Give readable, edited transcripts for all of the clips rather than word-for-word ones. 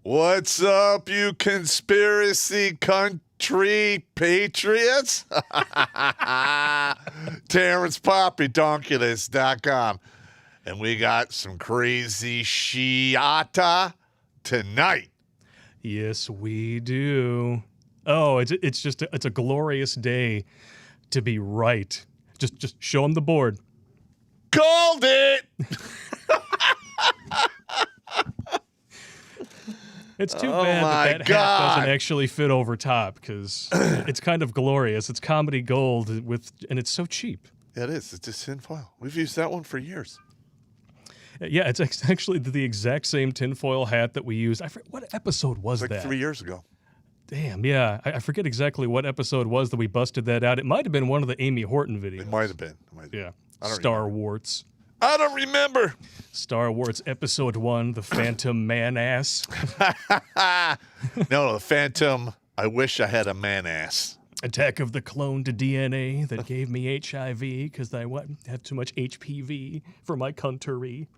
What's up, you conspiracy country patriots? Terrence Popp, Redonkulas.com. And we got some crazy shiata tonight. Yes, we do. Oh, it's a glorious day to be right. Just show them the board. Called it! It's too bad that hat doesn't actually fit over top because it's kind of glorious. It's comedy gold and it's so cheap. Yeah, it is. It's just tinfoil. We've used that one for years. Yeah, it's actually the exact same tinfoil hat that we used. What episode was Like that? 3 years ago. Damn, yeah. I forget exactly what episode was that we busted that out. It might have been one of the Amy Horton videos. It might have been. Yeah. I don't Star remember. Warts. I don't remember. Star Wars Episode 1, The Phantom Man-Ass. No, the Phantom, I wish I had a man-ass. Attack of the cloned DNA that gave me HIV because I have too much HPV for my country.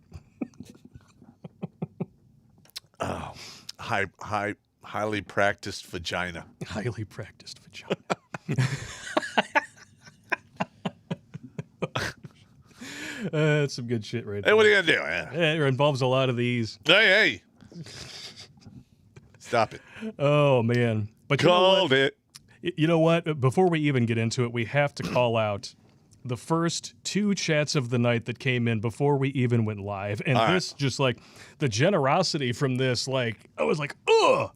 Oh, highly practiced vagina. Highly practiced vagina. That's some good shit right Hey, there. what are you going to do? Yeah. It involves a lot of these. Hey. Stop it. Oh, man. But Called it. You know what? Before we even get into it, we have to call out the first 2 chats of the night that came in before we even went live. And this, just like, the generosity from this, like, I was like, ugh!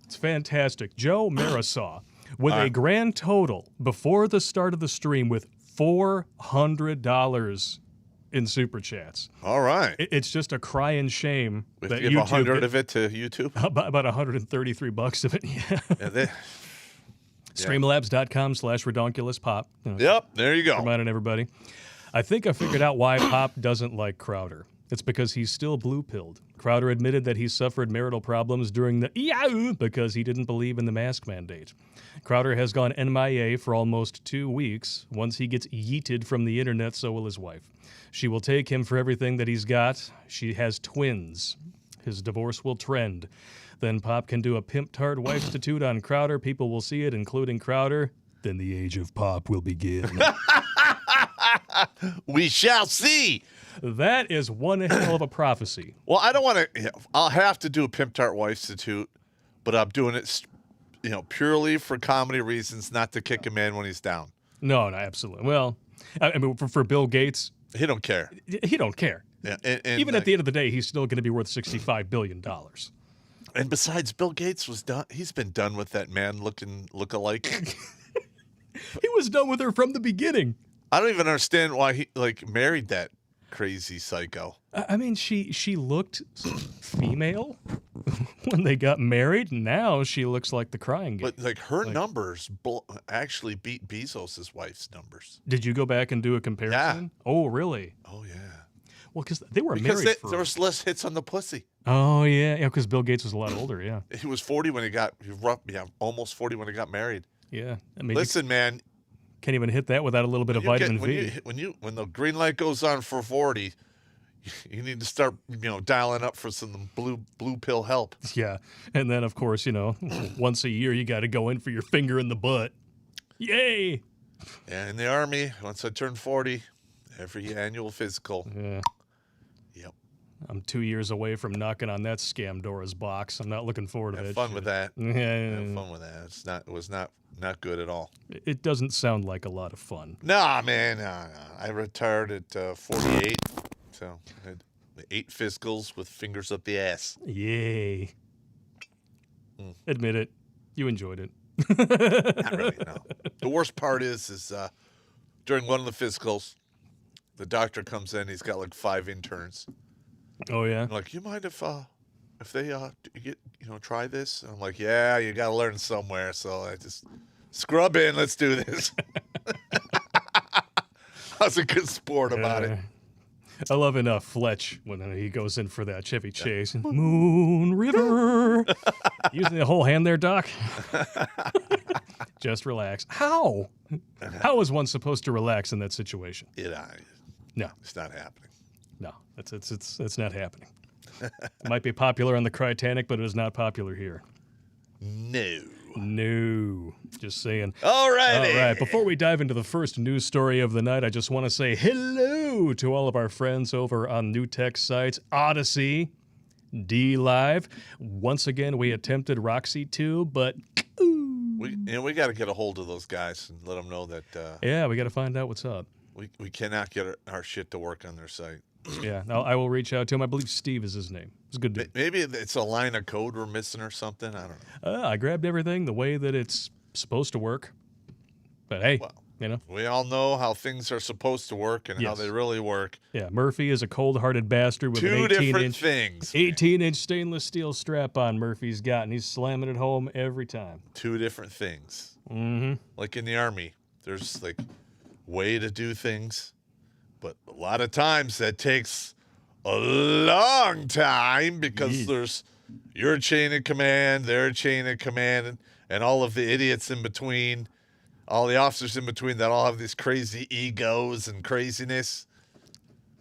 It's fantastic. Joe Marisol, with a grand total before the start of the stream with $400 in super chats. All right. It's just a crying shame We have that to give YouTube 100 of it to YouTube. about $133 of it. Yeah. Yeah, Streamlabs.com/Redonkulas Yep, there you go. Reminding everybody. I think I figured out why Popp doesn't like Crowder. It's because he's still blue-pilled. Crowder admitted that he suffered marital problems during the EAU because he didn't believe in the mask mandate. Crowder has gone MIA for almost 2 weeks. Once he gets yeeted from the internet, so will his wife. She will take him for everything that he's got. She has twins. His divorce will trend. Then Popp can do a pimp-tart wife-stitute on Crowder. People will see it, including Crowder. Then the age of Popp will begin. We shall see. That is one hell of a prophecy. Well, I don't want to. I'll have to do a Pimp Tart Wife-stitute, but I'm doing it, purely for comedy reasons, not to kick him in when he's down. No, absolutely. Well, I mean, for Bill Gates, He don't care. he don't care. Yeah, and Even at the end of the day, he's still going to be worth $65 billion. And besides, Bill Gates was done. He's been done with that look-alike. He was done with her from the beginning. I don't even understand why he married that crazy psycho. I mean, she looked female when they got married. Now she looks like the crying game. But her numbers actually beat Bezos' wife's numbers. Did you go back and do a comparison? Yeah. Oh, really? Oh, yeah. Well, because they were married there was less hits on the pussy. Oh, yeah. Yeah, because Bill Gates was a lot older, yeah. He was 40 when almost 40 when he got married. Yeah. I mean, listen, man. Can't even hit that without a little bit of vitamin V. When the green light goes on for 40, you need to start, dialing up for some blue pill help. Yeah. And then, of course, once a year you got to go in for your finger in the butt. Yay! Yeah, in the Army, once I turned 40, every annual physical. Yeah. Yep. I'm 2 years away from knocking on that scam Dora's box. I'm not looking forward to that. Have fun with that. Yeah. Have fun with that. It was not good at all. It doesn't sound like a lot of fun. Nah, man. Nah. I retired at 48, so I had 8 physicals with fingers up the ass. Yay. Admit it. You enjoyed it. Not really, no. The worst part is during one of the physicals, the doctor comes in. He's got like 5 interns. Oh, yeah? I'm like, you mind if they try this? And I'm like, yeah, you got to learn somewhere. So I just scrub in. Let's do this. I was a good sport about it. I love Fletch when he goes in for that Chevy Chase. Moon River. Using the whole hand there, Doc. Just relax. How? How is one supposed to relax in that situation? No, it's not happening. No, it's not happening. It might be popular on the Titanic, but it is not popular here. No. Just saying. All All right. right. Before we dive into the first news story of the night, I just want to say hello to all of our friends over on new tech sites, Odyssey, D Live. Once again, we attempted Roxy 2, but We got to get a hold of those guys and let them know that yeah, we got to find out what's up. we cannot get our shit to work on their site. Yeah, I will reach out to him. I believe Steve is his name. It's a good dude. Maybe it's a line of code we're missing or something. I don't know. I grabbed everything the way that it's supposed to work. But hey, Well, you know. we all know how things are supposed to work and how Yes. they really work. Yeah, Murphy is a cold-hearted bastard with Two an different 18-inch things. 18-inch stainless steel strap-on Murphy's got, and he's slamming it home every time. Two different things. Mm-hmm. Like in the Army, there's like way to do things, but a lot of times that takes a long time because Yeah. there's your chain of command, their chain of command, and all of the idiots in between, all the officers in between that all have these crazy egos and craziness.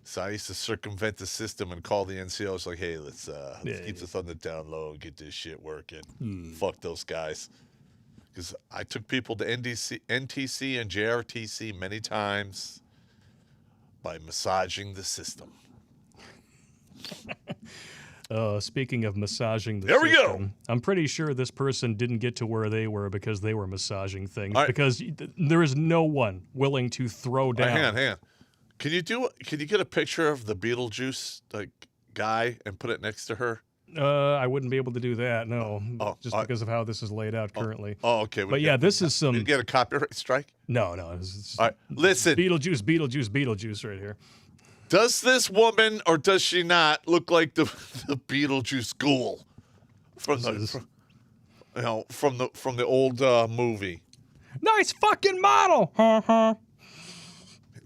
So I used to circumvent the system and call the NCOs like, hey, let's keep the thunder down low and get this shit working. Fuck those guys. Because I took people to NTC and JRTC many times by massaging the system. Speaking of massaging the There we go. system, I'm pretty sure this person didn't get to where they were because they were massaging things. All right. Because there is no one willing to throw down. Hang on. Can you get a picture of the Beetlejuice guy and put it next to her? I wouldn't be able to do that, no. Oh, just because of how this is laid out currently. Oh, okay. But yeah, this is some... You get a copyright strike? No. It's All right. Listen, Beetlejuice right here. does this woman or does she not look like the Beetlejuice ghoul from the old movie? Nice fucking model! Uh-huh.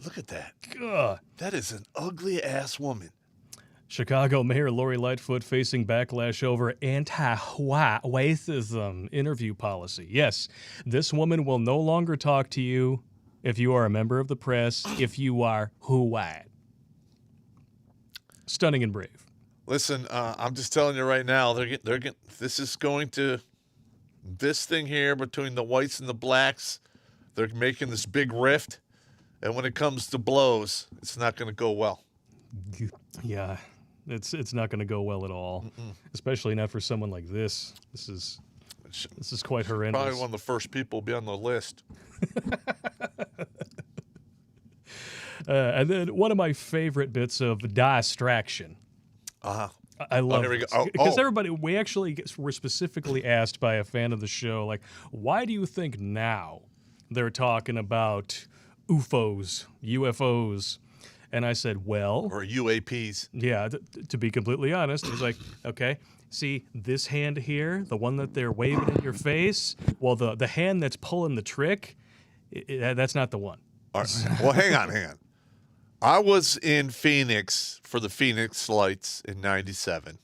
Look at that. Ugh. That is an ugly ass woman. Chicago Mayor Lori Lightfoot facing backlash over anti-white racism interview policy. Yes, this woman will no longer talk to you if you are a member of the press, if you are white. Stunning and brave. Listen, I'm just telling you right now, this thing here between the whites and the blacks, they're making this big rift, and when it comes to blows, it's not going to go well. Yeah, it's not going to go well at all, especially not for someone like this. This is quite horrendous. Probably one of the first people to be on the list. And then one of my favorite bits of distraction. I love here we this. go. Because everybody, we actually were specifically asked by a fan of the show, like, why do you think now they're talking about UFOs? And I said, well... Or UAPs. Yeah, to be completely honest, it was like, okay, see this hand here, the one that they're waving in your face? Well, the hand that's pulling the trick, that's not the one. All right. Well, hang on. I was in Phoenix for the Phoenix Lights in 97.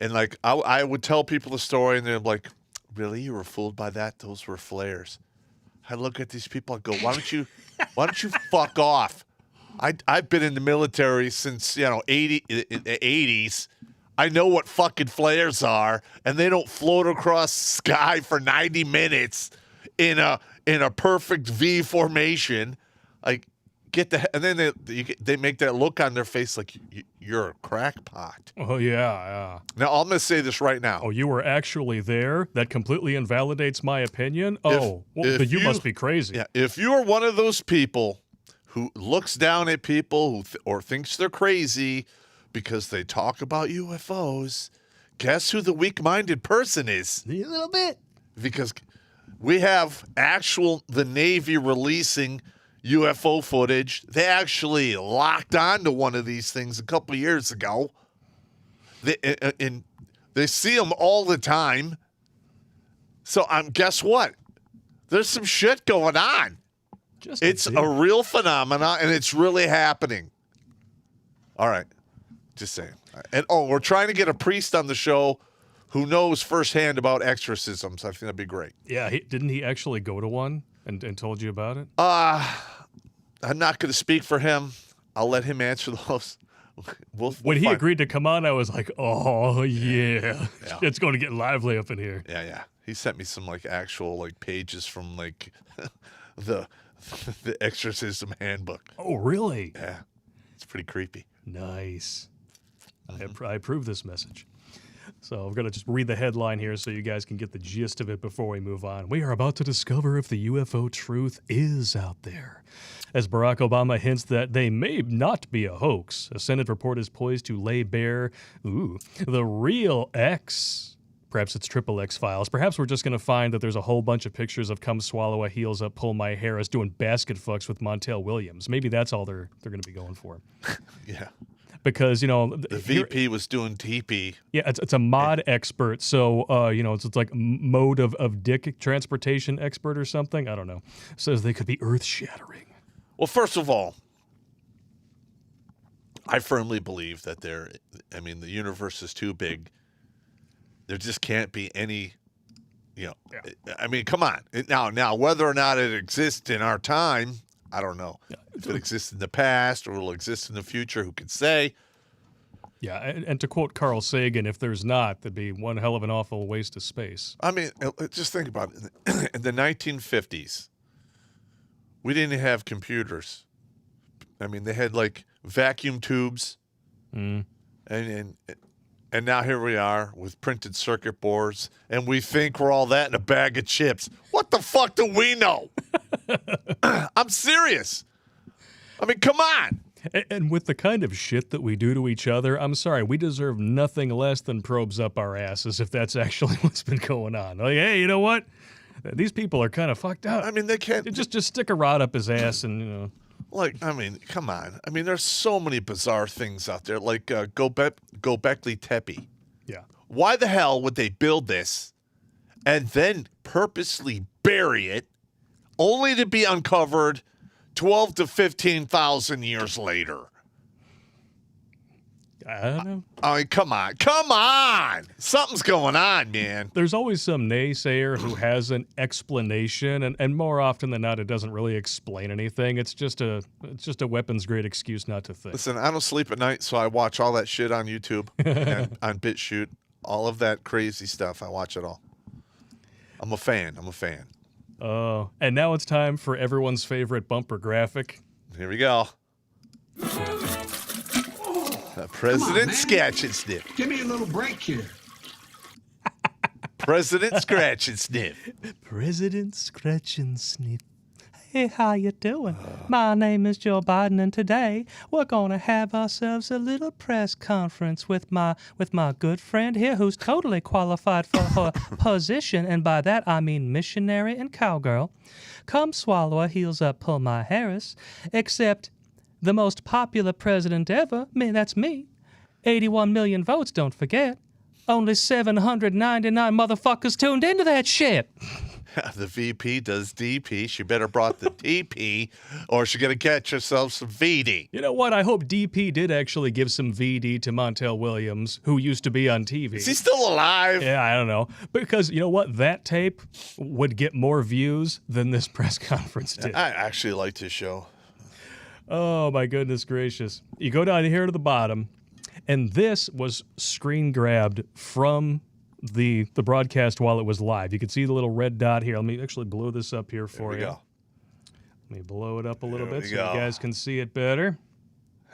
And I would tell people the story and they're like, really? You were fooled by that? Those were flares. I look at these people and go, why don't you fuck off? I've been in the military since, 80s. I know what fucking flares are, and they don't float across the sky for 90 minutes in a perfect V formation. Like, and then they make that look on their face like you're a crackpot. Oh, yeah. Now, I'm going to say this right now. Oh, you were actually there? That completely invalidates my opinion? Oh, if you must be crazy. Yeah, if you're one of those people who looks down at people or thinks they're crazy because they talk about UFOs, guess who the weak-minded person is? A little bit. Because we have the Navy releasing UFO footage. They actually locked onto one of these things a couple of years ago. They see them all the time. So guess what? There's some shit going on. It's a real phenomenon, and it's really happening. All right. Just saying. And we're trying to get a priest on the show who knows firsthand about exorcisms. I think that'd be great. Yeah, didn't he actually go to one and told you about it? I'm not going to speak for him. I'll let him answer When he agreed to come on, I was like, oh, yeah. It's going to get lively up in here. Yeah. He sent me some like actual like pages from like the exorcism handbook. Oh, really? Yeah. It's pretty creepy. Nice. I approve this message. So I'm going to just read the headline here so you guys can get the gist of it before we move on. We are about to discover if the UFO truth is out there. As Barack Obama hints that they may not be a hoax, a Senate report is poised to lay bare, the real X. Perhaps it's Triple X files. Perhaps we're just going to find that there's a whole bunch of pictures of come swallow a heels up, pull my Harris doing basket fucks with Montel Williams. Maybe that's all they're going to be going for. Yeah. Because, the VP was doing TP. Yeah, it's a mod expert. So, it's like mode of dick transportation expert or something. I don't know. Says they could be earth shattering. Well, first of all, I firmly believe that the universe is too big. There just can't be any, I mean, come on. Now, whether or not it exists in our time, I don't know. If it exists in the past or will exist in the future, who can say? Yeah, and to quote Carl Sagan, if there's not, that'd be one hell of an awful waste of space. I mean, just think about it. In the 1950s, we didn't have computers. I mean, they had like vacuum tubes, and now here we are with printed circuit boards, and we think we're all that in a bag of chips. What the fuck do we know? I'm serious. I mean, come on. And with the kind of shit that we do to each other, I'm sorry, we deserve nothing less than probes up our asses if that's actually what's been going on. Like, hey, you know what? These people are kind of fucked up. I mean, they can't just stick a rod up his ass and Like, I mean, come on. I mean, there's so many bizarre things out there. Like Gobekli Tepe. Yeah. Why the hell would they build this and then purposely bury it, only to be uncovered 12 to 15,000 years later? I don't know. I mean, come on. Something's going on, man. There's always some naysayer who has an explanation, and more often than not, it doesn't really explain anything. It's just a weapons-grade excuse not to think. Listen, I don't sleep at night, so I watch all that shit on YouTube and on BitChute. All of that crazy stuff, I watch it all. I'm a fan. And now it's time for everyone's favorite bumper graphic. Here we go. President Scratch and Sniff. Give me a little break here. President Scratch and Sniff. President Scratch and Sniff. Hey, how you doing? My name is Joe Biden, and today we're going to have ourselves a little press conference with my good friend here who's totally qualified for her position, and by that I mean missionary and cowgirl. Come swallow a heels up, pull my Harris, except the most popular president ever, that's me. 81 million votes, don't forget. Only 799 motherfuckers tuned into that shit. The VP does DP. She better brought the DP, or she's going to catch herself some VD. You know what? I hope DP did actually give some VD to Montel Williams, who used to be on TV. Is he still alive? Yeah, I don't know. Because you know what? That tape would get more views than this press conference did. I actually liked his show. Oh, my goodness gracious. You go down here to the bottom, and this was screen grabbed from the broadcast while it was live. You can see the little red dot here. Let me actually blow this up here for you. Go. Let me blow it up a little bit so go. you guys can see it better.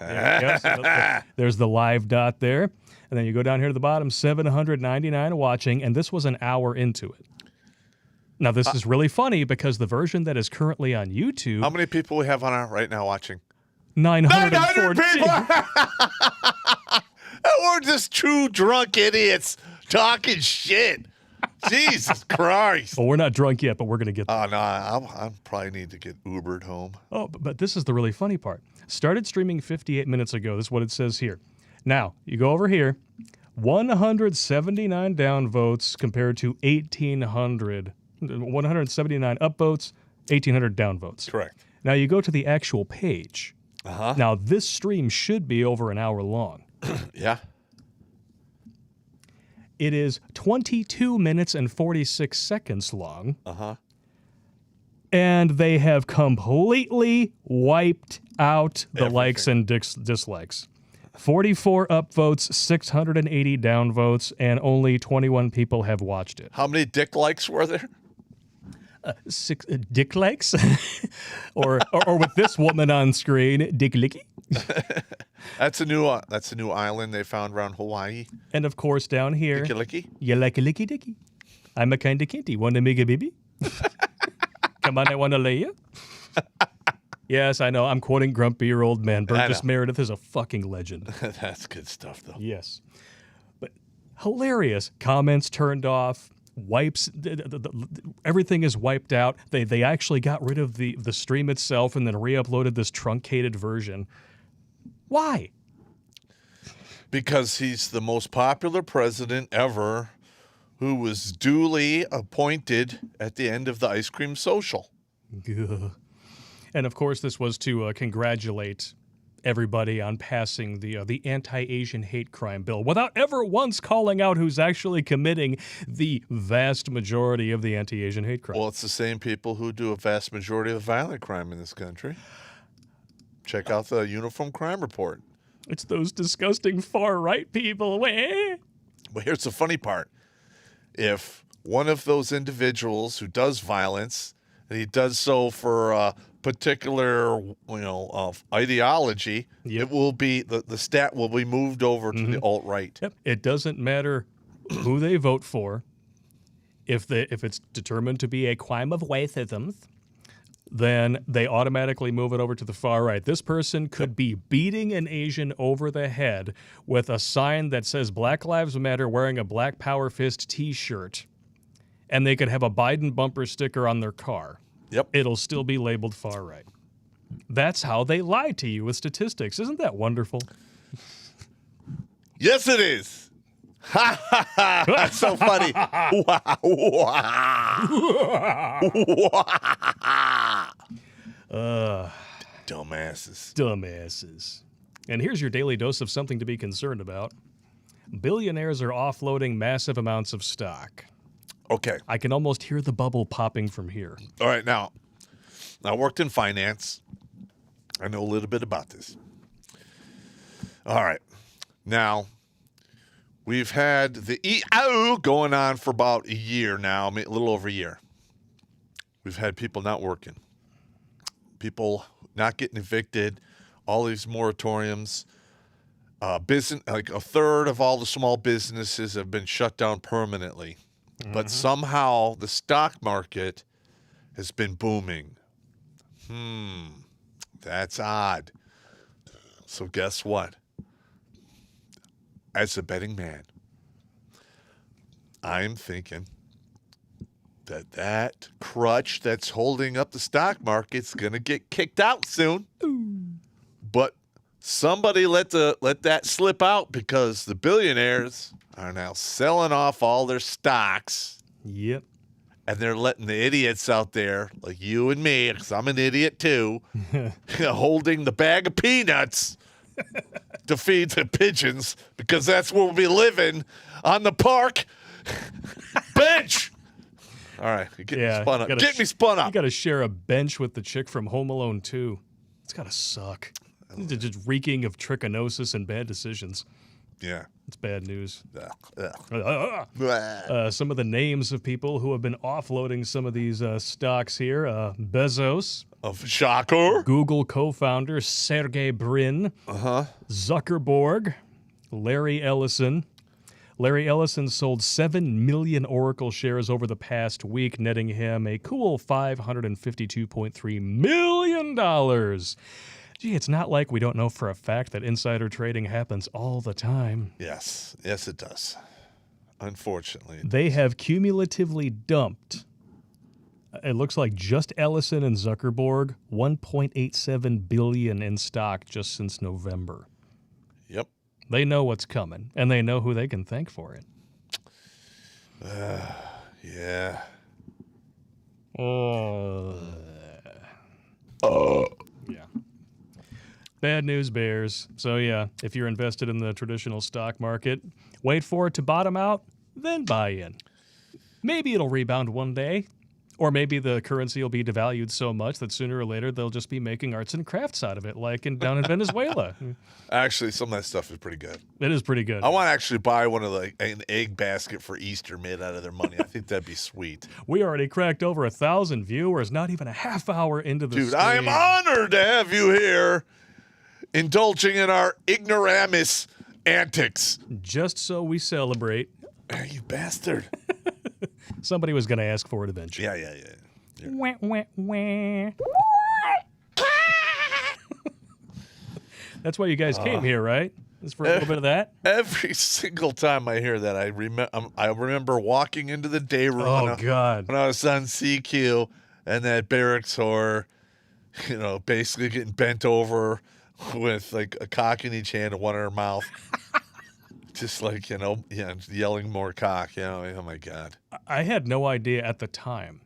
There you go. So there's the live dot there. And then you go down here to the bottom, 799 watching, and this was an hour into it. Now, this is really funny because the version that is currently on YouTube... How many people we have on our right now watching? 914 people! We're just two drunk idiots talking shit. Jesus Christ. Well, we're not drunk yet, but we're going to get there. Oh, no, I probably need to get Ubered home. Oh, but this is the really funny part. Started streaming 58 minutes ago. This is what it says here. Now, you go over here. 179 downvotes compared to 1,800. 179 upvotes, 1,800 downvotes. Correct. Now, you go to the actual page. Uh-huh. Now, this stream should be over an hour long. Yeah. It is 22 minutes and 46 seconds long. Uh-huh. And they have completely wiped out the Everything. likes and dislikes. 44 upvotes, 680 downvotes, and only 21 people have watched it. How many dick likes were there? Six dick likes, or with this woman on screen, Dick Licky. That's a new island they found around Hawaii. And of course, down here, Licky. you like a licky dicky. I'm a kind of kinty. Want to make a baby? Come on, I want to lay you. Yes, I know. I'm quoting grumpy old man. Burgess Meredith is a fucking legend. That's good stuff, though. Yes. But hilarious. Comments turned off. Wipes. Everything is wiped out. They actually got rid of the stream itself and then re-uploaded this truncated version. Why? Because he's the most popular president ever who was duly appointed at the end of the ice cream social. Ugh. And of course, this was to congratulate everybody on passing the anti-Asian hate crime bill without ever once calling out who's actually committing the vast majority of the anti-Asian hate crime. Well, it's the same people who do a vast majority of the violent crime in this country. Check out the Uniform Crime Report. It's those disgusting far-right people. But here's the funny part. If one of those individuals who does violence, and he does so for a particular, ideology, it will be the stat will be moved over to the alt-right. Yep. It doesn't matter who they vote for. If it's determined to be a crime of racism, then they automatically move it over to the far right. This person could be beating an Asian over the head with a sign that says Black Lives Matter wearing a Black Power Fist t-shirt, and they could have a Biden bumper sticker on their car. Yep. It'll still be labeled far right. That's how they lie to you with statistics. Isn't that wonderful? Yes, it is. Ha ha ha. That's so funny. Dumbasses. Dumbasses. And here's your daily dose of something to be concerned about. Billionaires are offloading massive amounts of stock. Okay. I can almost hear the bubble popping from here. All right. Now, I worked in finance. I know a little bit about this. All right. Now, we've had the EO going on for about a year now, a little over a year. We've had people not working, people not getting evicted, all these moratoriums. Business, like a third of all the small businesses have been shut down permanently. But somehow the stock market has been booming. That's odd. So guess what? As a betting man, I'm thinking that crutch that's holding up the stock market's going to get kicked out soon. But somebody let that slip out because the billionaires are now selling off all their stocks. Yep. And they're letting the idiots out there, like you and me, because I'm an idiot too, holding the bag of peanuts to feed the pigeons, because that's where we'll be living, on the park bench. All right, get me spun up. Get me spun up. You got to share a bench with the chick from Home Alone 2. It's got to suck. It's just reeking of trichinosis and bad decisions. Yeah. It's bad news. Ugh. Some of the names of people who have been offloading some of these stocks here. Bezos. Of shocker. Google co-founder Sergey Brin. Zuckerberg. Larry Ellison. Larry Ellison sold 7 million Oracle shares over the past week, netting him a cool $552.3 million. Gee, it's not like we don't know for a fact that insider trading happens all the time. Yes. Yes, it does. Unfortunately. They have cumulatively dumped, it looks like just Ellison and Zuckerberg, $1.87 billion in stock just since November. Yep. They know what's coming, and they know who they can thank for it. Yeah. Yeah. Bad news bears. So yeah, if you're invested in the traditional stock market, wait for it to bottom out, then buy in. Maybe it'll rebound one day, Or maybe the currency will be devalued so much that sooner or later they'll just be making arts and crafts out of it, like down in Venezuela. Actually, some of that stuff is pretty good. It is pretty good. I want to actually buy one of an egg basket for Easter made out of their money. I think that'd be sweet. We already cracked over 1,000 viewers, not even a half hour into the Dude, stream. I am honored to have you here indulging in our ignoramus antics. Just so we celebrate. Hey, you bastard. Somebody was going to ask for it eventually. Yeah. Wah, wah, wah. That's why you guys came here, right? Just for a little bit of that? Every single time I hear that, I remember walking into the day room God. when I was on CQ and that barracks whore, basically getting bent over with like a cock in each hand and one in her mouth. Just like, yelling more cock. Oh my God. I had no idea at the time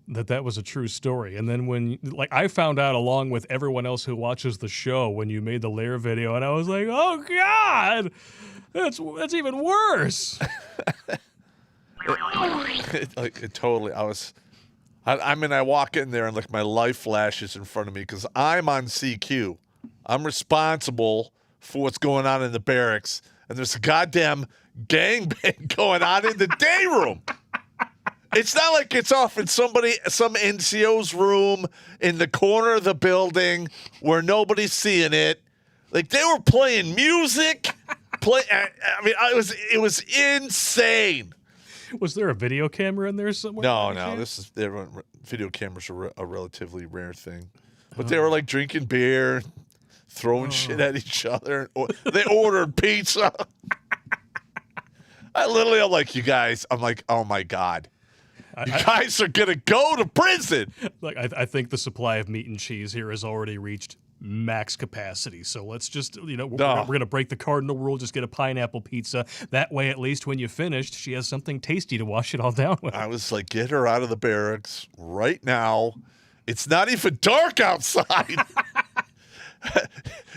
that was a true story. And then when, I found out along with everyone else who watches the show when you made the Lair video, and I was like, oh God, that's even worse. Totally. I walk in there and like my life flashes in front of me because I'm on CQ. I'm responsible for what's going on in the barracks. And there's a goddamn gangbang going on in the day room. It's not like it's off in some NCO's room in the corner of the building where nobody's seeing it. Like they were playing music. It was insane. Was there a video camera in there somewhere? No. Video cameras are a relatively rare thing. But they were like drinking beer, throwing shit at each other. They ordered pizza. I'm like, you guys. I'm like, oh my God. You guys are going to go to prison. I think the supply of meat and cheese here has already reached max capacity. So let's just, we're going to break the cardinal rule, just get a pineapple pizza. That way, at least when you finished, she has something tasty to wash it all down with. I was like, get her out of the barracks right now. It's not even dark outside.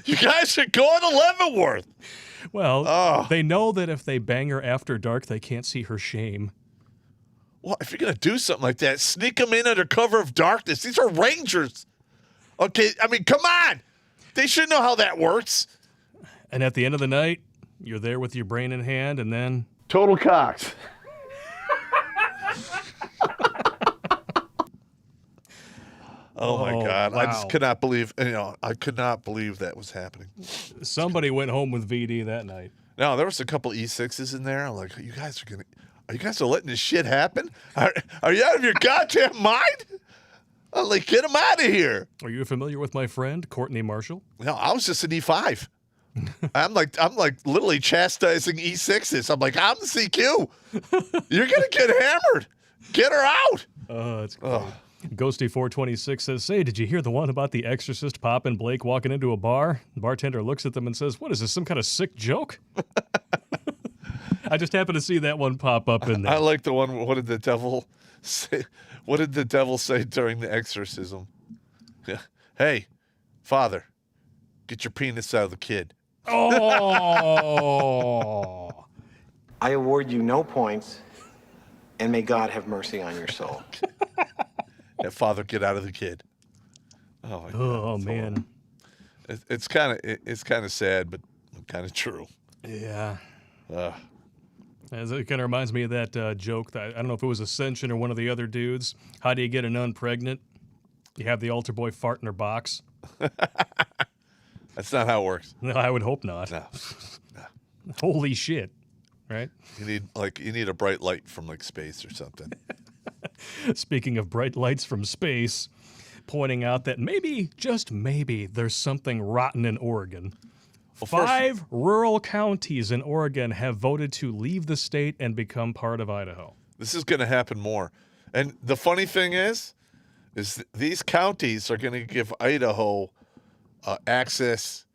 You guys should go to Leavenworth. Well, they know that if they bang her after dark, they can't see her shame. Well, if you're going to do something like that, sneak them in under cover of darkness. These are Rangers. Okay, come on. They should know how that works. And at the end of the night, you're there with your brain in hand, and then... Total cocks. Oh, my God. Wow. I just could not believe, I could not believe that was happening. Somebody went home with VD that night. No, there was a couple E6s in there. I'm like, you guys are letting this shit happen? Are you out of your goddamn mind? I'm like, get him out of here. Are you familiar with my friend, Courtney Marshall? No, I was just an E5. I'm like literally chastising E6s. I'm like, I'm the CQ. You're going to get hammered. Get her out. That's great. Ghosty426 says, say, did you hear the one about the exorcist Popp and Blake walking into a bar? The bartender looks at them and says, what is this, some kind of sick joke? I just happened to see that one pop up in there. I like the one, what did the devil say? What did the devil say during the exorcism? Hey, Father, get your penis out of the kid. Oh! I award you no points, and may God have mercy on your soul. Yeah, Father, get out of the kid. Oh, my God. Oh, man. It's kind of sad, but kind of true. Yeah. As it kind of reminds me of that joke that I don't know if it was Ascension or one of the other dudes. How do you get a nun pregnant? You have the altar boy fart in her box. That's not how it works. No, I would hope not. No. Holy shit! Right? You need a bright light from like space or something. Speaking of bright lights from space, pointing out that maybe, just maybe, there's something rotten in Oregon. Well, 5 rural counties in Oregon have voted to leave the state and become part of Idaho. This is going to happen more. And the funny thing is these counties are going to give Idaho access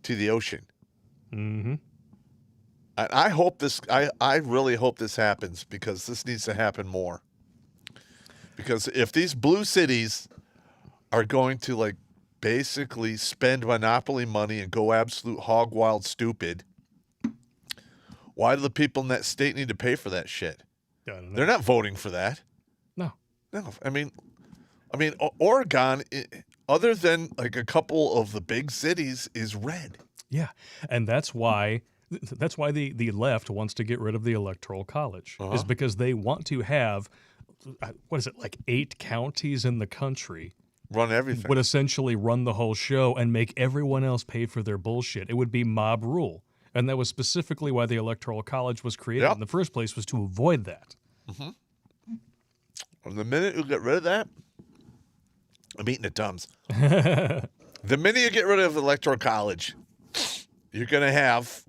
to the ocean. Mm-hmm. And I hope I really hope this happens because this needs to happen more. Because if these blue cities are going to like basically spend monopoly money and go absolute hog wild stupid, why do the people in that state need to pay for that shit? I don't know. They're not voting for that. No. No, I mean, Oregon, other than like a couple of the big cities, is red. Yeah, and that's why the left wants to get rid of the Electoral College, is because they want to have, what is it, like 8 counties in the country Run everything. would essentially run the whole show and make everyone else pay for their bullshit. It would be mob rule. And that was specifically why the Electoral College was created in the first place, was to avoid that. And the minute you get rid of that, I'm eating at Tums. The minute you get rid of the Electoral College, you're going to have,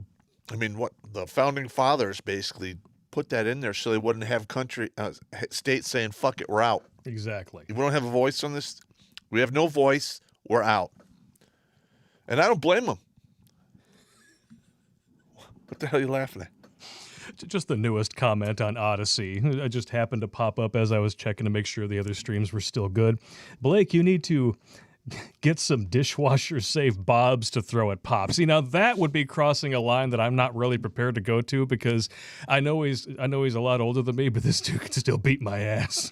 I mean, what the founding fathers basically put that in there so they wouldn't have states saying, fuck it, we're out. Exactly. We don't have a voice on this. We have no voice. We're out. And I don't blame them. What the hell are you laughing at? Just the newest comment on Odyssey. It just happened to pop up as I was checking to make sure the other streams were still good. Blake, you need to get some dishwasher-safe bobs to throw at Pop. See, now that would be crossing a line that I'm not really prepared to go to, because I know he's a lot older than me, but this dude can still beat my ass.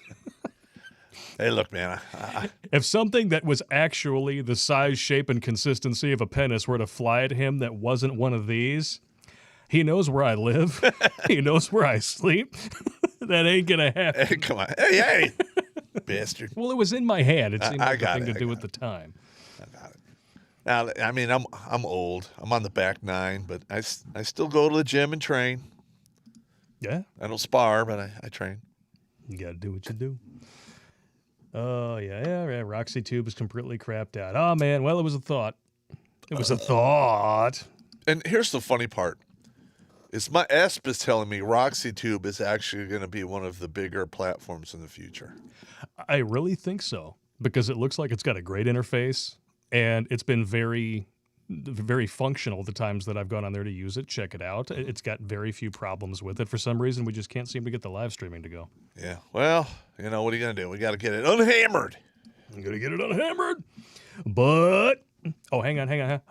Hey, look, man. If something that was actually the size, shape, and consistency of a penis were to fly at him that wasn't one of these, he knows where I live. He knows where I sleep. That ain't gonna happen. Hey, come on. Hey, bastard. Well, it was in my hand. It seemed like the thing to do at it. the time. I got it. Now, I mean, I'm old. I'm on the back 9, but I still go to the gym and train. Yeah. I don't spar, but I train. You gotta do what you do. Oh, yeah. Roxy Tube is completely crapped out. Oh, man. Well, it was a thought. It was a thought. And here's the funny part. Is my ESP is telling me RoxyTube is actually going to be one of the bigger platforms in the future. I really think so, because it looks like it's got a great interface, and it's been very, very functional the times that I've gone on there to use it. Check it out. It's got very few problems with it. For some reason, we just can't seem to get the live streaming to go. Yeah. Well, you know, what are you going to do? We got to get it unhammered. I'm going to get it unhammered. But, oh, hang on.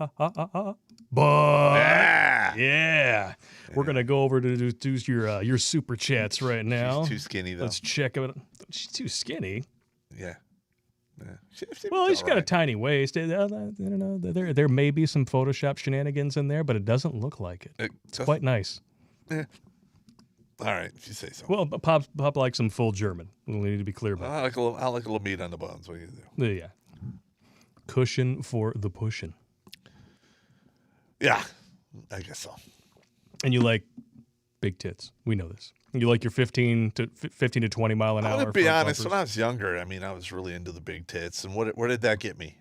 But, yeah. We're going to go over to do your super chats right now. She's too skinny, though. Let's check it. She's too skinny. Yeah. Well, she's got a tiny waist. I don't know. There may be some Photoshop shenanigans in there, but it doesn't look like it. It's quite nice. Yeah. All right, if you say so. Well, Pop likes some full German. We need to be clear about I like a little meat on the bones. What do you do? Yeah. Cushion for the pushing. Yeah, I guess so. And you like big tits. We know this. You like your 15 to 20 mile an hour. I'm going to be honest. bumpers. When I was younger, I mean, I was really into the big tits. And where did that get me?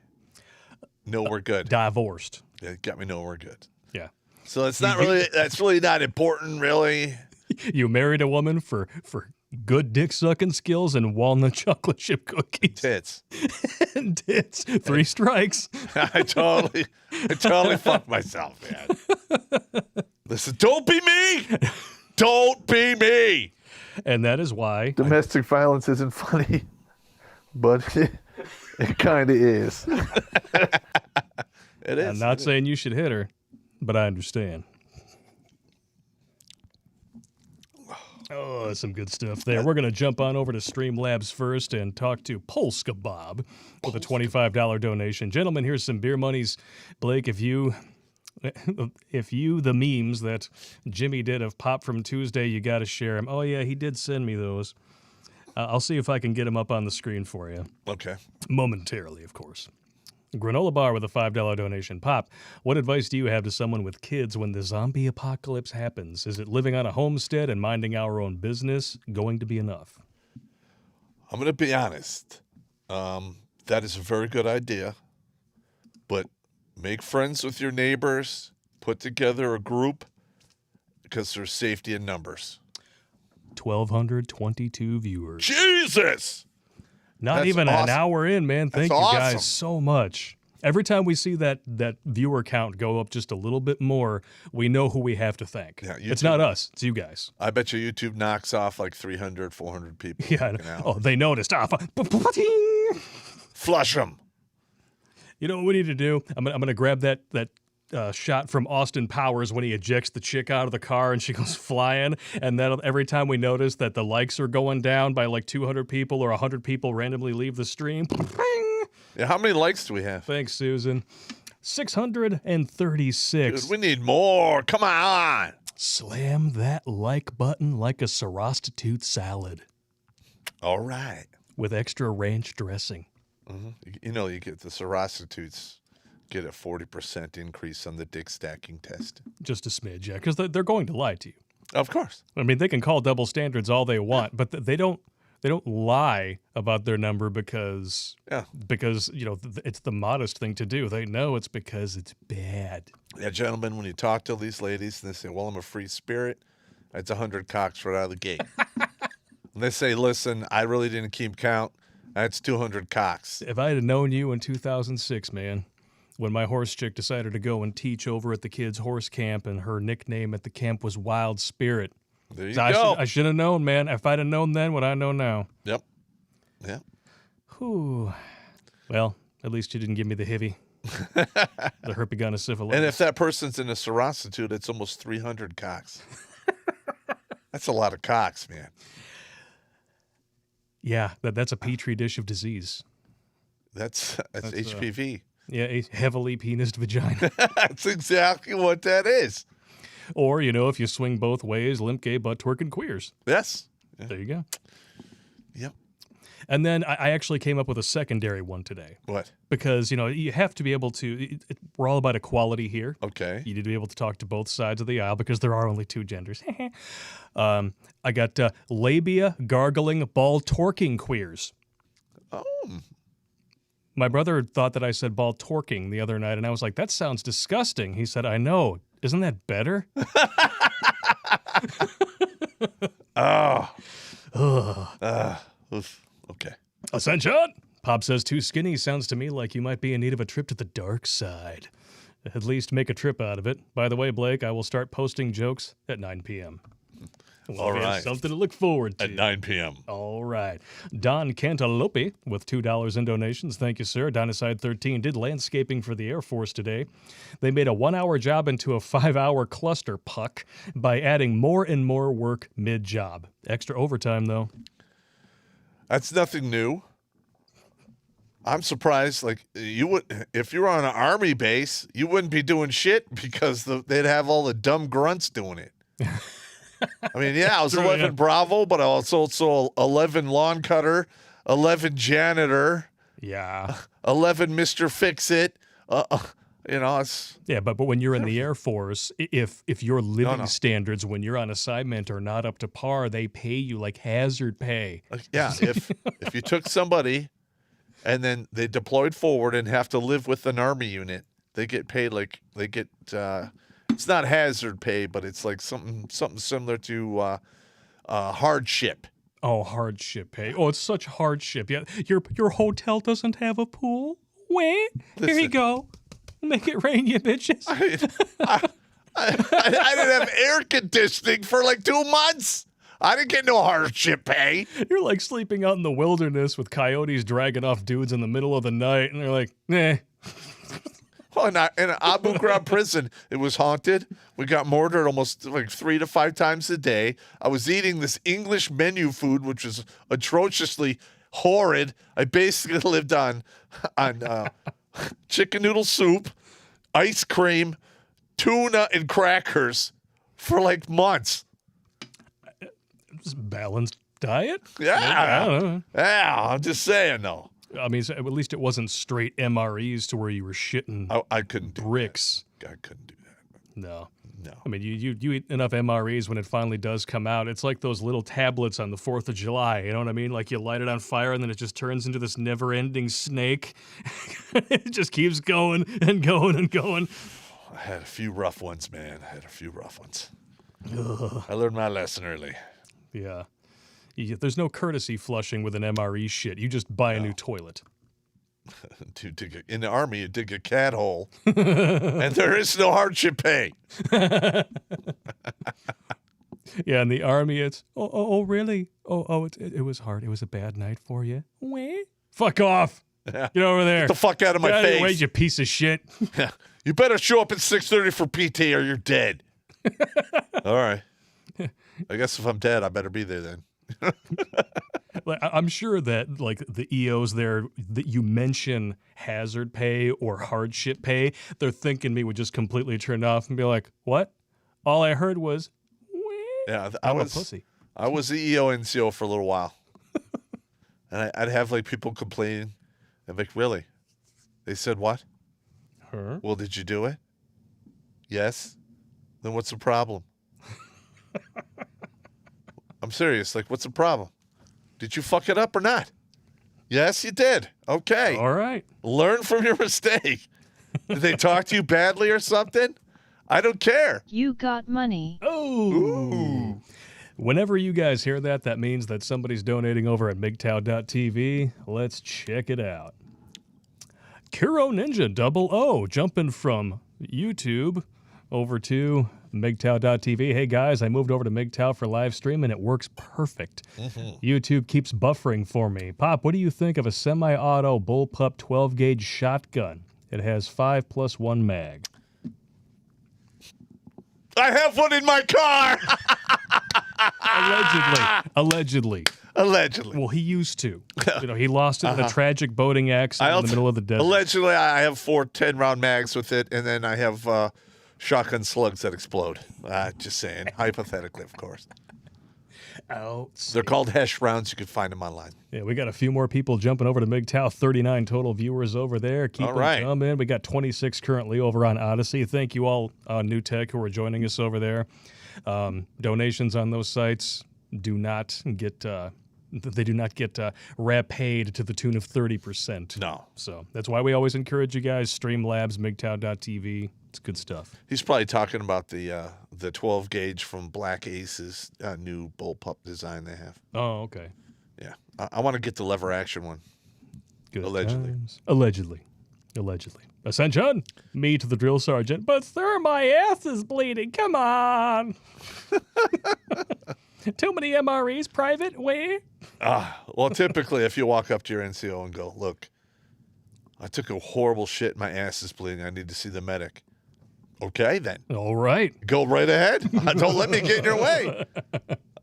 Nowhere good. Divorced. It got me nowhere good. Yeah. So it's not really. That's really not important, really. You married a woman for good dick sucking skills and walnut chocolate chip cookies. Tits. And tits. 3 strikes. I totally fucked myself, man. Listen, don't be me. Don't be me. And that is why Domestic violence isn't funny, but it kind of is. It is. I'm not saying you should hit her, but I understand. Oh, some good stuff there. We're going to jump on over to Streamlabs first and talk to Polska Bob with a $25 donation. Gentlemen, here's some beer monies. Blake, if you the memes that Jimmy did of Pop from Tuesday, you got to share them. Oh, yeah, he did send me those. I'll see if I can get them up on the screen for you. Okay. Momentarily, of course. Granola Bar with a $5 donation. Pop, what advice do you have to someone with kids when the zombie apocalypse happens? Is it living on a homestead and minding our own business going to be enough? I'm going to be honest. That is a very good idea. But make friends with your neighbors. Put together a group because there's safety in numbers. 1,222 viewers. Jesus! Not That's even awesome. an hour in, man. Thank That's you awesome. guys so much. Every time we see that viewer count go up just a little bit more, we know who we have to thank. Yeah, it's not us. It's you guys. I bet you YouTube knocks off like 300, 400 people. Yeah. Oh, they noticed. Flush them. You know what we need to do? I'm gonna grab that shot from Austin Powers when he ejects the chick out of the car and she goes flying. And then every time we notice that the likes are going down by like 200 people or 100 people randomly leave the stream. Yeah, how many likes do we have? Thanks, Susan. 636. Dude, we need more. Come on. Slam that like button like a Sorostitute salad All right. with extra ranch dressing. You know, you get the Sorostitutes get a 40% increase on the dick stacking test. Just a smidge, yeah, because they're going to lie to you. Of course. I mean, they can call double standards all they want, but they don't lie about their number because it's the modest thing to do. They know it's because it's bad. Yeah, gentlemen, when you talk to these ladies and they say, well, I'm a free spirit, that's 100 cocks right out of the gate. And they say, listen, I really didn't keep count, that's 200 cocks. If I had known you in 2006, man, when my horse chick decided to go and teach over at the kids' horse camp and her nickname at the camp was Wild Spirit. There you So go. I should have known, man. If I'd have known then what I know now. Yep. Yeah. Whew. Well, at least you didn't give me the HIV. The herpetogonosyphilis. And if that person's in a Sorostitute, it's almost 300 cocks. That's a lot of cocks, man. Yeah, that's a petri dish of disease. That's HPV. Yeah, a heavily penised vagina. That's exactly what that is. Or, if you swing both ways, limp, gay, butt twerking queers. Yes. Yeah. There you go. Yep. And then I actually came up with a secondary one today. What? Because, you have to be able to, we're all about equality here. Okay. You need to be able to talk to both sides of the aisle because there are only two genders. I got labia, gargling, ball torquing queers. Oh. My brother thought that I said ball torquing the other night, and I was like, that sounds disgusting. He said, I know. Isn't that better? Okay. Ascension! Pop says too skinny sounds to me like you might be in need of a trip to the dark side. At least make a trip out of it. By the way, Blake, I will start posting jokes at 9 p.m. Well, All we have right. something to look forward to. At 9 p.m. All right. Don Cantaloupe with $2 in donations. Thank you, sir. Dynaside 13 did landscaping for the Air Force today. They made a 1-hour job into a 5-hour cluster puck by adding more and more work mid-job. Extra overtime, though. That's nothing new. I'm surprised. Like you would, if you were on an army base, you wouldn't be doing shit because they'd have all the dumb grunts doing it. I mean, yeah, I was 11 Bravo, but I was also 11 lawn cutter, 11 janitor, Yeah. 11 Mr. Fix It. It's Yeah, but when you're in the Air Force, if your living No. standards when you're on assignment are not up to par, they pay you like hazard pay. yeah. If you took somebody and then they deployed forward and have to live with an army unit, they get paid like they get. It's not hazard pay, but it's like something similar to hardship. Oh, hardship pay. Oh, it's such hardship. Yeah, your hotel doesn't have a pool. Wait, here you Listen. go. Make it rain, you bitches. I didn't have air conditioning for like 2 months. I didn't get no hardship pay. You're like sleeping out in the wilderness with coyotes dragging off dudes in the middle of the night, and they're like, eh. Well, in Abu Ghraib prison, it was haunted. We got mortared almost like 3 to 5 times a day. I was eating this English menu food, which was atrociously horrid. I basically lived on chicken noodle soup, ice cream, tuna, and crackers for like months. Balanced diet? I Yeah. don't know. Yeah, I'm just saying, though. I mean, at least it wasn't straight MREs to where you were shitting I couldn't do bricks. that. I couldn't do that. No. No. I mean, you eat enough MREs when it finally does come out. It's like those little tablets on the 4th of July. You know what I mean? Like you light it on fire and then it just turns into this never-ending snake. It just keeps going and going and going. I had a few rough ones, man. I learned my lesson early. Yeah. There's no courtesy flushing with an MRE shit. You just buy a new toilet. To dig in the army, you dig a cat hole, and there is no hardship pay. Yeah, in the army, it's, oh really? Oh, it was hard. It was a bad night for you. Wait. Fuck off. Get over there. Get the fuck out of my Get out of the face. way, you piece of shit. You better show up at 6:30 for PT or you're dead. All right. I guess if I'm dead, I better be there then. Like, I'm sure that like the EOs there that you mention hazard pay or hardship pay, they're thinking me would just completely turn off and be like, "What? All I heard was, Yeah, I'm a pussy." I was the EO NCO for a little while, and I'd have like people complaining. I'm like, really? They said what? Her? Well, did you do it? Yes. Then what's the problem? I'm serious. Like, what's the problem? Did you fuck it up or not? Yes, you did. Okay. All right. Learn from your mistake. Did they talk to you badly or something? I don't care. You got money. Oh. Ooh. Whenever you guys hear that, that means that somebody's donating over at MGTOW.tv. Let's check it out. Kuro Ninja 00 jumping from YouTube over to MGTOW.tv. Hey guys, I moved over to MGTOW for live stream and it works perfect. YouTube keeps buffering for me. Pop, what do you think of a semi-auto bullpup 12-gauge shotgun? It has 5+1 mag. I have one in my car. Allegedly. Allegedly. Well, he used to. You know, he lost it in a tragic boating accident in the middle of the desert. Allegedly, I have 4 10-round mags with it, and then I have shotgun slugs that explode. Just saying. Hypothetically, of course. Oh, They're called Hesh rounds. You can find them online. yeah, we got a few more people jumping over to MGTOW. 39 total viewers over there. Keep All them right. coming. We got 26 currently over on Odyssey. Thank you all, New Tech, who are joining us over there. Donations on those sites do not get paid to the tune of 30%. No. So that's why we always encourage you guys, Streamlabs, MGTOW.tv. It's good stuff. He's probably talking about the 12 gauge from Black Ace's new bullpup design they have. Oh, okay. Yeah. I want to get the lever action one. Good Allegedly. times. Allegedly. Ascension, me to the drill sergeant. But sir, my ass is bleeding. Come on. Too many MREs, private way. Well, typically, if you walk up to your NCO and go, look, I took a horrible shit. My ass is bleeding. I need to see the medic. Okay, then. All right. Go right ahead. Don't let me get in your way.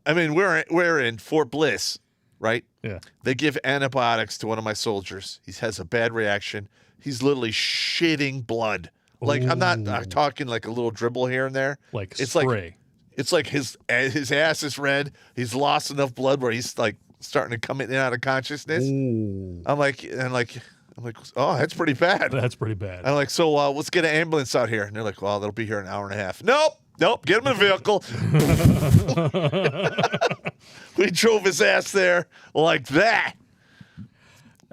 I mean, we're in Fort Bliss, right? Yeah. They give antibiotics to one of my soldiers. He has a bad reaction. He's literally shitting blood. Like, I'm not talking like a little dribble here and there. Like it's spray. It's like his ass is red. He's lost enough blood where he's like starting to come in and out of consciousness. Ooh. I'm like, oh, that's pretty bad. That's pretty bad. I'm like, so let's get an ambulance out here. And they're like, well, they'll be here in an hour and a half. Nope, get him in a vehicle. We drove his ass there like that.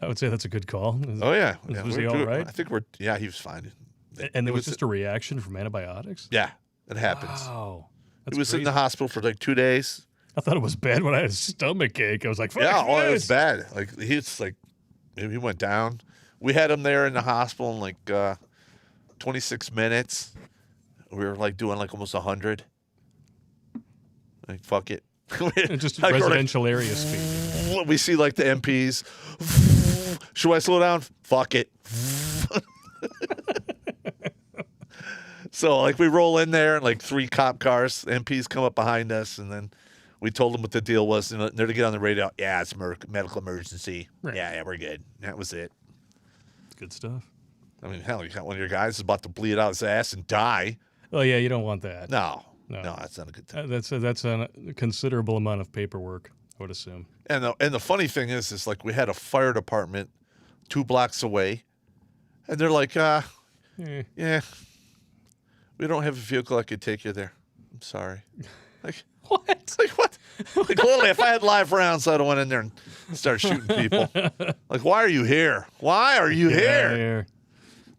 I would say that's a good call. Oh, yeah. Was he all right? I think he was fine. And there was just a reaction from antibiotics? Yeah, it happens. Wow. He was in the hospital for like 2 days. I thought it was bad when I had a stomach ache. I was like, fuck Yeah, oh, it was this. bad. Like, he went down. We had him there in the hospital in like 26 minutes. We were like doing like almost 100. Like, fuck it. Just Like, we're residential area speed. like, we see like the MPs. Should I slow down? Fuck it. So like we roll in there and like 3 cop cars, MPs come up behind us, and then we told them what the deal was, and they're to get on the radio. Yeah, it's a medical emergency. Right. Yeah, we're good. That was it. Good stuff. I mean, hell, you got one of your guys is about to bleed out his ass and die. Oh, yeah, you don't want that. No, No. that's not a good thing. That's a considerable amount of paperwork, I would assume. And the funny thing is like we had a fire department 2 blocks away, and they're like, yeah, we don't have a vehicle that could take you there. I'm sorry. Like What? Like what? Like literally, if I had live rounds, I'd have went in there and started shooting people. Like, why are you here? Why are you Get outta here? here.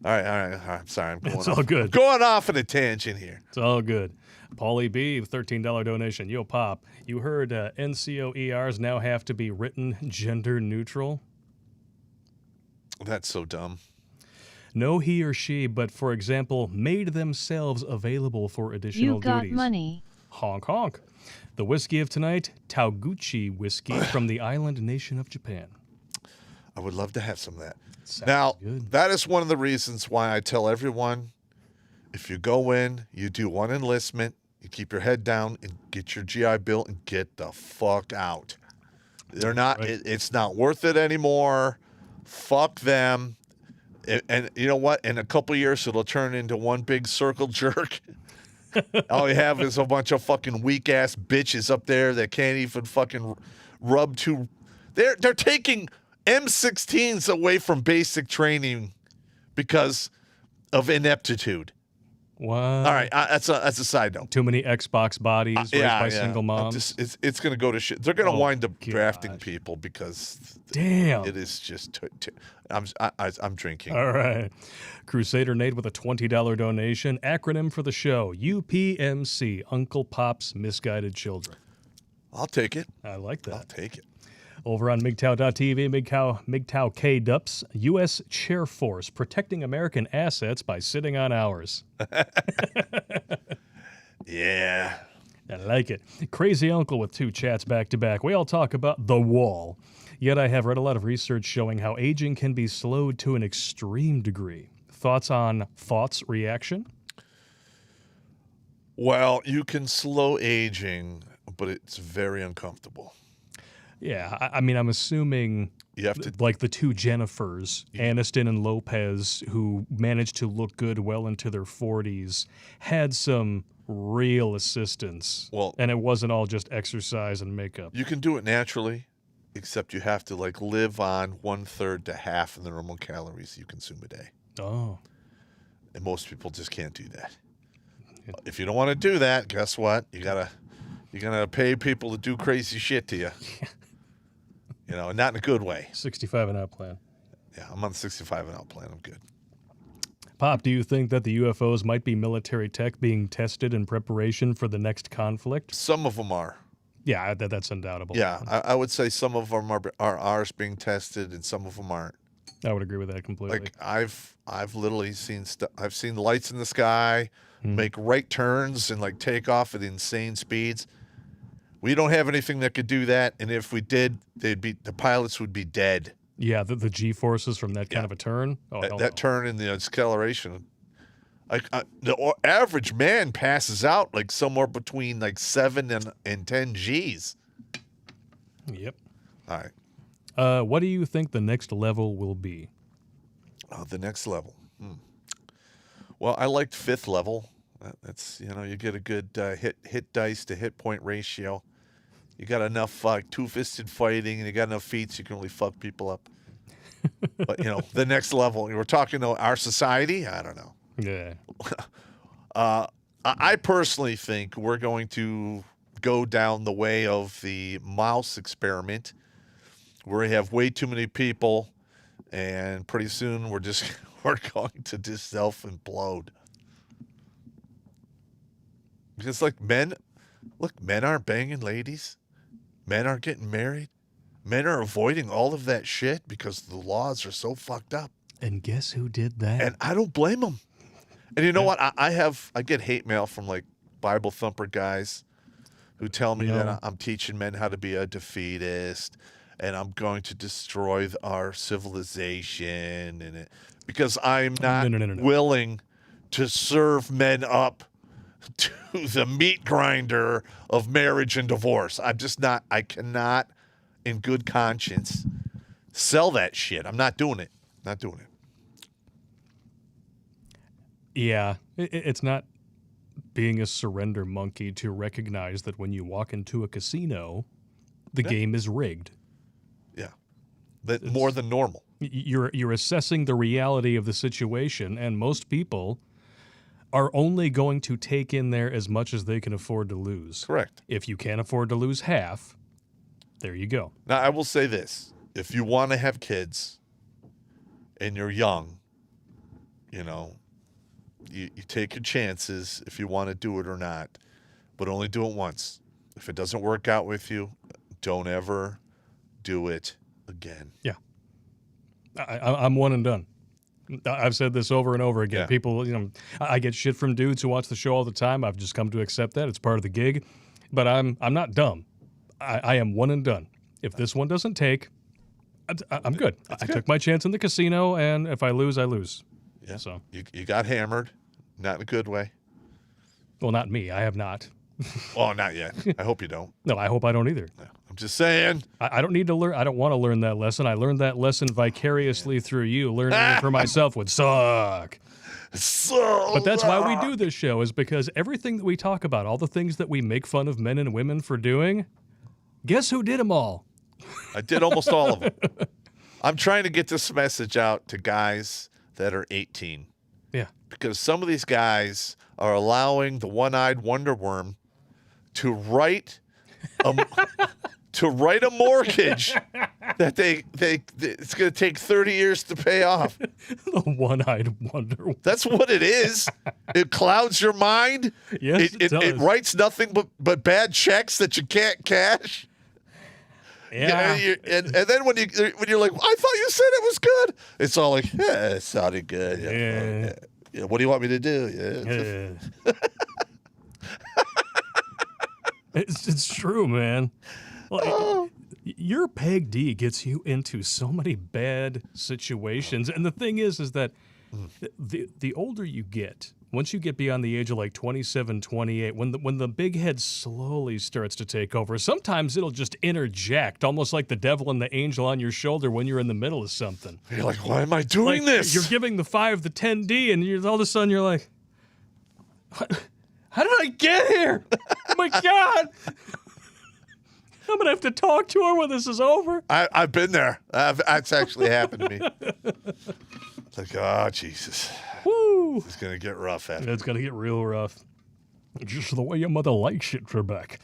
All right. I'm sorry. I'm going It's off. all good. I'm going off on a tangent here. It's all good. Paulie B, $13 donation. Yo, Pop, you heard NCOERs now have to be written gender neutral? That's so dumb. No he or she, but for example, made themselves available for additional You got duties. money. Honk honk. The whiskey of tonight, Taguchi whiskey from the island nation of Japan. I would love to have some of that. Sounds Now, good. that is one of the reasons why I tell everyone, if you go in, you do one enlistment, you keep your head down and get your GI Bill and get the fuck out. They're not. Right. It's not worth it anymore. Fuck them. And you know what? In a couple years, it'll turn into one big circle jerk. All you have is a bunch of fucking weak ass bitches up there that can't even fucking rub two. They're taking M16s away from basic training because of ineptitude. What? All right, that's a side note. Too many Xbox bodies raised by single moms. It's going to go to shit. They're going to wind up drafting gosh. people because Damn. it is just. I'm drinking. All right. Crusader Nate with a $20 donation. Acronym for the show, UPMC, Uncle Pop's Misguided Children. I'll take it. I like that. I'll take it. Over on MGTOW.tv, MGTOW K-Dups, U.S. Chair Force, protecting American assets by sitting on ours. Yeah. I like it. Crazy Uncle with 2 chats back to back. We all talk about the wall. Yet I have read a lot of research showing how aging can be slowed to an extreme degree. Thoughts on thoughts reaction? Well, you can slow aging, but it's very uncomfortable. Yeah, I mean, I'm assuming You have to. like the 2 Jennifers, Aniston and Lopez, who managed to look good well into their 40s, had some real assistance. Well- and it wasn't all just exercise and makeup. You can do it naturally, except you have to like live on 1/3 to half of the normal calories you consume a day, Oh, and most people just can't do that. If you don't want to do that, guess what? You're gonna pay people to do crazy shit to you. You know, and not in a good way. 65 and out plan. Yeah, I'm on the 65 and out plan. I'm good. Pop, do you think that the UFOs might be military tech being tested in preparation for the next conflict? Some of them are. Yeah, that's undoubtable. Yeah, I would say some of them are ours being tested, and some of them aren't. I would agree with that completely. Like I've literally seen I've seen lights in the sky, make right turns, and like take off at insane speeds. We don't have anything that could do that, and if we did, the pilots would be dead. Yeah, the G-forces from that kind of a turn. Oh, hell no. That turn in the acceleration, like the average man passes out like somewhere between like 7 and 10 G's. Yep. All right. What do you think the next level will be? Oh, the next level. Well, I liked 5th level. That's you get a good hit dice to hit point ratio. You got enough two-fisted fighting, and you got enough feats, you can really fuck people up. But the next level. We're talking to our society. I don't know. Yeah. I personally think we're going to go down the way of the mouse experiment, where we have way too many people, and pretty soon we're going to just self-implode. Because men aren't banging ladies. Men aren't getting married. Men are avoiding all of that shit because the laws are so fucked up. And guess who did that? And I don't blame them. And you know what? I get hate mail from like Bible thumper guys who tell me that I'm teaching men how to be a defeatist, and I'm going to destroy our civilization, and because I'm not willing to serve men up to the meat grinder of marriage and divorce. I'm just not. I cannot, in good conscience, sell that shit. I'm not doing it. Not doing it. Yeah, it's not being a surrender monkey to recognize that when you walk into a casino, the game is rigged. Yeah, that more than normal. You're assessing the reality of the situation, and most people are only going to take in there as much as they can afford to lose. Correct. If you can't afford to lose half, there you go. Now, I will say this. If you want to have kids and you're young, you take your chances if you want to do it or not, but only do it once. If it doesn't work out with you, don't ever do it again. Yeah. I'm one and done. I've said this over and over again. Yeah. People, I get shit from dudes who watch the show all the time. I've just come to accept that. It's part of the gig. But I'm not dumb. I am one and done. If this one doesn't take, I'm good. I took my chance in the casino, and if I lose, I lose. Yeah. So, You got hammered, not in a good way. well, not me. I have not. Oh, not yet. I hope you don't. No, I hope I don't either. No, I'm just saying. I don't need to learn. I don't want to learn that lesson. I learned that lesson vicariously through you. Learning it for myself would suck. So, But that's why we do this show, is because everything that we talk about, all the things that we make fun of men and women for doing, guess who did them all? I did almost all of them. I'm trying to get this message out to guys that are 18 Yeah. because some of these guys are allowing the one-eyed wonder worm to write a mortgage that it's going to take 30 years to pay off. The one-eyed wonder. That's what it is. It clouds your mind. Yes, it does. It writes nothing but bad checks that you can't cash. Yeah. And then when you're like, I thought you said it was good, it's all like, yeah, it sounded good. Yeah. What do you want me to do? Yeah. It's true, man. Like, your Peg D gets you into so many bad situations, and the thing is that the older you get, once you get beyond the age of like 27, 28, when the big head slowly starts to take over, sometimes it'll just interject, almost like the devil and the angel on your shoulder when you're in the middle of something. You're like, why am I doing this? You're giving the 5 the 10D, and all of a sudden you're like, how did I get here? Oh my God. I'm going to have to talk to her when this is over. I've been there. That's actually happened to me. It's like, oh, Jesus. Woo. It's going to get rough after. It's going to get real rough. Just the way your mother likes it, Trebek.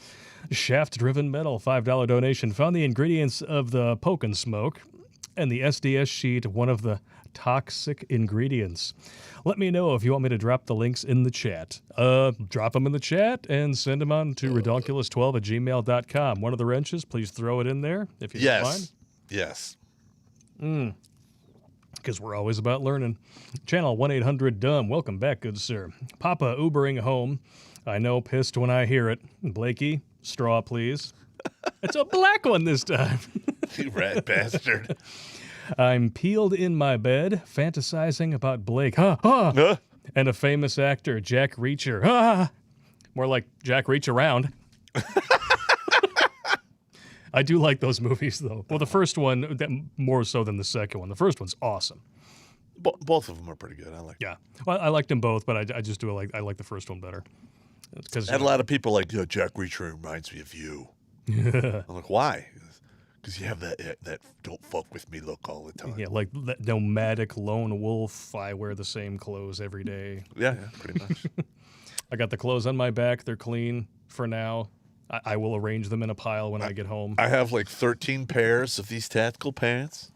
Shaft-driven metal, $5 donation. Found the ingredients of the poke and smoke and the SDS sheet, one of the toxic ingredients. Let me know if you want me to drop the links in the chat. Drop them in the chat and send them on to redonkulas12@gmail.com. One of the wrenches, please throw it in there if you don't mind. Yes. Because we're always about learning. Channel 1-800-DUMB. Welcome back, good sir. Papa Ubering home. I know, pissed when I hear it. Blakey, straw, please. It's a black one this time. You rat bastard. I'm peeled in my bed, fantasizing about Blake. And a famous actor, Jack Reacher. More like Jack Reach Around. I do like those movies, though. Well, the first one, more so than the second one. The first one's awesome. Both of them are pretty good. I like. Yeah. Well, I liked them both, but I just do I like the first one better. I had a lot of people like, Jack Reacher reminds me of you. I'm like, why? Because you have that don't fuck with me look all the time. Yeah, like that nomadic lone wolf. I wear the same clothes every day. Yeah, pretty much. I got the clothes on my back. They're clean for now. I will arrange them in a pile when I get home. I have like 13 pairs of these tactical pants.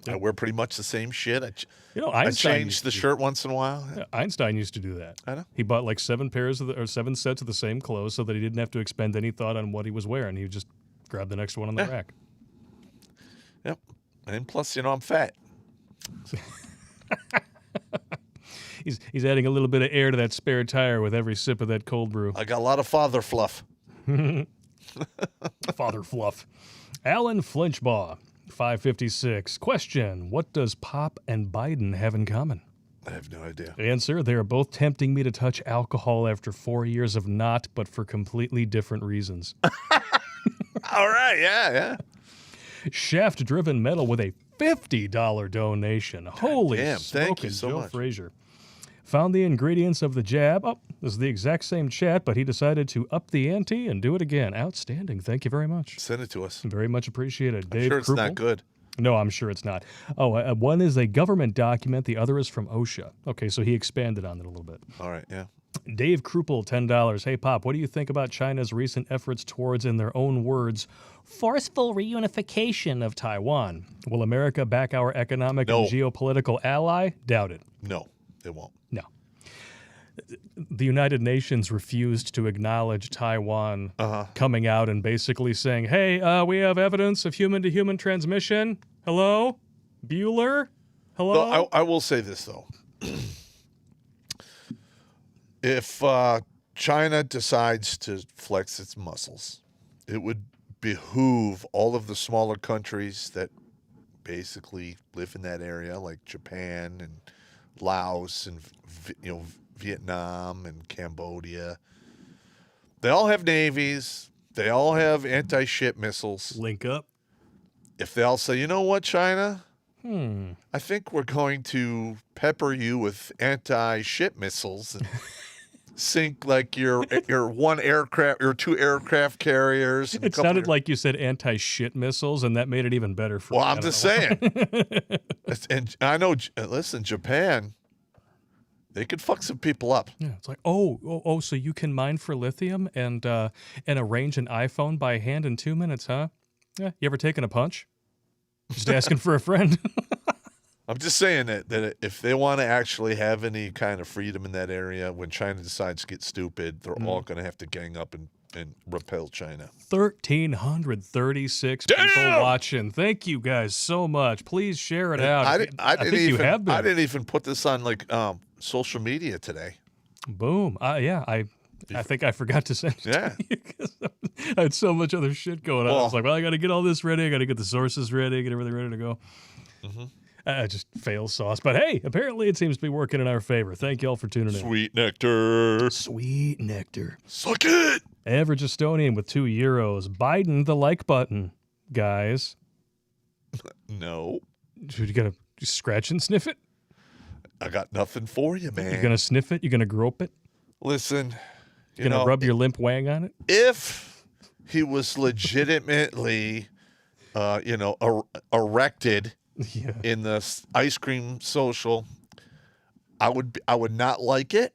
I wear pretty much the same shit. I change the shirt once in a while. Yeah, Einstein used to do that. I know. He bought like 7 sets of the same clothes so that he didn't have to expend any thought on what he was wearing. He would just grab the next one on the rack. Yep. And plus, I'm fat. He's adding a little bit of air to that spare tire with every sip of that cold brew. I got a lot of father fluff. Father fluff. Alan Flinchbaugh, 556. Question: what does Popp and Biden have in common? I have no idea. Answer: they are both tempting me to touch alcohol after 4 years of not, but for completely different reasons. All right, yeah. Shaft-driven metal with a $50 donation. Holy damn, thank you smoking, so Joe much. Frazier. Found the ingredients of the jab. Oh, this is the exact same chat, but he decided to up the ante and do it again. Outstanding. Thank you very much. Send it to us. Very much appreciated. I'm Dave sure it's Krupel. not good. No, I'm sure it's not. Oh, one is a government document. The other is from OSHA. Okay, so he expanded on it a little bit. All right, yeah. Dave Krupel, $10. Hey, Pop, what do you think about China's recent efforts towards, in their own words, forceful reunification of Taiwan? Will America back our economic and geopolitical ally? Doubt it. No, it won't. No. The United Nations refused to acknowledge Taiwan coming out and basically saying, hey, we have evidence of human-to-human transmission. Hello? Bueller? Hello? Well, I will say this, though. If China decides to flex its muscles, it would behoove all of the smaller countries that basically live in that area, like Japan and Laos and Vietnam and Cambodia. They all have navies. They all have anti-ship missiles. Link up. If they all say, you know what, China? I think we're going to pepper you with anti-ship missiles and sink like your one aircraft, your 2 aircraft carriers. And It sounded like you said anti-shit missiles, and that made it even better for me. Well, I'm just saying. And I know, listen, Japan, they could fuck some people up. Yeah, it's like, oh, so you can mine for lithium and arrange an iPhone by hand in 2 minutes, huh? Yeah, you ever taken a punch? Just asking for a friend. I'm just saying that if they want to actually have any kind of freedom in that area, when China decides to get stupid, they're all going to have to gang up and repel China. 1,336 people watching. Thank you guys so much. Please share it out. I think you have been. I didn't even put this on like social media today. Boom. I think I forgot to send it to you because I had so much other shit going on. I was like, well, I got to get all this ready. I got to get the sources ready, get everything ready to go. Just fail sauce. But hey, apparently it seems to be working in our favor. Thank you all for tuning in. Sweet nectar. Sweet nectar. Suck it. Average Estonian with €2. Biden the like button, guys. No. You got to scratch and sniff it? I got nothing for you, man. You're going to sniff it? You're going to grope it? Listen. You're going to rub your limp wang on it? If he was legitimately, erected in the ice cream social, I would not like it,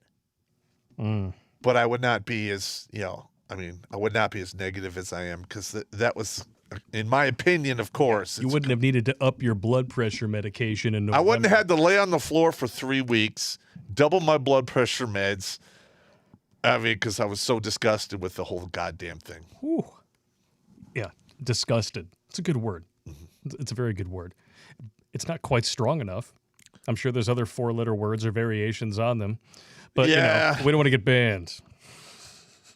but I would not be as, I would not be as negative as I am because that was, in my opinion, of course. You wouldn't have needed to up your blood pressure medication in November. I wouldn't have had to lay on the floor for 3 weeks, double my blood pressure meds. I mean, because I was so disgusted with the whole goddamn thing. Whew. Yeah, disgusted. It's a good word. It's a very good word. It's not quite strong enough. I'm sure there's other 4-letter words or variations on them. But, we don't want to get banned.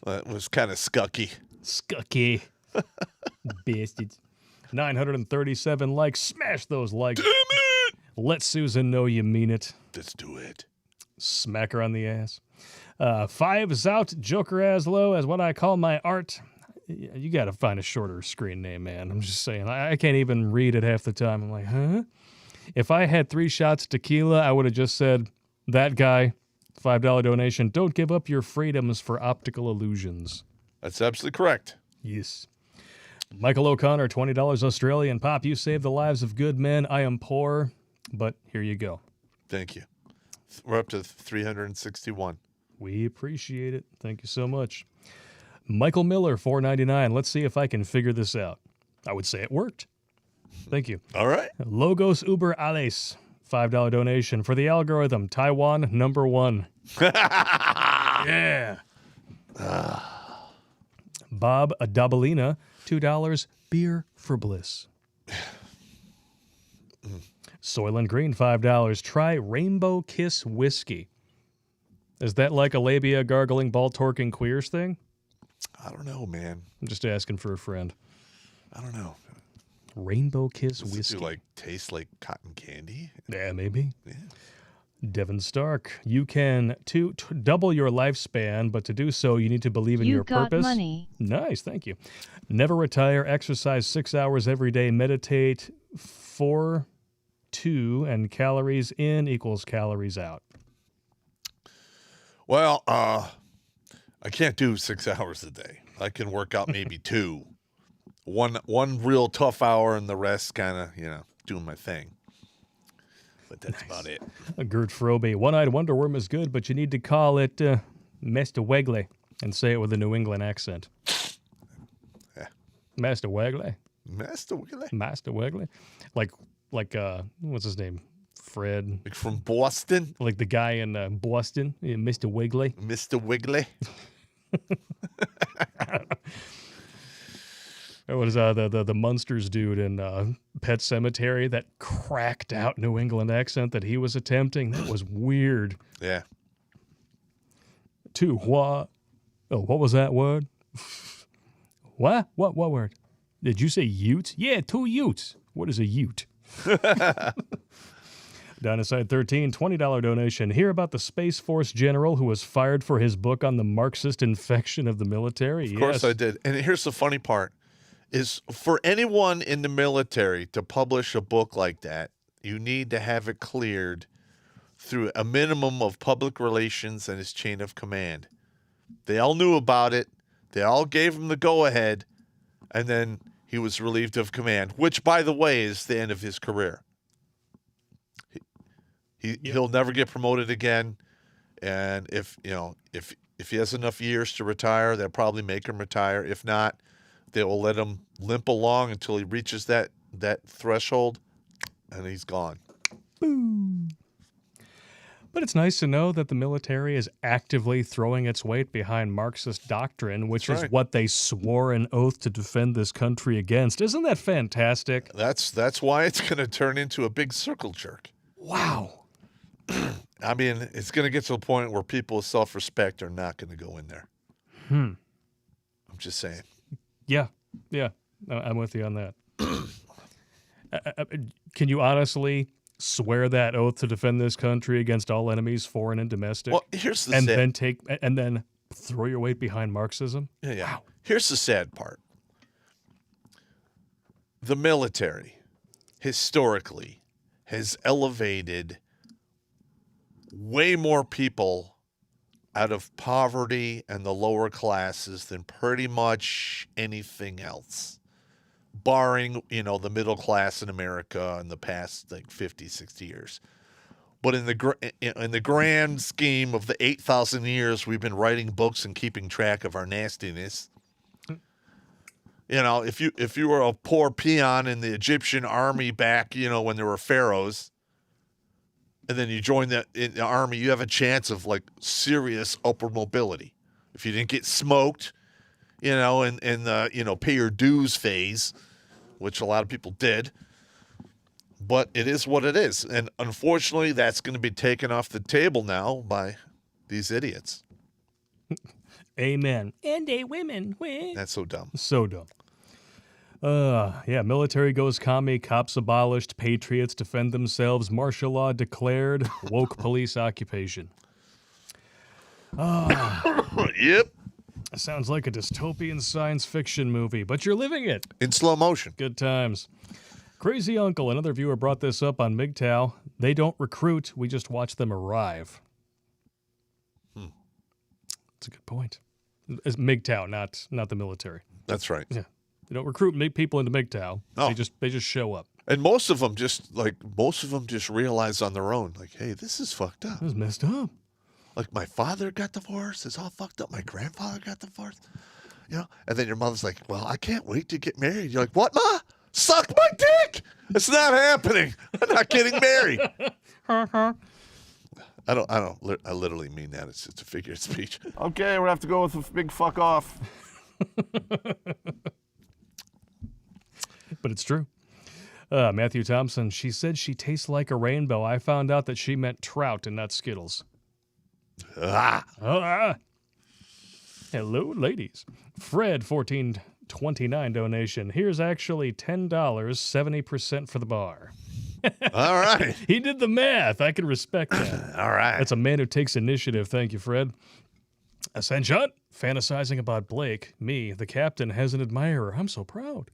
That was kind of scucky. Scucky. Bastards. 937 likes. Smash those likes. Damn it! Let Susan know you mean it. Let's do it. Smack her on the ass. 5 Zout Joker Aslo as what I call my art. You got to find a shorter screen name, man. I'm just saying. I can't even read it half the time. I'm like, huh? If I had 3 shots of tequila, I would have just said, that guy, $5 donation. Don't give up your freedoms for optical illusions. That's absolutely correct. Yes. Michael O'Connor, $20 Australian. Pop, you saved the lives of good men. I am poor, but here you go. Thank you. We're up to 361. We appreciate it. Thank you so much. Michael Miller, $4.99. Let's see if I can figure this out. I would say it worked. Thank you. All right. Logos Uber Ales, $5 donation. For the algorithm, Taiwan, #1. Yeah. Bob Dabalina, $2. Beer for bliss. Soylent Green, $5. Try Rainbow Kiss Whiskey. Is that like a labia gargling, ball torquing queers thing? I don't know, man. I'm just asking for a friend. I don't know. Rainbow Kiss Does Whiskey. it taste like cotton candy? Yeah, maybe. Yeah. Devin Stark, you can double your lifespan, but to do so, you need to believe in your purpose. You got money. Nice, thank you. Never retire, exercise 6 hours every day, meditate 4-2, and calories in equals calories out. Well, I can't do 6 hours a day. I can work out maybe 2. One real tough hour and the rest kind of, doing my thing. But that's about it. Gert Frobe, One-Eyed Wonder Worm is good, but you need to call it Master Wegley and say it with a New England accent. Yeah. Master Wegley. Master Wiggly? Master Wegley. Like what's his name? Fred. Like from Boston? Like the guy in Boston, Mr. Wiggly. Mr. Wiggly? What is the Munsters dude in Pet Cemetery, that cracked out New England accent that he was attempting? That was weird. Yeah. What? Oh, what was that word? What? What word? Did you say ute? Yeah, 2 utes. What is a ute? Down to side 13, $20 donation. Hear about the Space Force general who was fired for his book on the Marxist infection of the military? Of course I did. And here's the funny part, is for anyone in the military to publish a book like that, you need to have it cleared through a minimum of public relations and his chain of command. They all knew about it. They all gave him the go-ahead, and then he was relieved of command, which, by the way, is the end of his career. He'll never get promoted again, and if he has enough years to retire, they'll probably make him retire. If not, they will let him limp along until he reaches that threshold, and he's gone. Boom. But it's nice to know that the military is actively throwing its weight behind Marxist doctrine, which is what they swore an oath to defend this country against. Isn't that fantastic? That's why it's going to turn into a big circle jerk. Wow. I mean, it's going to get to a point where people with self-respect are not going to go in there. I'm just saying. Yeah. I'm with you on that. Can you honestly swear that oath to defend this country against all enemies, foreign and domestic? Well, here's the then throw your weight behind Marxism? Yeah. Wow. Here's the sad part. The military, historically, has elevated way more people out of poverty and the lower classes than pretty much anything else, barring, the middle class in America in the past 50, 60 years. But in the grand scheme of the 8,000 years we've been writing books and keeping track of our nastiness, if you were a poor peon in the Egyptian army back, when there were pharaohs, and then you join in the army, you have a chance of serious upward mobility. If you didn't get smoked, in the pay your dues phase, which a lot of people did. But it is what it is. And unfortunately, that's going to be taken off the table now by these idiots. Amen. And a women. That's so dumb. So dumb. Military goes commie, cops abolished, patriots defend themselves, martial law declared, woke police occupation. Yep. Sounds like a dystopian science fiction movie, but you're living it. In slow motion. Good times. Crazy Uncle, another viewer brought this up on MGTOW. They don't recruit, we just watch them arrive. That's a good point. It's MGTOW, not the military. That's right. Yeah. They don't recruit people into MGTOW. No. They just show up. And most of them just realize on their own, hey, this is fucked up. This is messed up. My father got divorced. It's all fucked up. My grandfather got divorced. And then your mother's like, well, I can't wait to get married. You're like, what, Ma? Suck my dick. It's not happening. I'm not getting married. I literally mean that. It's just a figure of speech. Okay, we'll have to go with a big fuck off. But it's true. Matthew Thompson, she said she tastes like a rainbow. I found out that she meant trout and not Skittles. Hello, ladies. Fred, 1429 donation. Here's actually $10, 70% for the bar. All right. He did the math. I can respect that. All right. That's a man who takes initiative. Thank you, Fred. Ascension, fantasizing about Blake. Me, the captain, has an admirer. I'm so proud.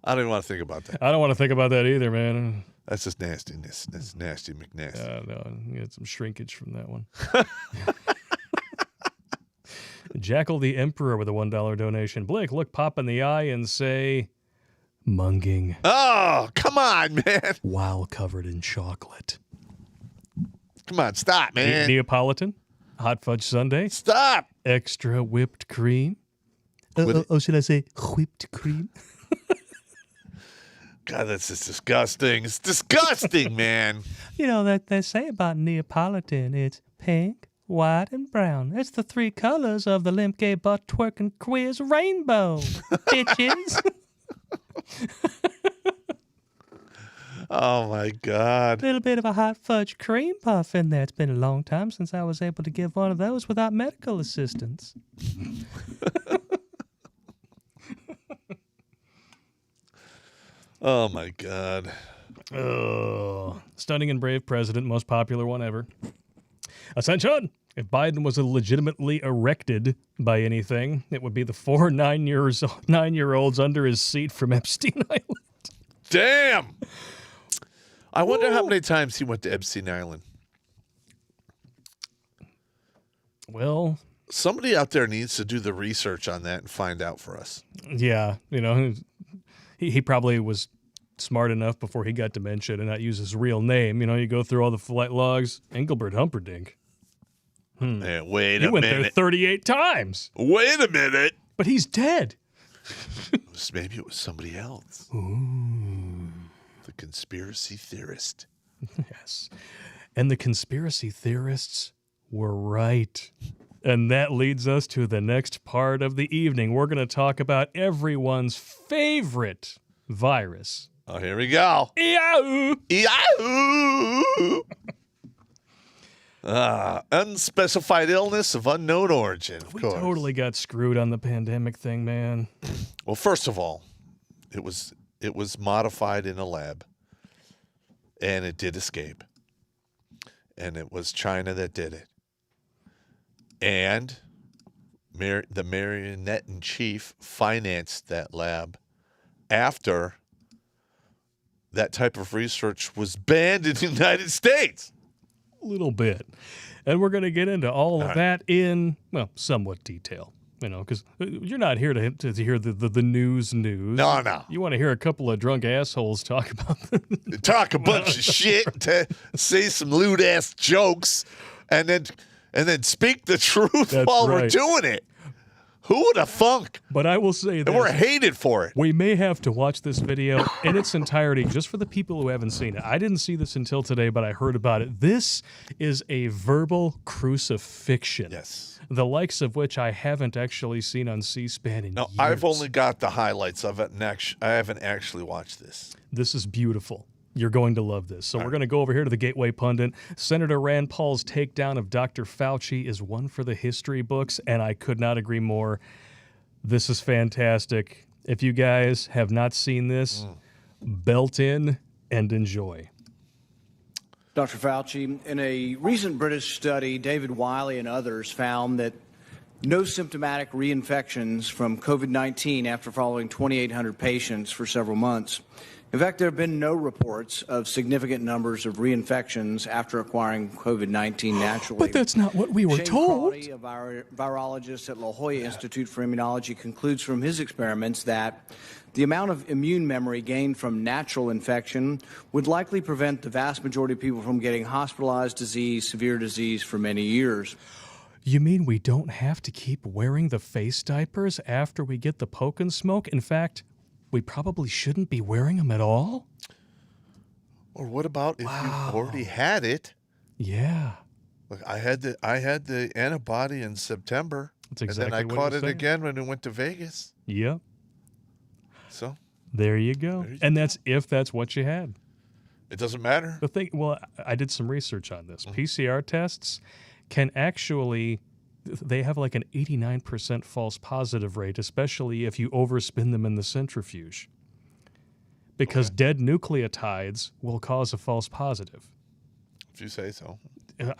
I don't even want to think about that. I don't want to think about that either, man. That's just nastiness. That's nasty McNasty. No, you had some shrinkage from that one. Jackal the Emperor with a $1 donation. Blake, look Pop in the eye and say, munging. Oh, come on, man. While covered in chocolate. Come on, stop, man. Neapolitan, hot fudge sundae. Stop. Extra whipped cream. Should I say whipped cream? God, that's just disgusting. It's disgusting, man. You know that they say about Neapolitan, it's pink, white, and brown. It's the three colors of the Limke butt twerking quiz rainbow, bitches. Oh, my God. A little bit of a hot fudge cream puff in there. It's been a long time since I was able to give one of those without medical assistance. Oh, my God. Stunning and brave president, most popular one ever. Attention! If Biden was legitimately erected by anything, it would be the 4 9-year-olds under his seat from Epstein Island. Damn! I wonder how many times he went to Epstein Island. Well, somebody out there needs to do the research on that and find out for us. Yeah, you know, he probably was smart enough before he got dementia to not use his real name. You know, you go through all the flight logs. Engelbert Humperdinck. Hey, wait He a went there minute. 38 times. Wait a minute. But he's dead. Maybe it was somebody else. Ooh. The conspiracy theorist. Yes. And the conspiracy theorists were right. And that leads us to the next part of the evening. We're going to talk about everyone's favorite virus. Oh, here we go. Eow! Yahoo! Unspecified illness of unknown origin, of We course. totally got screwed on the pandemic thing, man. Well, first of all, it was modified in a lab, and it did escape. And it was China that did it. And the marionette-in-chief financed that lab after that type of research was banned in the United States. A little bit. And we're going to get into all of that in, well, somewhat detail. You know, because you're not here to hear the news. No. You want to hear a couple of drunk assholes talk about Talk a bunch of shit, say some lewd-ass jokes, and then speak the truth That's while we're right. doing it. Who would have thunk? But I will say And we're this. hated for it. We may have to watch this video in its entirety just for the people who haven't seen it. I didn't see this until today, but I heard about it. This is a verbal crucifixion. Yes. The likes of which I haven't actually seen on C-SPAN in No, years. I've only got the highlights of it, and I haven't actually watched this. This is beautiful. You're going to love this. So we're going to go over here to the Gateway Pundit. Senator Rand Paul's takedown of Dr. Fauci is one for the history books, and I could not agree more. This is fantastic. If you guys have not seen this, belt in and enjoy. Dr. Fauci, in a recent British study, David Wiley and others found that no symptomatic reinfections from COVID-19 after following 2,800 patients for several months. In fact, there have been no reports of significant numbers of reinfections after acquiring COVID-19 naturally. But that's not what we were Shane told. Crawley, a virologist at La Jolla Institute for Immunology, concludes from his experiments that the amount of immune memory gained from natural infection would likely prevent the vast majority of people from getting hospitalized disease, severe disease for many years. You mean we don't have to keep wearing the face diapers after we get the poke and smoke? In fact, we probably shouldn't be wearing them at all? Or what about if you already had it? Yeah. Look, I had the antibody in September. That's exactly and then I what caught it it was again when I went to Vegas. Yep. So There you go. There you And that's if that's what you had. it doesn't matter. The thing, well, I did some research on this. PCR tests can actually, they have like an 89% false positive rate, especially if you overspin them in the centrifuge. Because dead nucleotides will cause a false positive. If you say so.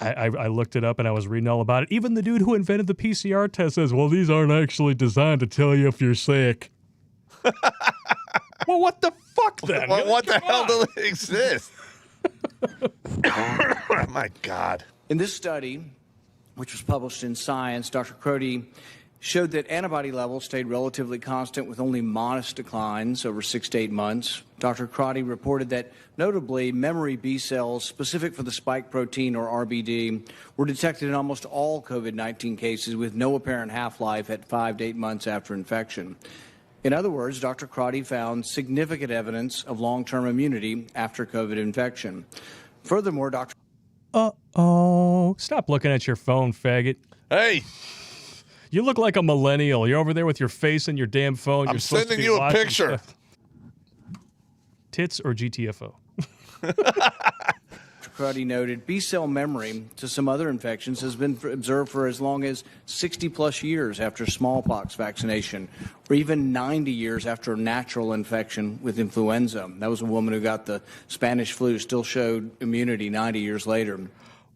I looked it up and I was reading all about it. Even the dude who invented the PCR test says, well, these aren't actually designed to tell you if you're sick. Well, what the fuck then? What the Come hell on. do they exist? My God. In this study, which was published in Science, Dr. Crody showed that antibody levels stayed relatively constant with only modest declines over 6 to 8 months. Dr. Crotty reported that, notably, memory B cells specific for the spike protein, or RBD, were detected in almost all COVID-19 cases with no apparent half-life at 5 to 8 months after infection. In other words, Dr. Crotty found significant evidence of long-term immunity after COVID infection. Furthermore, Dr. Uh-oh. Stop looking at your phone, faggot. Hey, You look like a millennial. You're over there with your face in your damn phone. I'm You're supposed to sending be you a watching picture. stuff. Tits or GTFO? Cruddy noted B-cell memory to some other infections has been observed for as long as 60-plus years after smallpox vaccination, or even 90 years after a natural infection with influenza. That was a woman who got the Spanish flu, still showed immunity 90 years later.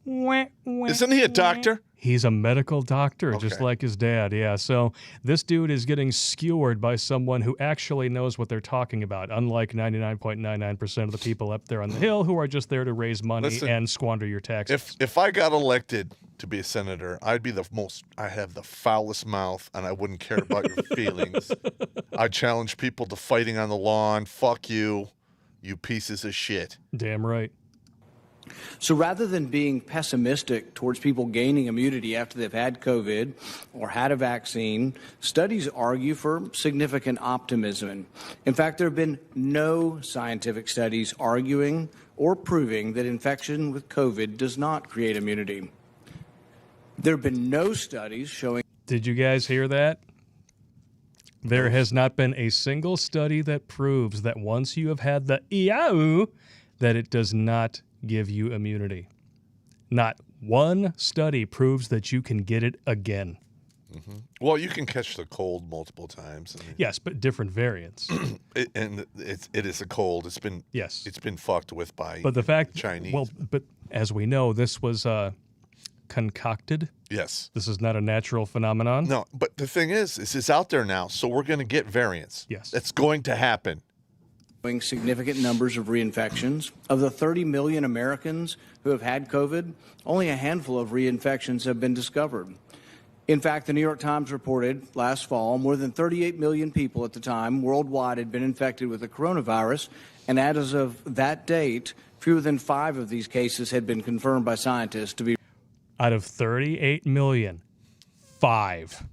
Isn't he a doctor? He's a medical doctor, just Okay. like his dad. Yeah. So this dude is getting skewered by someone who actually knows what they're talking about, unlike 99.99% of the people up there on the Hill who are just there to raise money Listen, and squander your taxes. If I got elected to be a senator, I'd be I have the foulest mouth, and I wouldn't care about your feelings. I'd challenge people to fighting on the lawn. Fuck you, you pieces of shit. Damn right. So rather than being pessimistic towards people gaining immunity after they've had COVID or had a vaccine, studies argue for significant optimism. In fact, there have been no scientific studies arguing or proving that infection with COVID does not create immunity. There have been no studies showing. Did you guys hear that? There has not been a single study that proves that once you have had the EAU, that it does not give you immunity. Not one study proves that you can get it again. Mm-hmm. Well, you can catch the cold multiple times. I mean, Yes, but different variants. it is a cold. It's been fucked with by But the fact, Chinese. well, but as we know, this was concocted. Yes. This is not a natural phenomenon. No, but the thing is it's out there now, so we're going to get variants. Yes. It's going to happen. Significant numbers of reinfections. Of the 30 million Americans who have had COVID, only a handful of reinfections have been discovered. In fact, the New York Times reported last fall more than 38 million people at the time worldwide had been infected with the coronavirus, and as of that date, fewer than 5 of these cases had been confirmed by scientists to be. Out of 38 million, 5.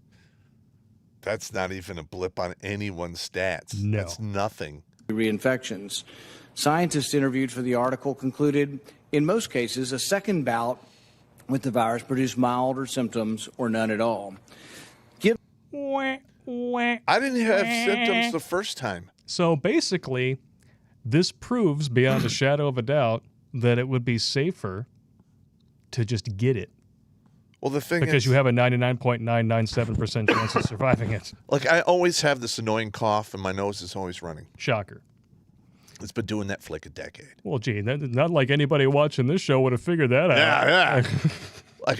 That's not even a blip on anyone's stats. No. That's nothing. Reinfections. Scientists interviewed for the article concluded in most cases a second bout with the virus produced milder symptoms or none at all. I didn't have symptoms the first time. So basically, this proves beyond a shadow of a doubt that it would be safer to just get it. Well, the thing Because is, you have a 99.997% chance of surviving it. like, I always have this annoying cough, and my nose is always running. Shocker. It's been doing that for like a decade. Well, gee, not like anybody watching this show would have figured that out. Yeah.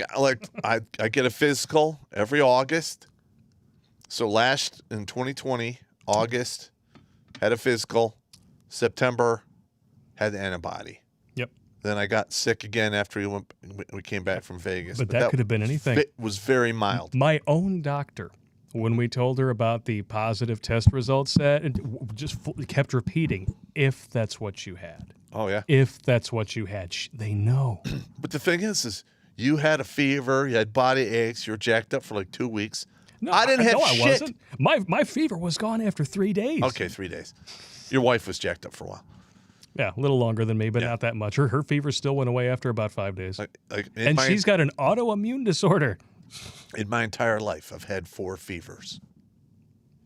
I get a physical every August. So in 2020, August, had a physical. September, had the antibody. Yep. Then I got sick again after we came back from Vegas. But that could have been anything. It was very mild. My own doctor, when we told her about the positive test results, said, just kept repeating, if that's what you had. Oh, yeah. If that's what you had. They know. But the thing is you had a fever, you had body aches, you were jacked up for like 2 weeks. No, I didn't have no, shit. I wasn't. My fever was gone after 3 days. Okay, 3 days. Your wife was jacked up for a while. Yeah, a little longer than me, but not that much. Her fever still went away after about 5 days. And she's got an autoimmune disorder. In my entire life, I've had 4 fevers.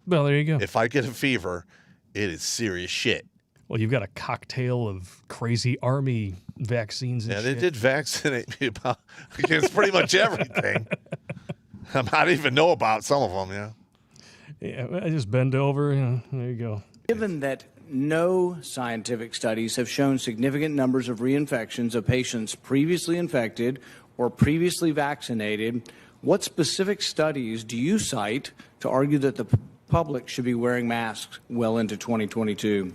Well, there you go. If I get a fever, it is serious shit. Well, you've got a cocktail of crazy army vaccines and Yeah, shit. they did vaccinate me against pretty much everything. I might even know about some of them, yeah. Yeah, I just bend over. There you go. Given that no scientific studies have shown significant numbers of reinfections of patients previously infected or previously vaccinated, what specific studies do you cite to argue that the public should be wearing masks well into 2022?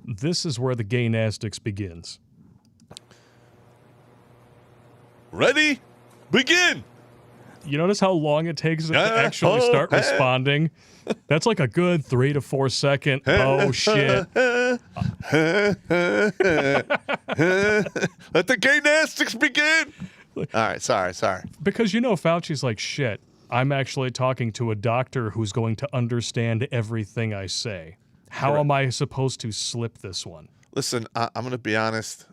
This is where the gaynastics begins. Ready? Begin! You notice how long it takes it to actually start responding? That's like a good 3 to 4 second, oh shit. Let the gaynastics begin! All right, sorry. Because Fauci's like, shit, I'm actually talking to a doctor who's going to understand everything I say. How am I supposed to slip this one? Listen, I'm going to be honest.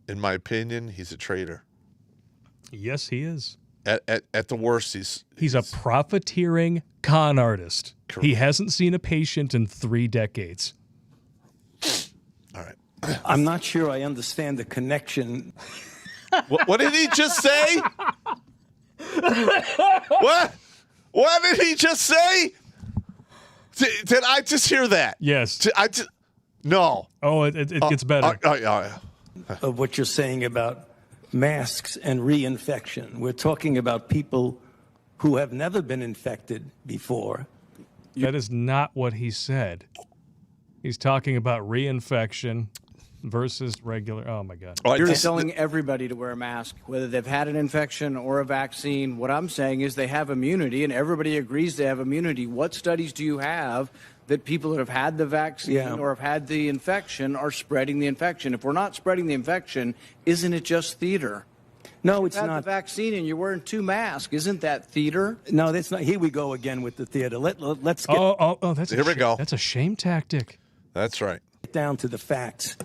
In my opinion, he's a traitor. Yes, he is. At the worst, He's a profiteering con artist. Correct. He hasn't seen a patient in 3 decades. All right. I'm not sure I understand the connection. What did he just say? What did he just say? Did I just hear that? Yes. No. Oh, it gets better. Of what you're saying about masks and reinfection. We're talking about people who have never been infected before. That is not what he said. He's talking about reinfection versus regular. Oh, my God. You're telling everybody to wear a mask, whether they've had an infection or a vaccine. What I'm saying is they have immunity, and everybody agrees they have immunity. What studies do you have that people that have had the vaccine or have had the infection are spreading the infection? If we're not spreading the infection, isn't it just theater? No, it's not. not. The vaccine and you're wearing 2 masks. Isn't that theater? No, that's not. Here we go again with the theater. Let's get that's here we go. That's a shame tactic. That's right. Down to the facts.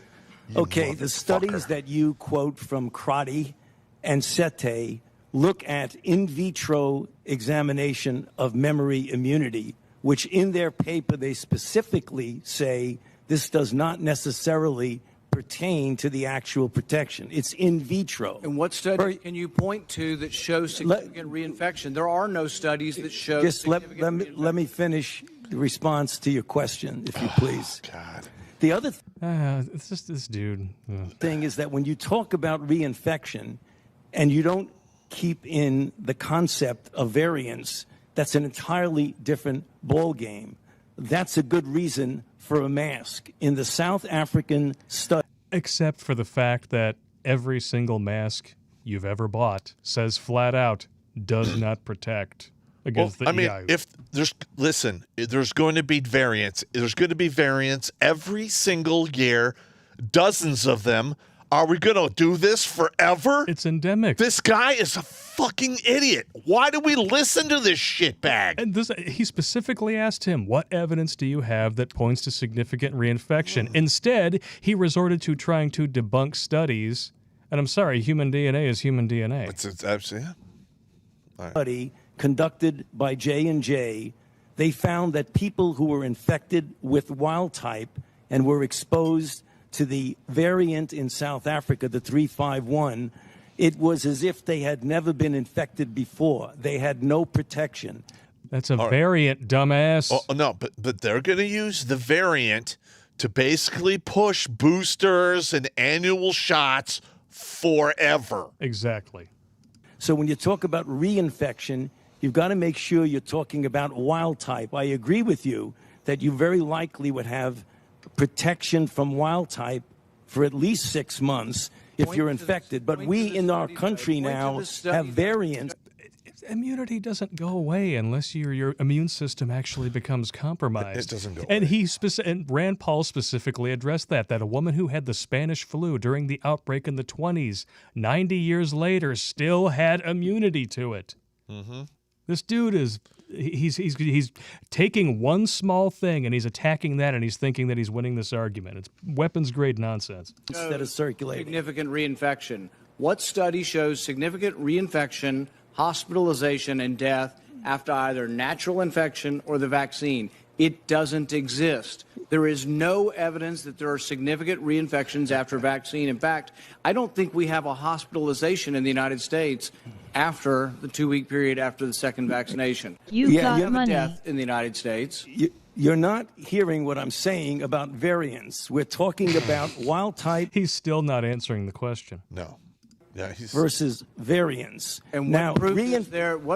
Okay, the studies that you quote from Crotty and Sete look at in vitro examination of memory immunity, which in their paper they specifically say this does not necessarily pertain to the actual protection. It's in vitro. And what studies can you point to that show significant reinfection? There are no studies that show just let me finish the response to your question, if you please. God. The other it's just this dude. thing is that when you talk about reinfection and you don't keep in the concept of variants, that's an entirely different ball game. That's a good reason for a mask. In the South African study, Except for the fact that every single mask you've ever bought says flat out does not protect against the EIU. if there's going to be variants. There's going to be variants every single year, dozens of them. Are we going to do this forever? It's endemic. This guy is a fucking idiot. Why do we listen to this shitbag? And he specifically asked him, what evidence do you have that points to significant reinfection? Instead, he resorted to trying to debunk studies. And I'm sorry, human DNA is human DNA. It's absolutely, study conducted by J&J, they found that people who were infected with wild type and were exposed to the variant in South Africa, the 351, it was as if they had never been infected before. They had no protection. That's a variant, dumbass. Oh, no, but they're going to use the variant to basically push boosters and annual shots forever. Exactly. So when you talk about reinfection, you've got to make sure you're talking about wild type. I agree with you that you very likely would have protection from wild type for at least 6 months if you're infected. But we in our country now have variants. Immunity doesn't go away unless your immune system actually becomes compromised. It doesn't go and away. And Rand Paul specifically addressed that a woman who had the Spanish flu during the outbreak in the 20s, 90 years later, still had immunity to it. Mm-hmm. This dude is he's taking one small thing and he's attacking that, and he's thinking that he's winning this argument. It's weapons grade nonsense. Instead of circulating. Significant reinfection. What study shows significant reinfection, hospitalization, and death after either natural infection or the vaccine? It doesn't exist. There is no evidence that there are significant reinfections after vaccine. In fact, I don't think we have a hospitalization in the United States after the 2-week period after the second vaccination. You got have money. a death in the United States. You're not hearing what I'm saying about variants. We're talking about wild type. He's still not answering the question. No. Yeah, versus variants. And now, what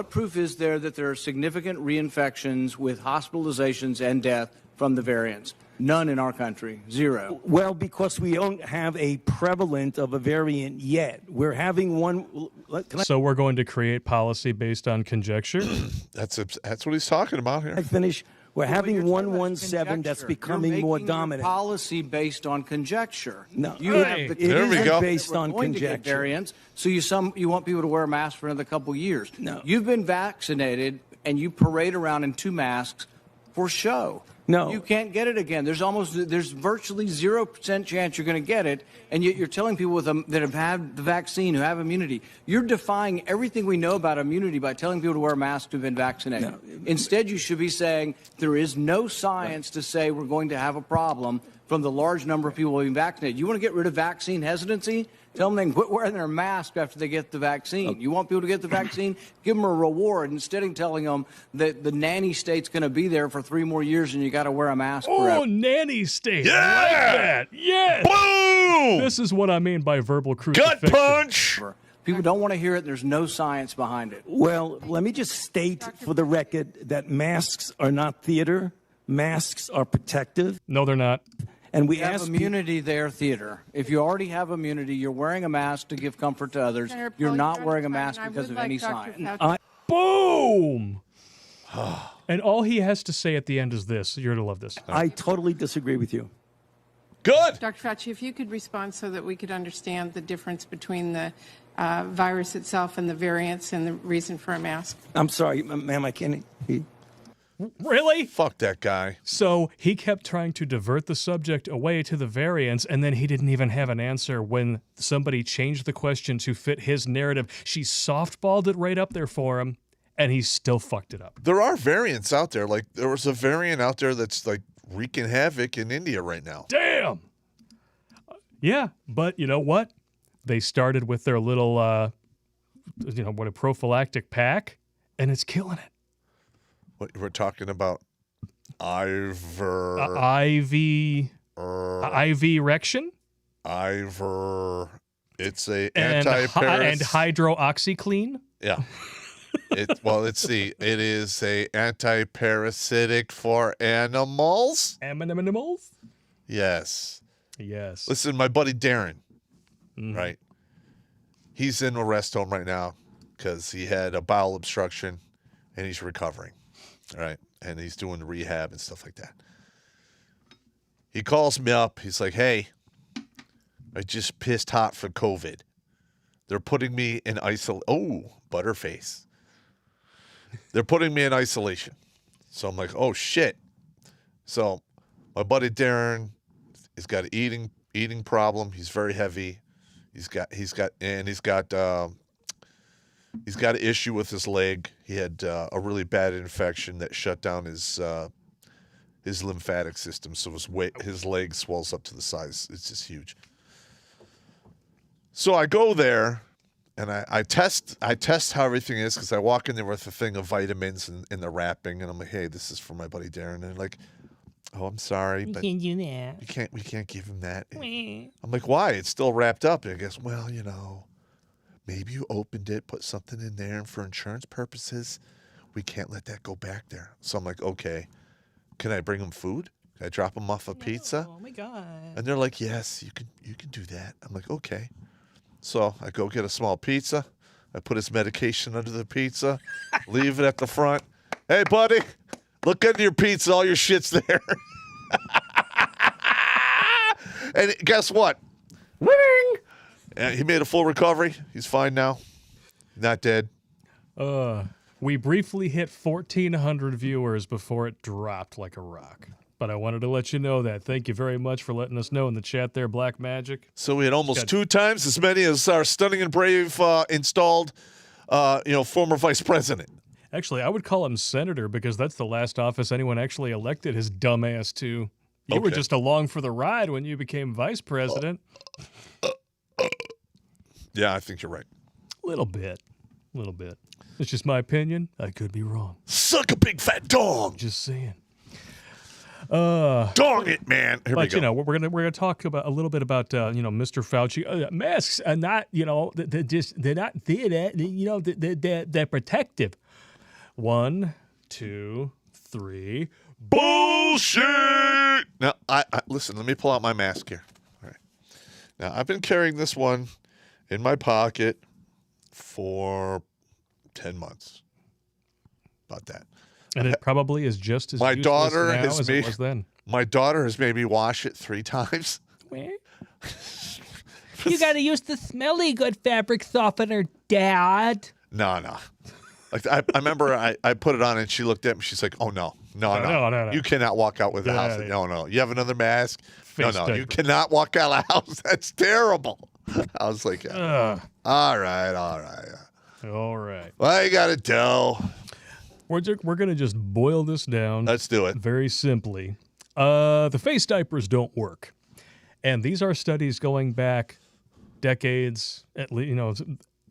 proof is there that there are significant reinfections with hospitalizations and death from the variants? None in our country. Zero. Well, because we don't have a prevalent of a variant yet. We're having one. So we're going to create policy based on conjecture? That's what he's talking about here. I finish. We're having 117 that's becoming more dominant. Policy based on conjecture. No, you have the there we go. Based on conjecture. Variants, so you want people to wear a mask for another couple years. No, you've been vaccinated and you parade around in 2 masks for show. No, you can't get it again. There's virtually 0% chance you're going to get it, and yet you're telling people that have had the vaccine, who have immunity. You're defying everything we know about immunity by telling people to wear masks who've been vaccinated. No. Instead, you should be saying there is no science to say we're going to have a problem from the large number of people being vaccinated. You want to get rid of vaccine hesitancy? Tell them they can quit wearing their mask after they get the vaccine. You want people to get the vaccine? Give them a reward instead of telling them that the nanny state's going to be there for 3 more years and you got to wear a mask forever. Oh, nanny state. Yeah! I like that. Yes. Boom! This is what I mean by verbal crucifixion. Gut punch! People don't want to hear it. There's no science behind it. Well, let me just state for the record that masks are not theater. Masks are protective. No, they're not. And we You have ask immunity there, theater. If you already have immunity, you're wearing a mask to give comfort to others. Senator You're Paul, not you're wearing a out of time, mask and I because would of any like Dr. science. Fauci- Boom. And all he has to say at the end is this. You're going to love this. I totally disagree with you. Good. Dr. Fauci, if you could respond so that we could understand the difference between the virus itself and the variants and the reason for a mask. I'm sorry, ma'am, I can't. Really? Fuck that guy. So he kept trying to divert the subject away to the variants, and then he didn't even have an answer when somebody changed the question to fit his narrative. She softballed it right up there for him, and he still fucked it up. There are variants out there. Like, there was a variant out there that's like wreaking havoc in India right now. Damn! Yeah, but you know what? They started with their little, a prophylactic pack, and it's killing it. What we're talking about? Ivor. IV erection Ivor. It's a and hydroxyclean. Yeah. It is a anti-parasitic for animals. Animals? Yes. Yes. Listen, my buddy Darren, right? He's in a rest home right now because he had a bowel obstruction and he's recovering, right? And he's doing rehab and stuff like that. He calls me up. He's like, hey, I just pissed hot for COVID. They're putting me in isolation. Oh, butterface. They're putting me in isolation. So I'm like, oh, shit. So my buddy Darren has got an eating problem. He's very heavy. He's got an issue with his leg. He had a really bad infection that shut down his lymphatic system. So his leg swells up to the size. It's just huge. So I go there and I test how everything is because I walk in there with a thing of vitamins and the wrapping and I'm like, hey, this is for my buddy Darren. And they're like, oh, I'm sorry, but can't do that. we can't give him that. I'm like, why? It's still wrapped up. And I guess, well, maybe you opened it, put something in there, and for insurance purposes, we can't let that go back there. So I'm like, okay, can I bring him food? Can I drop him off a pizza? Oh my God. And they're like, yes, you can do that. I'm like, okay. So I go get a small pizza. I put his medication under the pizza, leave it at the front. Hey, buddy, look under your pizza. All your shit's there. And guess what? Winning! He made a full recovery. He's fine now. Not dead. We briefly hit 1,400 viewers before it dropped like a rock. But I wanted to let you know that. Thank you very much for letting us know in the chat there, Black Magic. So we had almost 2 times as many as our stunning and brave installed, former vice president. Actually, I would call him senator because that's the last office anyone actually elected his dumbass to. You were just along for the ride when you became vice president. Yeah, I think you're right. Little bit. It's just my opinion. I could be wrong. Suck a big fat dog. Just saying. Dong it, man. Here we go. We're gonna talk about a little bit about Mr. Fauci. Masks are not they're not theater. They're protective. 1, 2, 3. Bullshit. Now, I listen. Let me pull out my mask here. All right. Now, I've been carrying this one in my pocket for 10 months. About that. And it probably is just as my useless daughter now has as it was then. My daughter has made me wash it 3 times. You gotta use the smelly good fabric softener, Dad. No. Like I remember I put it on and she looked at me. She's like, "Oh no. You cannot walk out with the house. No. You have another mask. No. You cannot walk out of the house. That's terrible." I was like, all right. All right. Well, you got to do. We're going to just boil this down. Let's do it. Very simply. The face diapers don't work. And these are studies going back decades, at least,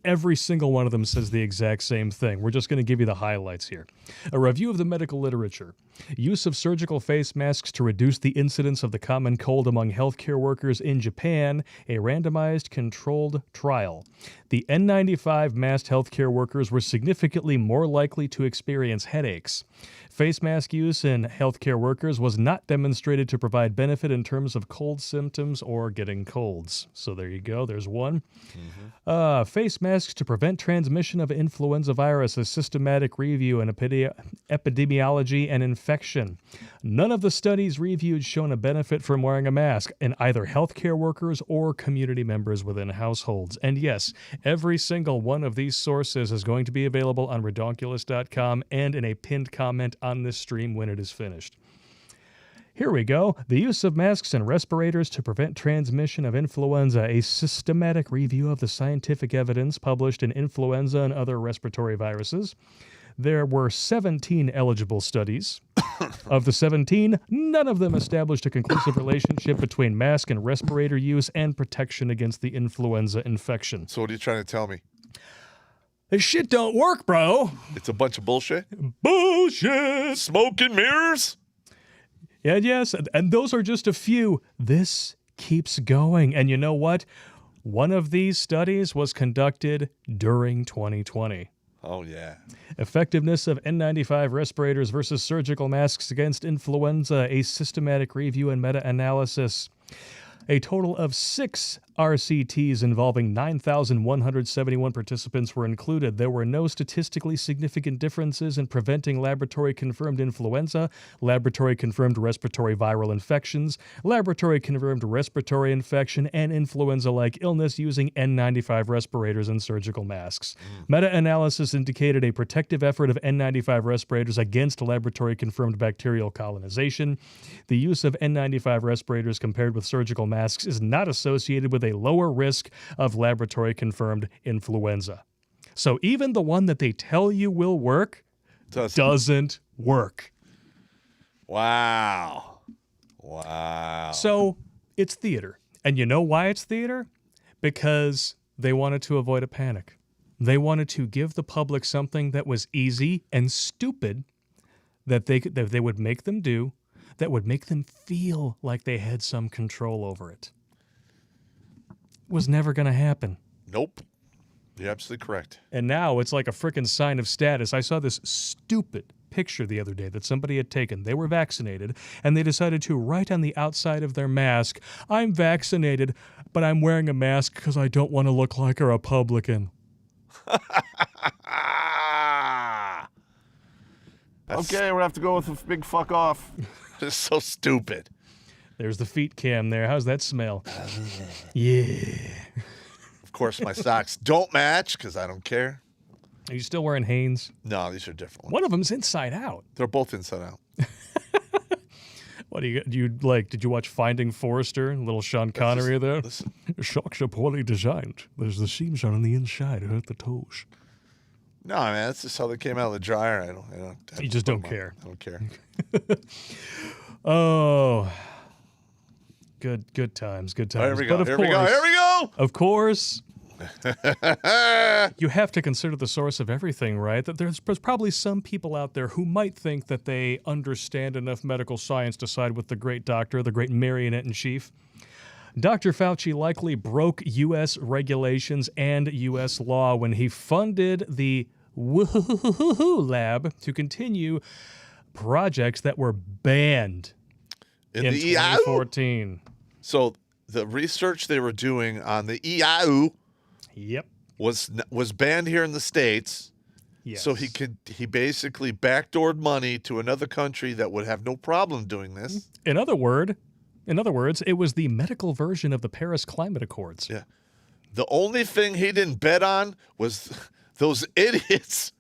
every single one of them says the exact same thing. We're just going to give you the highlights here. A review of the medical literature. Use of surgical face masks to reduce the incidence of the common cold among healthcare workers in Japan, a randomized controlled trial. The N95 masked healthcare workers were significantly more likely to experience headaches. Face mask use in healthcare workers was not demonstrated to provide benefit in terms of cold symptoms or getting colds. So there you go. There's one. Face masks to prevent transmission of influenza virus, a systematic review in epidemiology and infection. None of the studies reviewed shown a benefit from wearing a mask in either healthcare workers or community members within households. And yes, every single one of these sources is going to be available on Redonkulas.com and in a pinned comment on this stream when it is finished. Here we go. The use of masks and respirators to prevent transmission of influenza, a systematic review of the scientific evidence published in Influenza and Other Respiratory Viruses. There were 17 eligible studies. Of the 17, none of them established a conclusive relationship between mask and respirator use and protection against the influenza infection. So what are you trying to tell me? This shit don't work, bro. It's a bunch of bullshit? Bullshit. Smoke and mirrors? And yes, and those are just a few. This keeps going. And you know what? One of these studies was conducted during 2020. Oh, yeah. Effectiveness of N95 respirators versus surgical masks against influenza, a systematic review and meta-analysis. A total of 6 RCTs involving 9,171 participants were included. There were no statistically significant differences in preventing laboratory-confirmed influenza, laboratory-confirmed respiratory viral infections, laboratory-confirmed respiratory infection, and influenza-like illness using N95 respirators and surgical masks. Meta-analysis indicated a protective effort of N95 respirators against laboratory-confirmed bacterial colonization. The use of N95 respirators compared with surgical masks is not associated with a lower risk of laboratory-confirmed influenza. So even the one that they tell you will work doesn't work. Wow. So it's theater. And you know why it's theater? Because they wanted to avoid a panic. They wanted to give the public something that was easy and stupid that they would make them do, that would make them feel like they had some control over it. Was never going to happen. Nope. You're absolutely correct. And now it's like a frickin' sign of status. I saw this stupid picture the other day that somebody had taken. They were vaccinated, and they decided to write on the outside of their mask, "I'm vaccinated, but I'm wearing a mask because I don't want to look like a Republican." Okay, we're going to have to go with a big fuck off. It's so stupid. There's the feet cam there. How's that smell? Yeah. Of course, my socks don't match because I don't care. Are you still wearing Hanes? No, these are different ones. One of them's inside out. They're both inside out. What do you like? Did you watch Finding Forrester? Little Sean Connery there. Listen. Socks are poorly designed. There's the seams on the inside to hurt the toes. No, man, that's just how they came out of the dryer. I don't. You just don't care. I don't care. Oh, good times, good times. Here we go. But Here we go. Of course, you have to consider the source of everything, right? That there's probably some people out there who might think that they understand enough medical science to side with the great doctor, the great marionette in chief. Dr. Fauci likely broke U.S. regulations and U.S. law when he funded the Woo-hoo-hoo-hoo-hoo lab to continue projects that were banned in 2014. So the research they were doing on the EIU Yep. was banned here in the States. Yes. So he basically backdoored money to another country that would have no problem doing this. In other words, it was the medical version of the Paris Climate Accords. Yeah. The only thing he didn't bet on was those idiots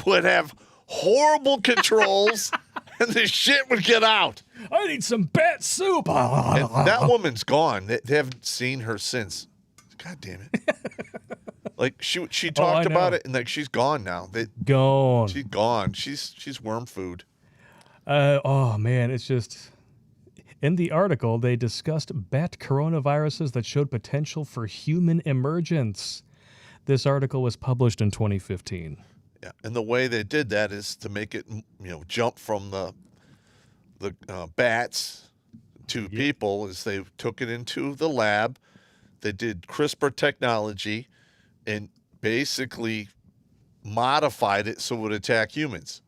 would have horrible controls and the shit would get out. I need some bat soup. And that woman's gone. They haven't seen her since. God damn it. Like she talked about it and like she's gone now. Gone. She's gone. She's worm food. Oh man, it's just In the article, they discussed bat coronaviruses that showed potential for human emergence. This article was published in 2015. Yeah, and the way they did that is to make it, jump from the bats to people. Is they took it into the lab, they did CRISPR technology, and basically modified it so it would attack humans.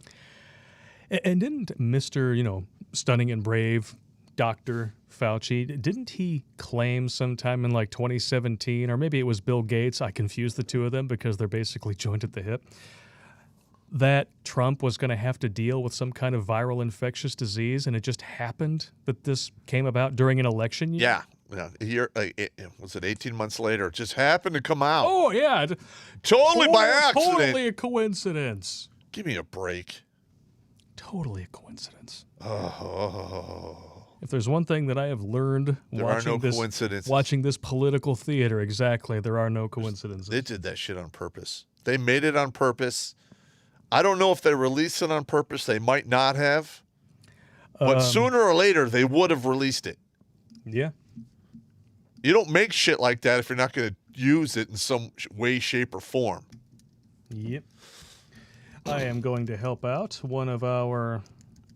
And didn't Mr. Stunning and Brave Dr. Fauci, didn't he claim sometime in like 2017, or maybe it was Bill Gates, I confused the two of them because they're basically joined at the hip, that Trump was going to have to deal with some kind of viral infectious disease, and it just happened that this came about during an election year? Yeah. A year, was it 18 months later? It just happened to come out. Oh, yeah. Totally by accident. Totally a coincidence. Give me a break. Totally a coincidence. Oh. If there's one thing that I have learned watching this political theater, exactly, there are no coincidences. They did that shit on purpose. They made it on purpose. I don't know if they released it on purpose. They might not have. But sooner or later, they would have released it. Yeah. You don't make shit like that if you're not going to use it in some way, shape, or form. Yep. I am going to help out one of our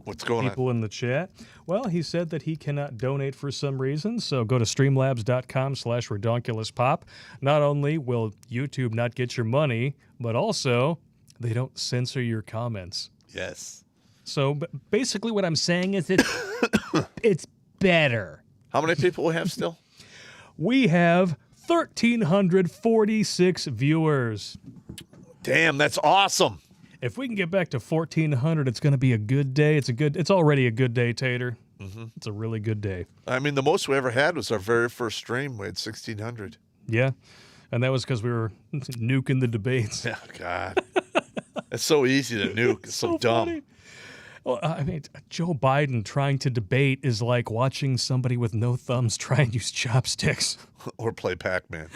people in the chat. Well, he said that he cannot donate for some reason, so go to streamlabs.com/Redonkulas Popp. Not only will YouTube not get your money, but also they don't censor your comments. Yes. So basically what I'm saying is it's better. How many people we have still? We have 1,346 viewers. Damn, that's awesome. If we can get back to 1,400, it's going to be a good day. It's already a good day, Tater. Mm-hmm. It's a really good day. I mean, the most we ever had was our very first stream. We had 1,600. Yeah, and that was because we were nuking the debates. Oh, God. It's so easy to nuke. It's so dumb. Funny. Well, I mean, Joe Biden trying to debate is like watching somebody with no thumbs try and use chopsticks. Or play Pac-Man.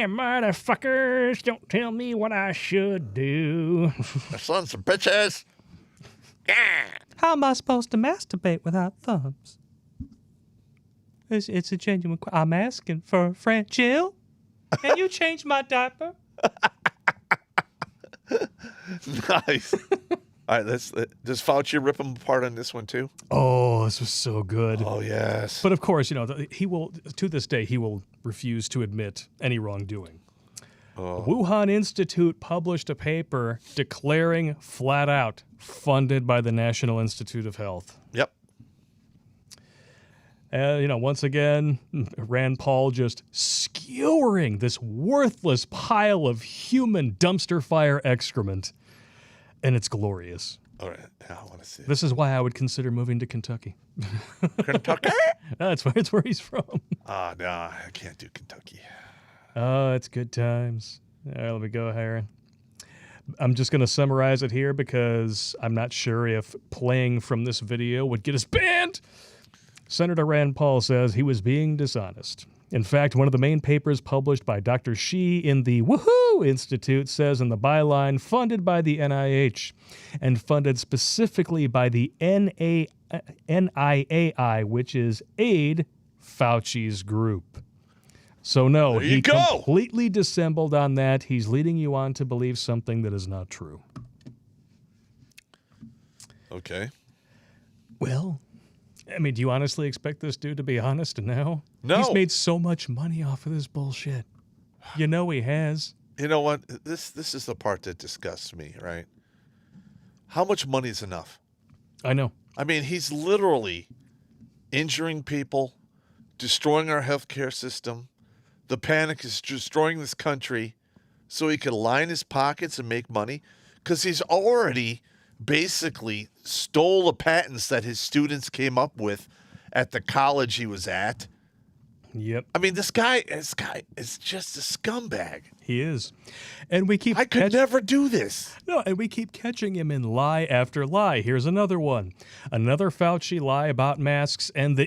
Motherfuckers, don't tell me what I should do. Sons of bitches. How am I supposed to masturbate without thumbs? It's a genuine question. I'm asking for a friend. Jill, can you change my diaper? Nice. All right, does Fauci rip him apart on this one too? Oh, this was so good. Oh, yes. But of course, he will, to this day, he will refuse to admit any wrongdoing. Oh. Wuhan Institute published a paper declaring flat out funded by the National Institute of Health. Yep. Once again, Rand Paul just skewering this worthless pile of human dumpster fire excrement. And it's glorious. All right, I want to see it. This is why I would consider moving to Kentucky. Kentucky? That's where he's from. No, I can't do Kentucky. Oh, it's good times. All right, let me go here. I'm just going to summarize it here because I'm not sure if playing from this video would get us banned. Senator Rand Paul says he was being dishonest. In fact, one of the main papers published by Dr. Shi in the Woohoo Institute says in the byline, funded by the NIH and funded specifically by the NIAI, which is Aid Fauci's group. So no, he completely dissembled on that. He's leading you on to believe something that is not true. Okay. Well, I mean, do you honestly expect this dude to be honest now? No. He's made so much money off of this bullshit. You know he has. You know what? This is the part that disgusts me, right? How much money is enough? I know. I mean, he's literally injuring people, destroying our healthcare system. The panic is destroying this country so he can line his pockets and make money because he's already basically stole the patents that his students came up with at the college he was at. Yep. I mean, this guy is just a scumbag. He is. And I could never do this. No, and we keep catching him in lie after lie. Here's another one. Another Fauci lie about masks, and the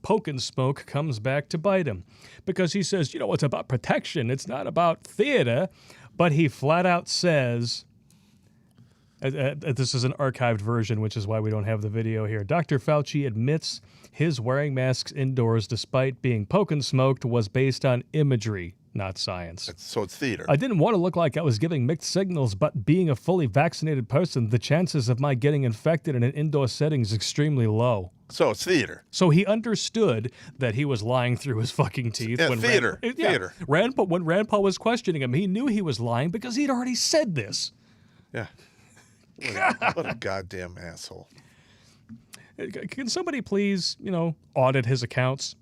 poke and smoke comes back to bite him. Because he says, it's about protection. It's not about theater. But he flat out says This is an archived version, which is why we don't have the video here. Dr. Fauci admits his wearing masks indoors despite being poke and smoked was based on imagery, not science. So it's theater. I didn't want to look like I was giving mixed signals, but being a fully vaccinated person, the chances of my getting infected in an indoor setting is extremely low. So it's theater. So he understood that he was lying through his fucking teeth. Yeah, when theater. Theater. When Rand Paul was questioning him, he knew he was lying because he'd already said this. Yeah. What a goddamn asshole. Can somebody please, audit his accounts?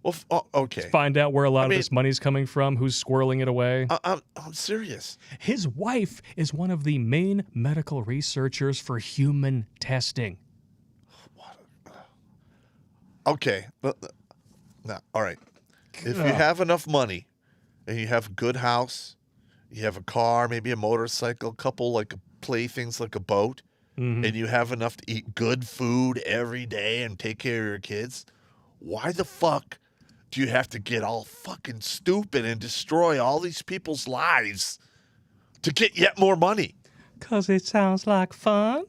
Well, okay. Find out where a lot of this money's coming from, who's squirreling it away. I'm serious. His wife is one of the main medical researchers for human testing. Okay. No, all right. If you have enough money and you have a good house, you have a car, maybe a motorcycle, a couple like playthings like a boat, and you have enough to eat good food every day and take care of your kids, why the fuck do you have to get all fucking stupid and destroy all these people's lives to get yet more money? 'Cause it sounds like fun.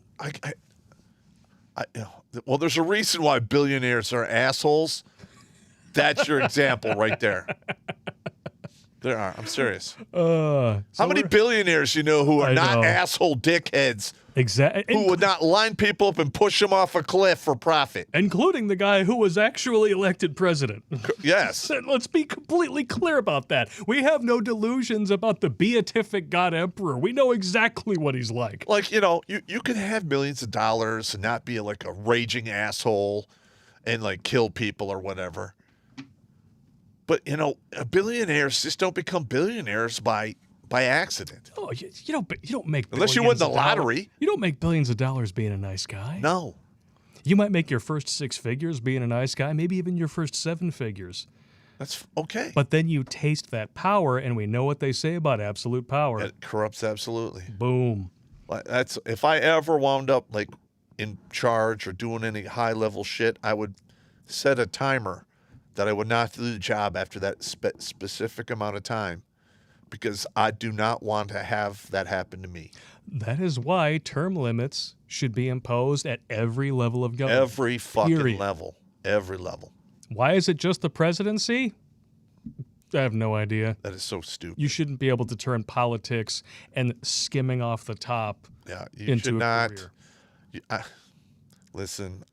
Well, there's a reason why billionaires are assholes. That's your example right there. There are. I'm serious. How many billionaires you know who are not asshole dickheads? Exactly. Who would not line people up and push them off a cliff for profit? Including the guy who was actually elected president. Yes. Let's be completely clear about that. We have no delusions about the beatific God Emperor. We know exactly what he's like. Like, you can have millions of dollars and not be like a raging asshole and like kill people or whatever. But, billionaires just don't become billionaires by accident. Oh, you don't make unless you billions win the of lottery. dollars. You don't make billions of dollars being a nice guy. No. You might make your first 6 figures being a nice guy, maybe even your first 7 figures. That's okay. But then you taste that power, and we know what they say about absolute power. It corrupts absolutely. Boom. That's if I ever wound up like in charge or doing any high level shit, I would set a timer that I would not do the job after that specific amount of time, because I do not want to have that happen to me. That is why term limits should be imposed at every level of government. Every fucking level. Every level. Why is it just the presidency? I have no idea. That is so stupid. You shouldn't be able to turn politics and skimming off the top you into should a not. career. Listen,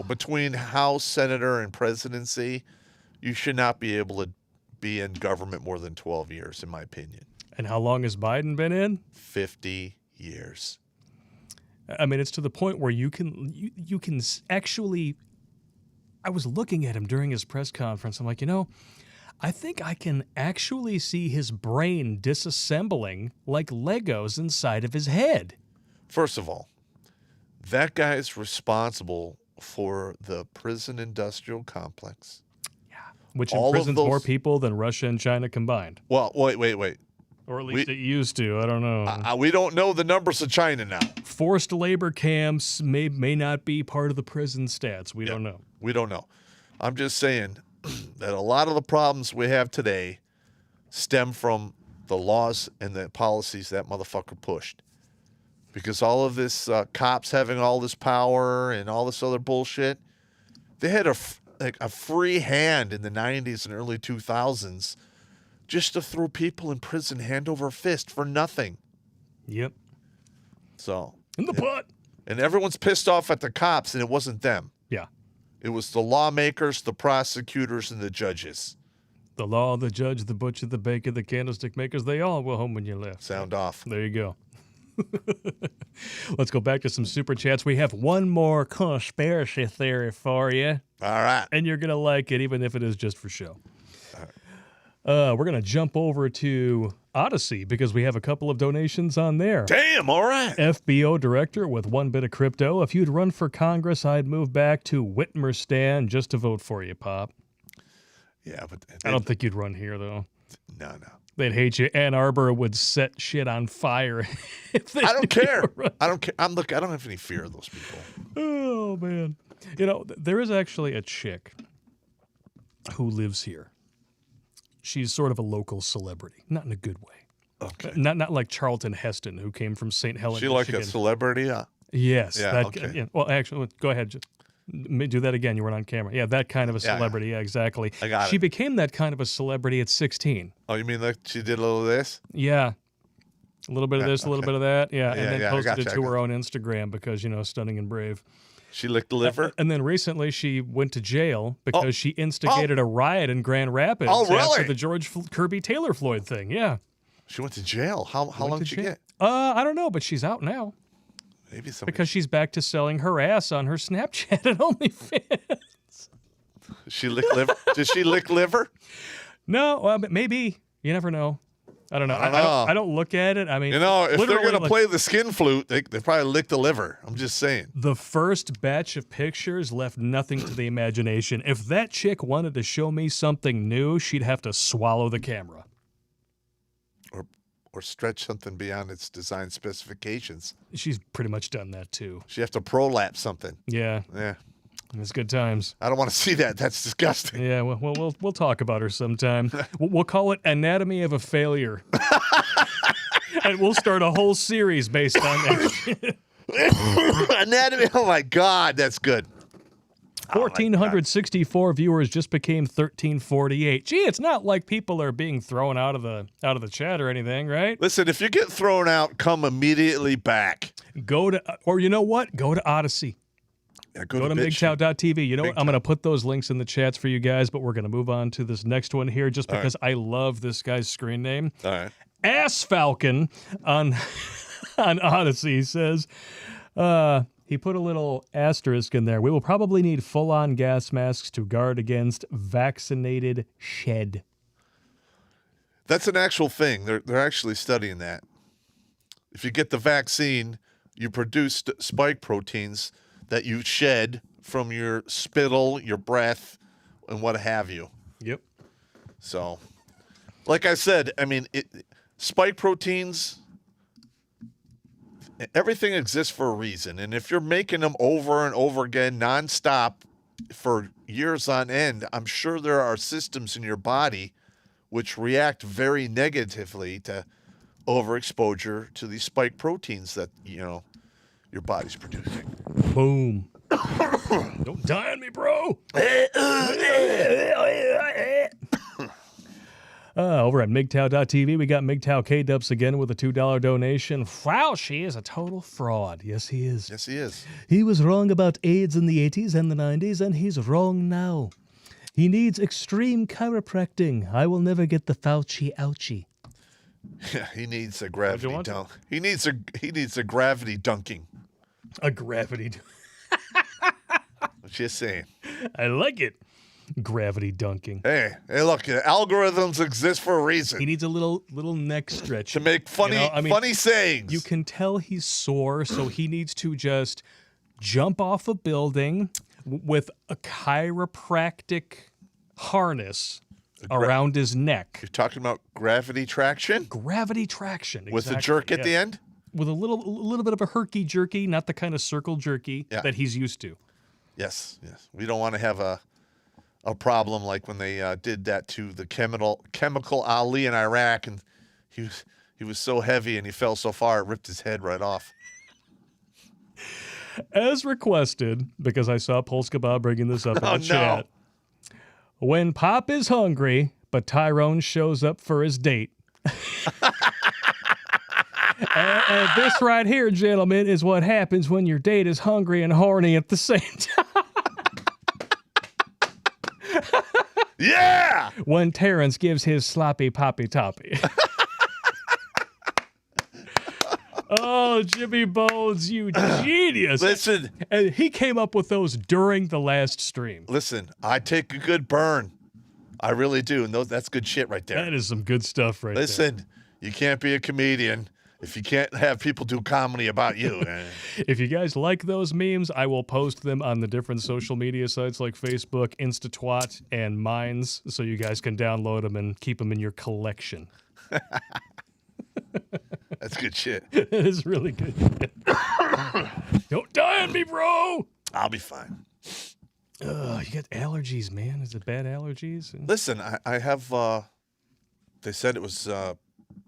between House, Senator, and presidency, you should not be able to be in government more than 12 years, in my opinion. And how long has Biden been in? 50 years. I mean, it's to the point where you can actually. I was looking at him during his press conference. I'm like, I think I can actually see his brain disassembling like Legos inside of his head. First of all, that guy is responsible for the prison industrial complex. Yeah. Which imprisons more people than Russia and China combined. Well, wait. Or at least it used to. I don't know. We don't know the numbers of China now. Forced labor camps may not be part of the prison stats. We don't know. We don't know. I'm just saying that a lot of the problems we have today stem from the laws and the policies that motherfucker pushed. Because all of this cops having all this power and all this other bullshit, they had a free hand in the 90s and early 2000s just to throw people in prison hand over fist for nothing. Yep. So in the butt. And everyone's pissed off at the cops, and it wasn't them. Yeah. It was the lawmakers, the prosecutors, and the judges. The law, the judge, the butcher, the baker, the candlestick makers, they all were home when you left. Sound off. There you go. Let's go back to some super chats. We have one more conspiracy theory for you. All right. And you're going to like it, even if it is just for show. We're going to jump over to Odyssey because we have a couple of donations on there. Damn, all right. FBO director with one bit of crypto. If you'd run for Congress, I'd move back to Whitmerstan just to vote for you, Pop. Yeah, but I don't think you'd run here, though. No. They'd hate you. Ann Arbor would set shit on fire. I don't care. I don't care. I don't have any fear of those people. Oh, man. There is actually a chick who lives here. She's sort of a local celebrity, not in a good way. Okay. Not like Charlton Heston, who came from St. Helens, She like Michigan. a celebrity? Yes. Yeah, that, okay. yeah, well, actually, go ahead. Do that again. You weren't on camera. Yeah, that kind of a Yeah. celebrity. Yeah, exactly. I got She it. became that kind of a celebrity at 16. Oh, you mean like she did a little of this? Yeah. A little bit of this, a little bit of that. Yeah. Yeah, And then yeah, I posted gotcha, it I to her gotcha. own Instagram because, stunning and brave. She licked the liver? And then recently she went to jail because she instigated a riot in Grand Rapids Oh, really? after the George Kirby Taylor Floyd thing. Yeah. She went to jail. How long did she get? I don't know, but she's out now Maybe somebody. because she's back to selling her ass on her Snapchat and OnlyFans. She licked liver? Did she lick liver? No, well, but maybe. You never know. I don't know. I don't look at it. I mean, If they're literally, going to like, play the skin flute, they probably lick the liver. I'm just saying. the first batch of pictures left nothing to the imagination. If that chick wanted to show me something new, she'd have to swallow the camera. Or stretch something beyond its design specifications. She's pretty much done that too. She have to prolapse something. Yeah, Yeah. it's good times. I don't want to see that. That's disgusting. Yeah, we'll talk about her sometime. We'll call it Anatomy of a Failure, and we'll start a whole series based on that. Anatomy. Oh my God, that's good. 1,464 viewers just became 1,348. Gee, it's not like people are being thrown out of the chat or anything, right? Listen, if you get thrown out, come immediately back. Go to, or you know what? Go to Odyssey. Yeah, Go to BigTown. MGTOW.tv. You know what? Big I'm going to put those links in the chats for you guys, but we're going to move on to this next one here just because I love this guy's screen name. All right. Ass Falcon on Odyssey says, he put a little asterisk in there. We will probably need full-on gas masks to guard against vaccinated shed. That's an actual thing. They're actually studying that. If you get the vaccine, you produce spike proteins that you shed from your spittle, your breath, and what have you. Yep. So, like I said, I mean, spike proteins, everything exists for a reason. And if you're making them over and over again nonstop for years on end, I'm sure there are systems in your body which react very negatively to overexposure to these spike proteins that, your body's producing. Boom. Don't die on me, bro. Over at MGTOW.tv, we got MGTOW K-Dubs again with a $2 donation. Wow, she is a total fraud. Yes, he is. Yes, he is. He was wrong about AIDS in the 80s and the 90s, and he's wrong now. He needs extreme chiropractic. I will never get the Fauci ouchie. Yeah, he needs a gravity want? dunk. He needs a gravity dunking. A gravity. Just saying. I like it. Gravity dunking. Hey, look, algorithms exist for a reason. He needs a little neck stretch To make funny funny sayings. You can tell he's sore, so he needs to just jump off a building with a chiropractic harness around his neck. You're talking about gravity traction? Gravity traction. With the exactly, jerk at yeah. the end? With a little bit of a herky jerky, not the kind of circle jerky Yeah. that he's used to. Yes. We don't want to have a problem like when they did that to the chemical Ali in Iraq, and he was so heavy and he fell so far it ripped his head right off. As requested, because I saw Polska Bob bringing this up in the No. chat. When Pop is hungry, but Tyrone shows up for his date. and this right here, gentlemen, is what happens when your date is hungry and horny at the same time. Yeah! When Terrence gives his sloppy poppy toppy. Oh, Jimmy Bones, you genius. Listen, And he came up with those during the last stream. I take a good burn. I really do. And that's good shit right there. That is some good stuff right there. Listen, you can't be a comedian if you can't have people do comedy about you. If you guys like those memes, I will post them on the different social media sites like Facebook, InstaTwat, and Minds, so you guys can download them and keep them in your collection. That's good shit. It is really good. Don't die on me, bro! I'll be fine. You got allergies, man. Is it bad allergies? Listen, I have, they said it was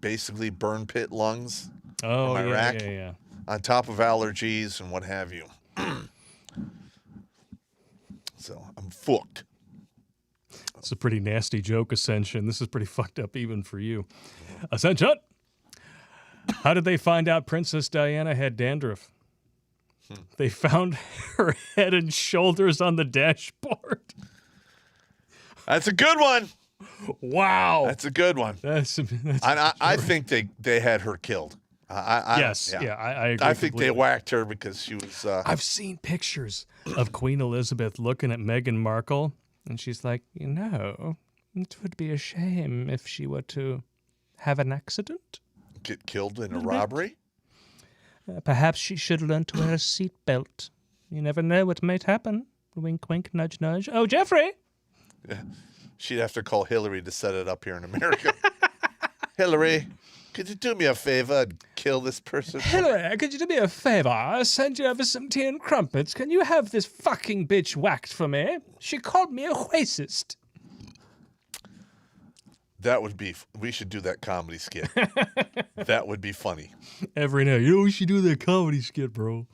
basically burn pit lungs Oh, from yeah, Iraq, yeah, yeah. on top of allergies and what have you. So I'm fucked. It's a pretty nasty joke, Ascension. This is pretty fucked up even for you. Ascension! How did they find out Princess Diana had dandruff? They found her head and shoulders on the dashboard. That's a good one. Wow. That's a good one. That's I think they had her killed. yes. Yeah. Yeah, I agree. I think they completely. whacked her because she was. I've seen pictures of Queen Elizabeth looking at Meghan Markle, and she's like, it would be a shame if she were to have an accident. Get killed in a robbery. Perhaps she should learn to wear a seatbelt. You never know what might happen. Wink, wink, nudge, nudge. Oh, Jeffrey! Yeah. She'd have to call Hillary to set it up here in America. Hillary, could you do me a favor and kill this person? Hillary, could you do me a favor? I'll send you over some tea and crumpets. Can you have this fucking bitch whacked for me? She called me a racist. That would be. We should do that comedy skit. That would be funny. Every night. We should do that comedy skit, bro.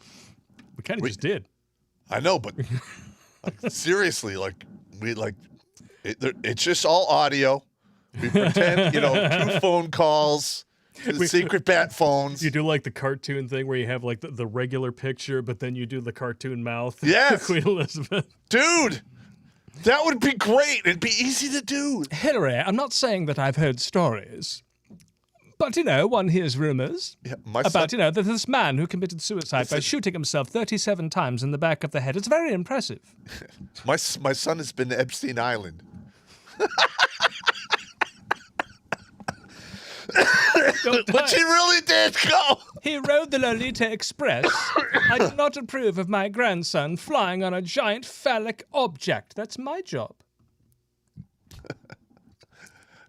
We kind of just did. I know, but seriously, it's just all audio. We pretend, 2 phone calls, 2 secret bat phones. You do like the cartoon thing where you have like the regular picture, but then you do the cartoon mouth. Yes. Queen Elizabeth. Dude, that would be great. It'd be easy to do. Hillary, I'm not saying that I've heard stories. But, one hears rumors about, that this man who committed suicide by shooting himself 37 times in the back of the head. It's very impressive. My son has been to Epstein Island. But he really did go. He rode the Lolita Express. I do not approve of my grandson flying on a giant phallic object. That's my job.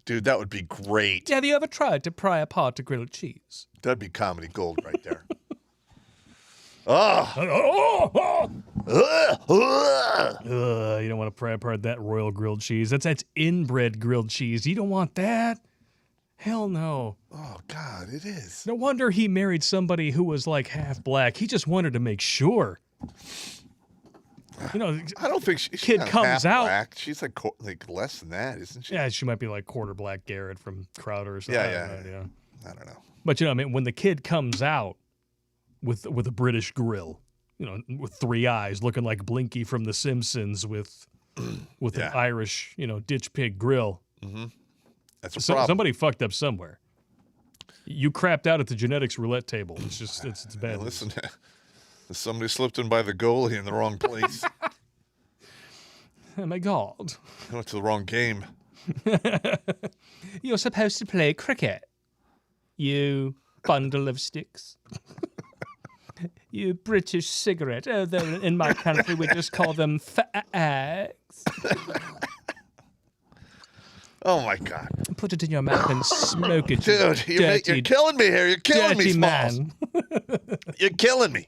Dude, that would be great. Have you ever tried to pry apart a grilled cheese? That'd be comedy gold right there. You don't want to pry apart that royal grilled cheese. That's inbred grilled cheese. You don't want that. Hell no. Oh, God, it is. No wonder he married somebody who was like half black. He just wanted to make sure. I don't think she's kid not comes half out. Black. She's like less than that, isn't she? Yeah, she might be like quarter black Garrett from Crowder or something. Yeah. I don't know. But when the kid comes out with a British grill, with 3 eyes, looking like Blinky from The Simpsons, with an Irish, ditch pig grill. Mm-hmm. That's a problem. Somebody fucked up somewhere. You crapped out at the genetics roulette table. It's just it's bad. Hey, listen, somebody slipped in by the goalie in the wrong place. Oh my God! I went to the wrong game. You're supposed to play cricket. You bundle of sticks. You British cigarette. Although in my country we just call them fags. Oh, my God. Put it in your mouth and smoke it. Dude, you're killing me here. You're killing me, Smalls. Man. You're killing me.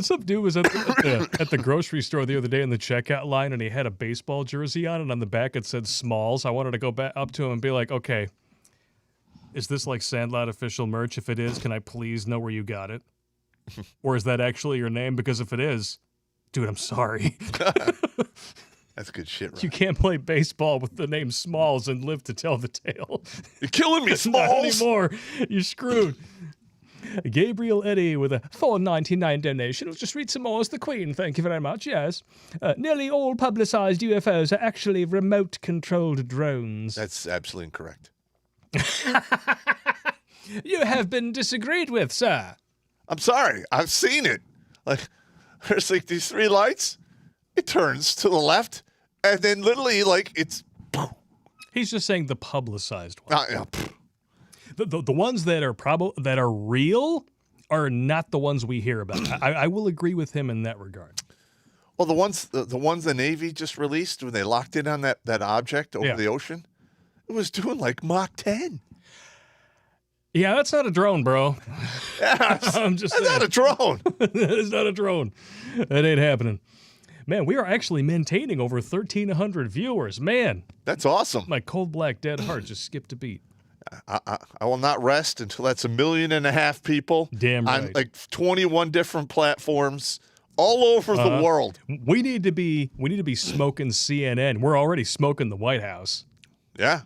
Some dude was at the grocery store the other day in the checkout line, and he had a baseball jersey on, and on the back it said Smalls. I wanted to go back up to him and be like, okay, is this like Sandlot official merch? If it is, can I please know where you got it? Or is that actually your name? Because if it is, dude, I'm sorry. That's good shit, right? You can't play baseball with the name Smalls and live to tell the tale. You're killing me, Not Smalls. anymore. You're screwed. Gabriel Eddy with a $4.99 donation. We'll just read some more as the Queen. Thank you very much. Yes. Nearly all publicized UFOs are actually remote-controlled drones. That's absolutely incorrect. You have been disagreed with, sir. I'm sorry. I've seen it. Like, there's like these 3 lights. It turns to the left, and then literally, like, it's... He's just saying the publicized ones. Yeah. The ones that are real are not the ones we hear about. I will agree with him in that regard. Well, the ones the Navy just released when they locked in on that object over the ocean, it was doing like Mach 10. Yeah, that's not a drone, bro. Yes, I'm just that's saying. not a drone. It's not a drone. That ain't happening. Man, we are actually maintaining over 1,300 viewers. Man. That's awesome. My cold black dead heart just skipped a beat. I will not rest until that's 1.5 million people Damn on right. like 21 different platforms all over the world. We need to be smoking CNN. We're already smoking the White House. Yeah.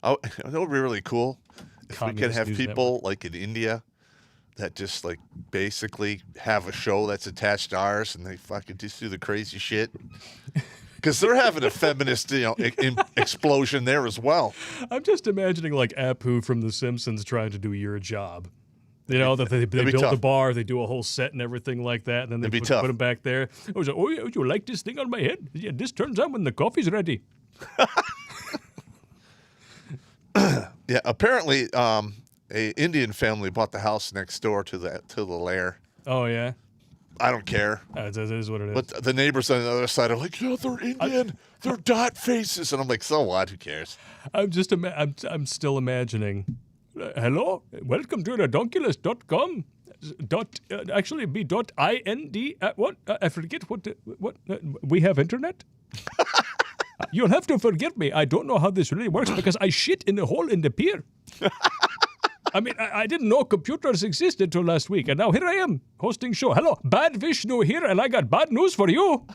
Oh, it would be really cool if we could Communist have News people like in India that just like basically have a show that's attached to ours, and they fucking just do the crazy shit. Because they're having a feminist, explosion there as well. I'm just imagining like Apu from The Simpsons trying to do your job. You know, that they build tough. the bar, they do a whole set and everything like that, and then they put them back there. I was like, oh, you like this thing on my head? Yeah, this turns on when the coffee's ready. Yeah, apparently, a Indian family bought the house next door to the lair. Oh, yeah? I don't care. That is what it is. But the neighbors on the other side are like, yeah, they're Indian. They're dot faces. And I'm like, so what? Who cares? I'm still imagining. Hello, welcome to Redonkulas.com. Actually, be .ind. What? I forget what. We have internet. You'll have to forgive me. I don't know how this really works because I shit in a hole in the pier. I mean, I didn't know computers existed till last week, and now here I am hosting show. Hello, Bad Vishnu here, and I got bad news for you.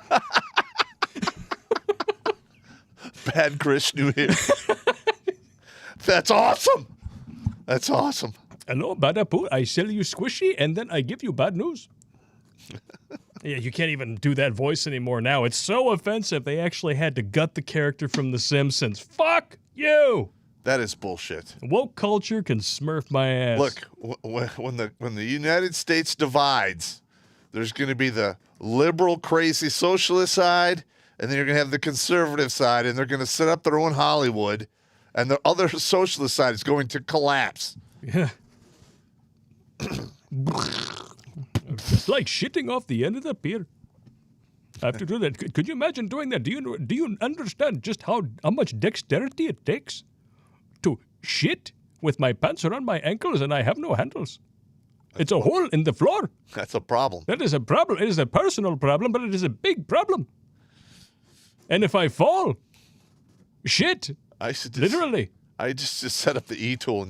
Bad Krishnu here. That's awesome. That's awesome. Hello, Badapu. I sell you squishy, and then I give you bad news. Yeah, you can't even do that voice anymore now. It's so offensive. They actually had to gut the character from The Simpsons. Fuck you. That is bullshit. Woke culture can smurf my ass. Look, when the United States divides, there's going to be the liberal, crazy socialist side, and then you're going to have the conservative side, and they're going to set up their own Hollywood, and the other socialist side is going to collapse. Yeah. It's like shitting off the end of the pier. I have to do that. Could you imagine doing that? Do you understand just how much dexterity it takes to shit with my pants around my ankles and I have no handles? It's a hole in the floor. That's a problem. That is a problem. It is a personal problem, but it is a big problem. And if I fall, shit. Literally. I just set up the E-tool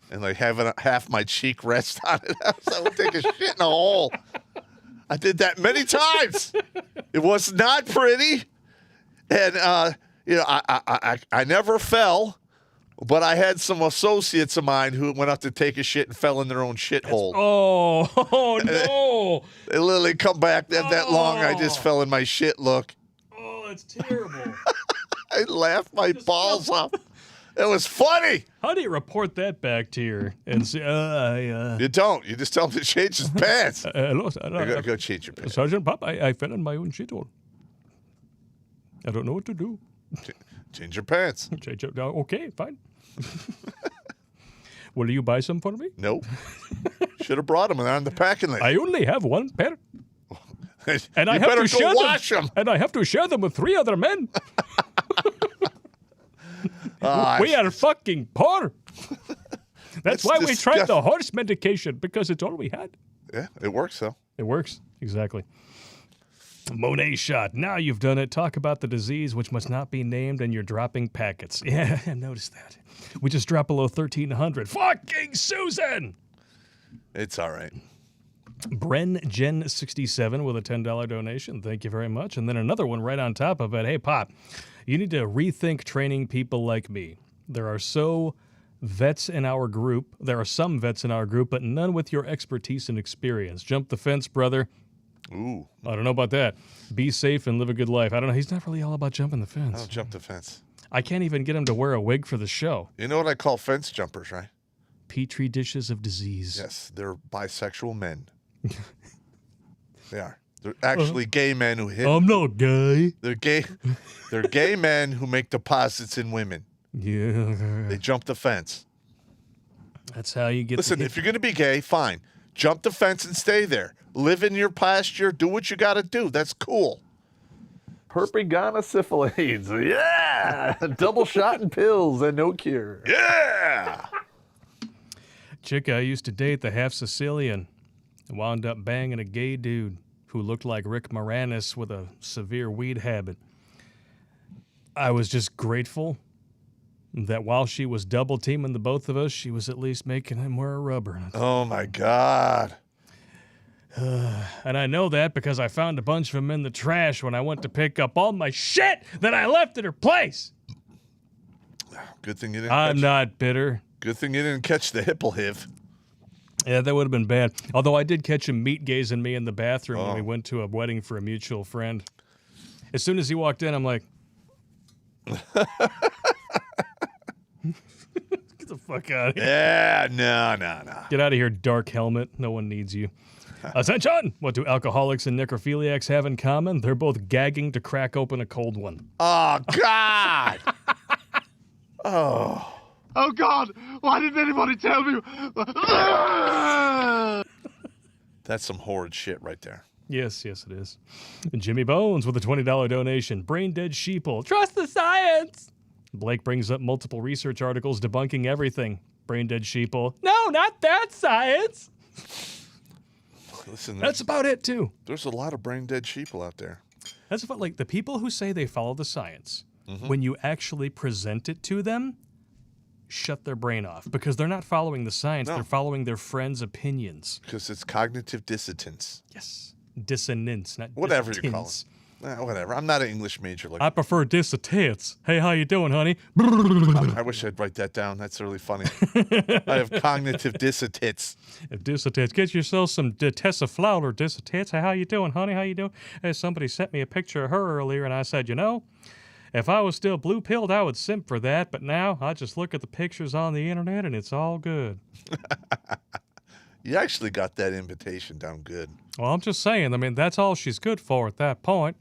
and like having half my cheek rest on it. I would take a shit in a hole. I did that many times. It was not pretty, and I never fell, but I had some associates of mine who went up to take a shit and fell in their own shithole. Oh no! They literally come back that long. I just fell in my shit. Look. Oh, that's terrible. I laughed my balls off. It was funny. How do you report that back to your and say, You don't. You just tell him to change his pants. Hello, Go change your pants. Sergeant Pop, I fell in my own shithole. I don't know what to do. Change your pants. Okay, fine. Will you buy some for me? Nope. Should have brought them. They're on the packing list. I only have one pair. And I you have better to share go wash them. And I have to share them with 3 other men. We are fucking poor. That's why we tried the horse medication, because it's all we had. Yeah, it works, though. It works. Exactly. Monet shot. Now you've done it. Talk about the disease which must not be named, and you're dropping packets. Yeah, I noticed that. We just dropped below 1,300. Fucking Susan! It's all right. Bren Gen 67 with a $10 donation. Thank you very much. And then another one right on top of it. Hey, Pop, you need to rethink training people like me. There are some vets in our group, but none with your expertise and experience. Jump the fence, brother. Ooh. I don't know about that. Be safe and live a good life. I don't know. He's not really all about jumping the fence. I don't jump the fence. I can't even get him to wear a wig for the show. You know what I call fence jumpers, right? Petri dishes of disease. Yes, they're bisexual men. They are. They're actually gay men who hit. I'm not gay. They're gay. They're gay men who make deposits in women. Yeah. They jump the fence. That's how you get. Listen, if you're going to be gay, fine. Jump the fence and stay there. Live in your pasture. Do what you got to do. That's cool. Herpes, yeah! Double shot and pills and no cure. Yeah! Chick I used to date, the half Sicilian, wound up banging a gay dude who looked like Rick Moranis with a severe weed habit. I was just grateful that while she was double teaming the both of us, she was at least making him wear a rubber. Oh, my God. And I know that because I found a bunch of them in the trash when I went to pick up all my shit that I left at her place. Good thing you didn't I'm not bitter. Good thing you didn't catch the hipple-hiv. Yeah, that would have been bad. Although I did catch him meat-gazing me in the bathroom when we went to a wedding for a mutual friend. As soon as he walked in, I'm like... Get the fuck out of here. Yeah, no. Get out of here, dark helmet. No one needs you. Attention! What do alcoholics and necrophiliacs have in common? They're both gagging to crack open a cold one. Oh, God! Oh, God! Why didn't anybody tell me? That's some horrid shit right there. Yes, it is. Jimmy Bones with a $20 donation. Brain dead sheeple. Trust the science! Blake brings up multiple research articles debunking everything. Brain dead sheeple. No, not that science! Listen, that's about it, too. There's a lot of brain dead sheeple out there. That's about, like, the people who say they follow the science, when you actually present it to them, shut their brain off. Because they're not following the science, they're following their friends' opinions. Because it's cognitive dissonance. Yes. Dissonance, not whatever dissonance. you call it. Whatever. I'm not an English major. I prefer dissonance. Hey, how you doing, honey? I wish I'd write that down. That's really funny. I have cognitive dissonance. Dissonance. Get yourself some Tessa Fowler dissonance. Hey, how you doing, honey? How you doing? Hey, somebody sent me a picture of her earlier, and I said, if I was still blue-pilled, I would simp for that. But now I just look at the pictures on the internet, and it's all good. You actually got that invitation down good. Well, I'm just saying. I mean, that's all she's good for at that point.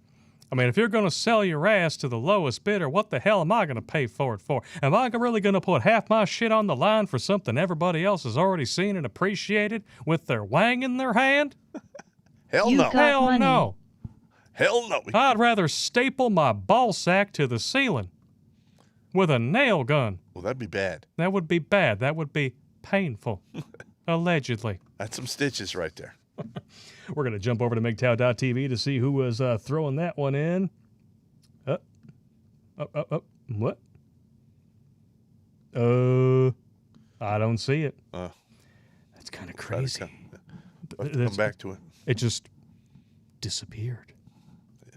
I mean, if you're going to sell your ass to the lowest bidder, what the hell am I going to pay for it for? Am I really going to put half my shit on the line for something everybody else has already seen and appreciated with their wang in their hand? Hell no. Hell no. Hell no. I'd rather staple my ball sack to the ceiling with a nail gun. Well, that'd be bad. That would be bad. That would be painful. Allegedly. That's some stitches right there. We're going to jump over to MGTOW.tv to see who was throwing that one in. What? I don't see it. That's kind of crazy. Come back to it. It just disappeared.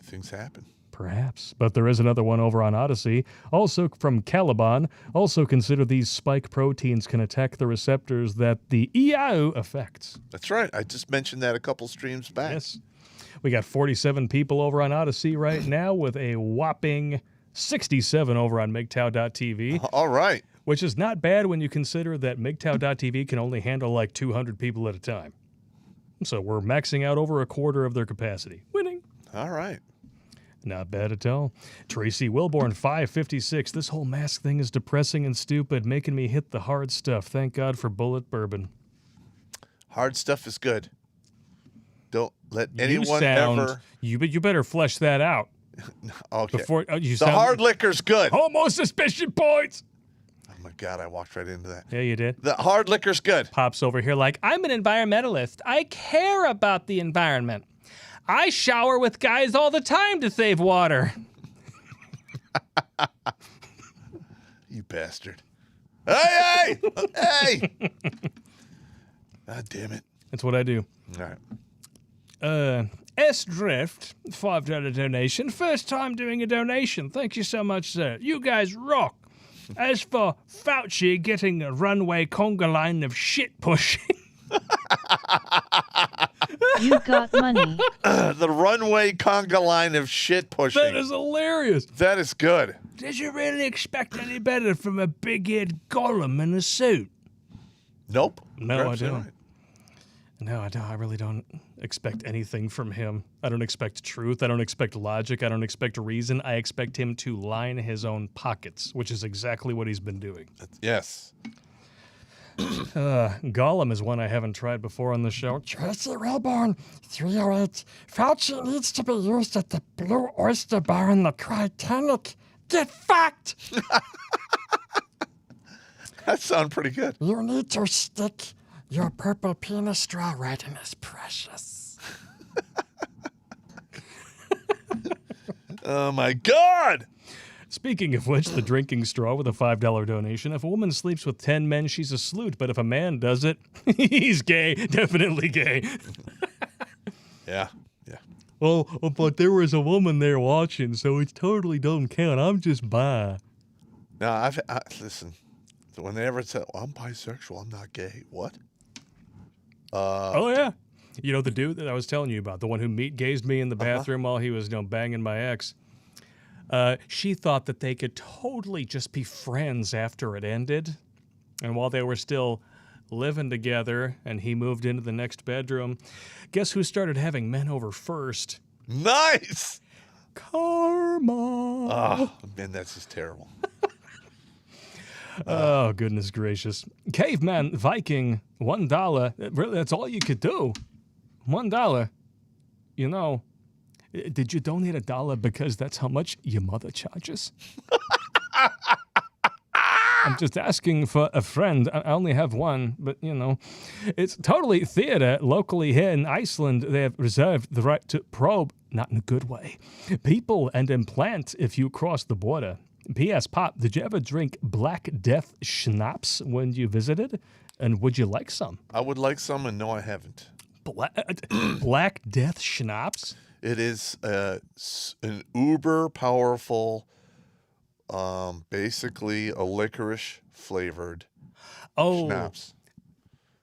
Things happen. Perhaps. But there is another one over on Odyssey, also from Caliban. Also consider these spike proteins can attack the receptors that the EAU affects. That's right. I just mentioned that a couple streams back. Yes. We got 47 people over on Odyssey right now with a whopping 67 over on MGTOW.tv. All right. Which is not bad when you consider that MGTOW.tv can only handle like 200 people at a time. So we're maxing out over a quarter of their capacity. Winning. All right. Not bad at all. Tracy Wilborn, 556. This whole mask thing is depressing and stupid, making me hit the hard stuff. Thank God for Bullet Bourbon. Hard stuff is good. Don't let anyone ever... You better flesh that out. Okay. Before, hard liquor's good. Homo suspicion points! Oh, my God. I walked right into that. Yeah, you did. The hard liquor's good. Pops over here like, I'm an environmentalist. I care about the environment. I shower with guys all the time to save water. You bastard. Hey! Hey! God damn it. That's what I do. All right. S Drift, $5 donation. First time doing a donation. Thank you so much, sir. You guys rock. As for Fauci getting a runway conga line of shit pushing. You got money. The runway conga line of shit pushing. That is hilarious. That is good. Did you really expect any better from a big-eared golem in a suit? Nope. No, I don't. Right. No, I don't. I really don't expect anything from him. I don't expect truth. I don't expect logic. I don't expect reason. I expect him to line his own pockets, which is exactly what he's been doing. Yes. Gollum is one I haven't tried before on the show. Tracy Wilborn, 308. Fauci needs to be used at the Blue Oyster Bar in the Titanic. Get fucked! That sounds pretty good. You need to stick your purple penis straw right in his precious. Oh, my God! Speaking of which, the drinking straw with a $5 donation. If a woman sleeps with 10 men, she's a sleut. But if a man does it, he's gay. Definitely gay. Yeah. Well, but there was a woman there watching, so it totally don't count. I'm just bi. Now, listen. So when they ever say, I'm bisexual, I'm not gay. What? Oh, yeah. You know, the dude that I was telling you about, the one who meat-gazed me in the bathroom while he was banging my ex, she thought that they could totally just be friends after it ended. And while they were still living together and he moved into the next bedroom, guess who started having men over first? Nice! Karma. Oh, man, that's just terrible. Oh, goodness gracious. Caveman Viking, $1. Really, that's all you could do. $1. You know, did you donate $1 because that's how much your mother charges? I'm just asking for a friend. I only have one, but, you know, it's totally theater. Locally here in Iceland, they have reserved the right to probe, not in a good way, people and implant if you cross the border. P.S. Pop, did you ever drink Black Death schnapps when you visited? And would you like some? I would like some, and no, I haven't. Black Death schnapps? It is an uber powerful, basically a licorice flavored schnapps.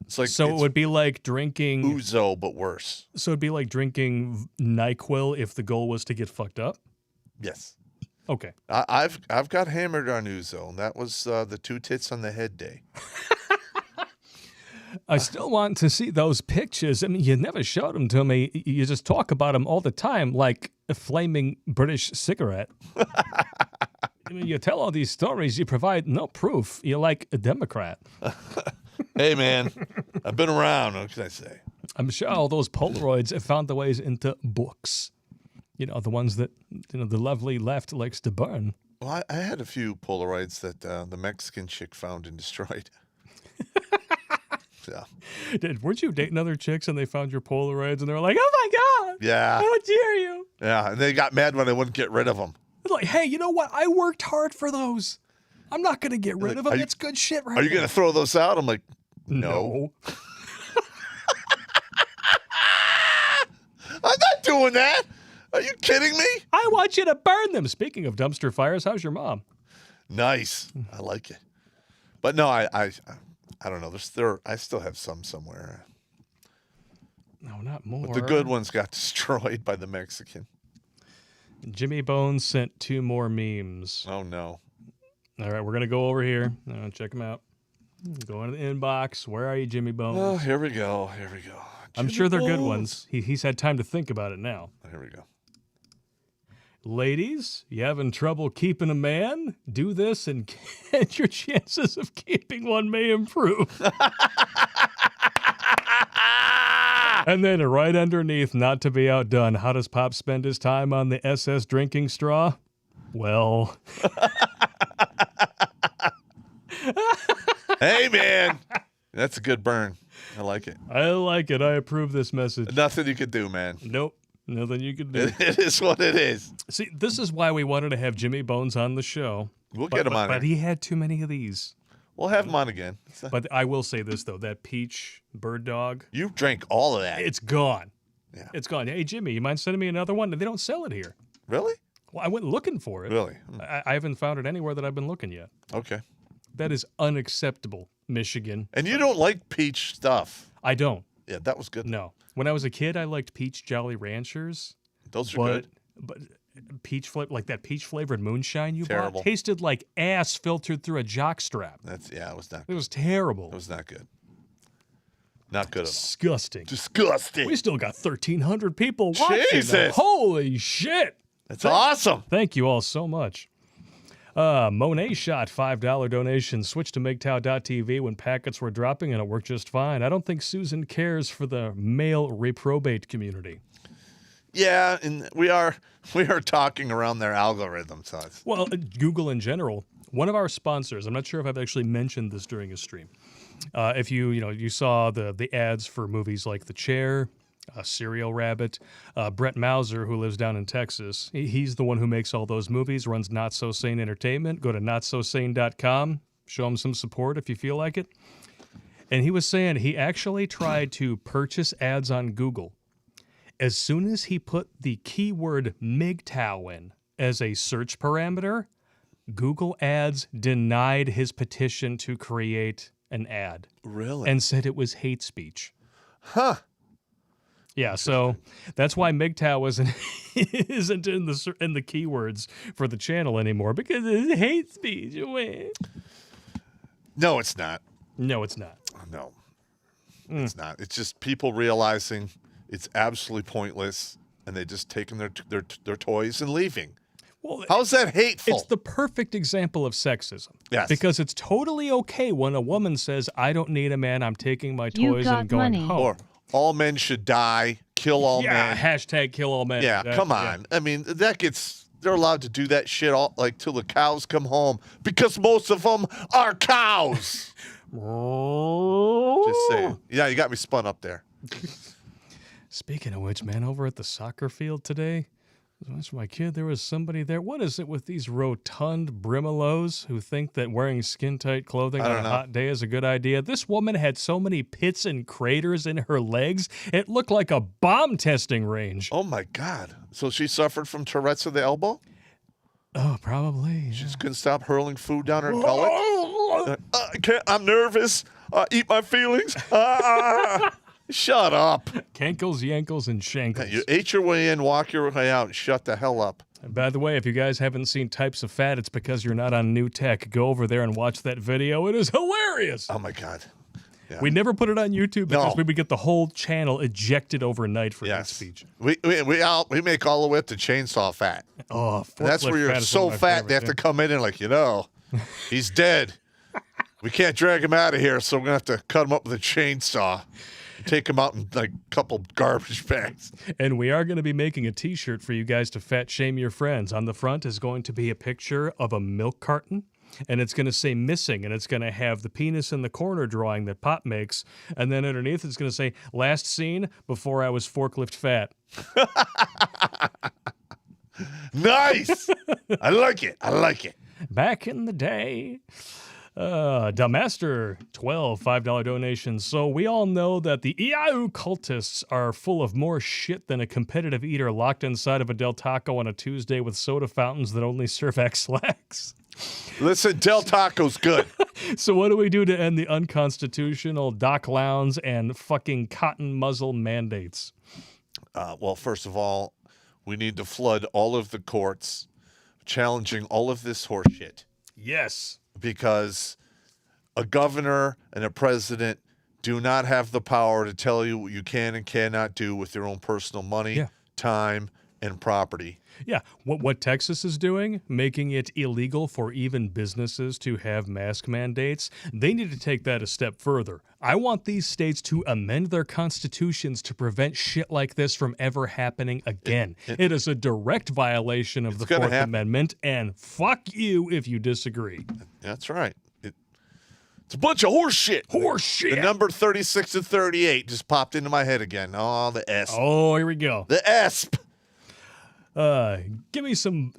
It's like, so it would be like drinking ouzo, but worse. So it'd be like drinking NyQuil if the goal was to get fucked up? Yes. Okay. I've got hammered on ouzo, and that was the 2 tits on the head day. I still want to see those pictures. I mean, you never showed them to me. You just talk about them all the time like a flaming British cigarette. I mean, you tell all these stories, you provide no proof. You're like a Democrat. Hey, man, I've been around. What can I say? I'm sure all those Polaroids have found their ways into books. You know, the ones that, you know, the lovely left likes to burn. Well, I had a few Polaroids that the Mexican chick found and destroyed. Yeah. Weren't you dating other chicks and they found your Polaroids and they were like, oh my God. Yeah. How dare you? Yeah, and they got mad when I wouldn't get rid of them. They're like, hey, you know what? I worked hard for those. I'm not going to get rid of them. It's good shit right Are you going to throw those out? I'm like, no. I'm not doing that. Are you kidding me? I want you to burn them. Speaking of dumpster fires, how's your mom? Nice. I like it. But no, I don't know. I still have some somewhere. No, not more. But the good ones got destroyed by the Mexican. Jimmy Bones sent 2 more memes. Oh, no. All right, we're going to go over here. Check them out. Go into the inbox. Where are you, Jimmy Bones? Oh, here we go. I'm sure they're good ones. He's had time to think about it now. Here we go. Ladies, you having trouble keeping a man? Do this and your chances of keeping one may improve. And then right underneath, not to be outdone, how does Pop spend his time on the SS drinking straw? Well. Hey, man. That's a good burn. I like it. I like it. I approve this message. Nothing you could do, man. Nope. Nothing you could do. It is what it is. See, this is why we wanted to have Jimmy Bones on the show. We'll get him on But he had too many of these. We'll have him on again. But I will say this, though. That peach bird dog. You drank all of that. It's gone. Yeah. It's gone. Hey, Jimmy, you mind sending me another one? They don't sell it here. Really? Well, I went looking for it. Really? I haven't found it anywhere that I've been looking yet. Okay. That is unacceptable, Michigan. And you don't like peach stuff. I don't. Yeah, that was good. No. When I was a kid, I liked peach Jolly Ranchers. Those are good. But peach flavor, like that peach flavored moonshine you Terrible. bought, tasted like ass filtered through a jock strap. It was not It good. was terrible. It was not good. Not good at all. Disgusting. Disgusting. We still got 1,300 people watching. Jesus. Holy shit. That's awesome. Thank you all so much. Monet shot $5 donation. Switched to MGTOW.tv when packets were dropping and it worked just fine. I don't think Susan cares for the male reprobate community. Yeah, and we are talking around their algorithm, so it's... Well, Google in general. One of our sponsors, I'm not sure if I've actually mentioned this during a stream. If you saw the ads for movies like The Chair Serial Rabbit. Brett Mauser, who lives down in Texas, he's the one who makes all those movies, runs Not So Sane Entertainment. Go to notsosane.com. Show him some support if you feel like it. And he was saying he actually tried to purchase ads on Google. As soon as he put the keyword MGTOW in as a search parameter, Google Ads denied his petition to create an ad. Really? And said it was hate speech. Huh. Yeah, so that's why MGTOW isn't in the keywords for the channel anymore, because it's hate speech. No, it's not. No, it's not. No, it's not. It's just people realizing it's absolutely pointless, and they just taking their toys and leaving. Well, how's that hateful? It's the perfect example of sexism. Yes. Because it's totally okay when a woman says, I don't need a man, I'm taking my toys and going home. Or all men should die, kill all men. Hashtag kill all men. Yeah, come on. Yeah. I mean, they're allowed to do that shit all till the cows come home, because most of them are cows. Just saying. Yeah, you got me spun up there. Speaking of which, man, over at the soccer field today, that's my kid, there was somebody there. What is it with these rotund brimelos who think that wearing skin-tight clothing on a hot day is a good idea? This woman had so many pits and craters in her legs, it looked like a bomb testing range. Oh, my God. So she suffered from Tourette's of the elbow? Oh, probably. She just couldn't stop hurling food down her gullet? I'm nervous. Eat my feelings. Shut up. Cankles, yankles, and shankles. You ate your way in, walk your way out, and shut the hell up. And by the way, if you guys haven't seen Types of Fat, it's because you're not on new tech. Go over there and watch that video. It is hilarious. Oh, my God. Yeah. We never put it on YouTube because we would get the whole channel ejected overnight for hate speech. We make all the way up to chainsaw fat. Oh, that's where you're so fat they have to come in and he's dead. We can't drag him out of here, so we're going to have to cut him up with a chainsaw. Take him out in a couple garbage bags. And we are going to be making a T-shirt for you guys to fat shame your friends. On the front is going to be a picture of a milk carton, and it's going to say missing, and it's going to have the penis in the corner drawing that Popp makes, and then underneath it's going to say, last seen before I was forklift fat. Nice! I like it. I like it. Back in the day. Delmaster, 12 $5 donations. So we all know that the EIU cultists are full of more shit than a competitive eater locked inside of a Del Taco on a Tuesday with soda fountains that only serve X-Lax. Listen, Del Taco's good. So what do we do to end the unconstitutional Doc Lowndes and fucking cotton muzzle mandates? Well, first of all, we need to flood all of the courts, challenging all of this horse shit. Yes. Because a governor and a president do not have the power to tell you what you can and cannot do with your own personal money, time, and property. Yeah. What Texas is doing, making it illegal for even businesses to have mask mandates, they need to take that a step further. I want these states to amend their constitutions to prevent shit like this from ever happening again. It is a direct violation of the Fourth Amendment, and fuck you if you disagree. That's right. It's a bunch of horse shit. Horse shit. The number 36 and 38 just popped into my head again. Oh, the ESP. Oh, here we go. The ESP. Give me some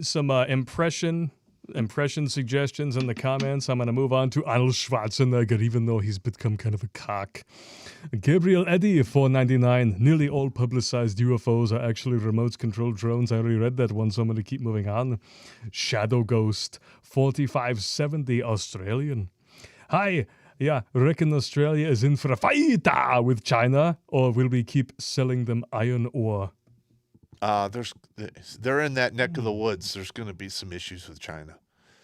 impression suggestions in the comments. I'm going to move on to Arnold Schwarzenegger, even though he's become kind of a cock. Gabriel Eddy, $4.99. Nearly all publicized UFOs are actually remote-controlled drones. I already read that one, so I'm going to keep moving on. Shadow Ghost, $45.70. Australian. Hi. Yeah, reckon Australia is in for a fight with China, or will we keep selling them iron ore? They're in that neck of the woods. There's going to be some issues with China.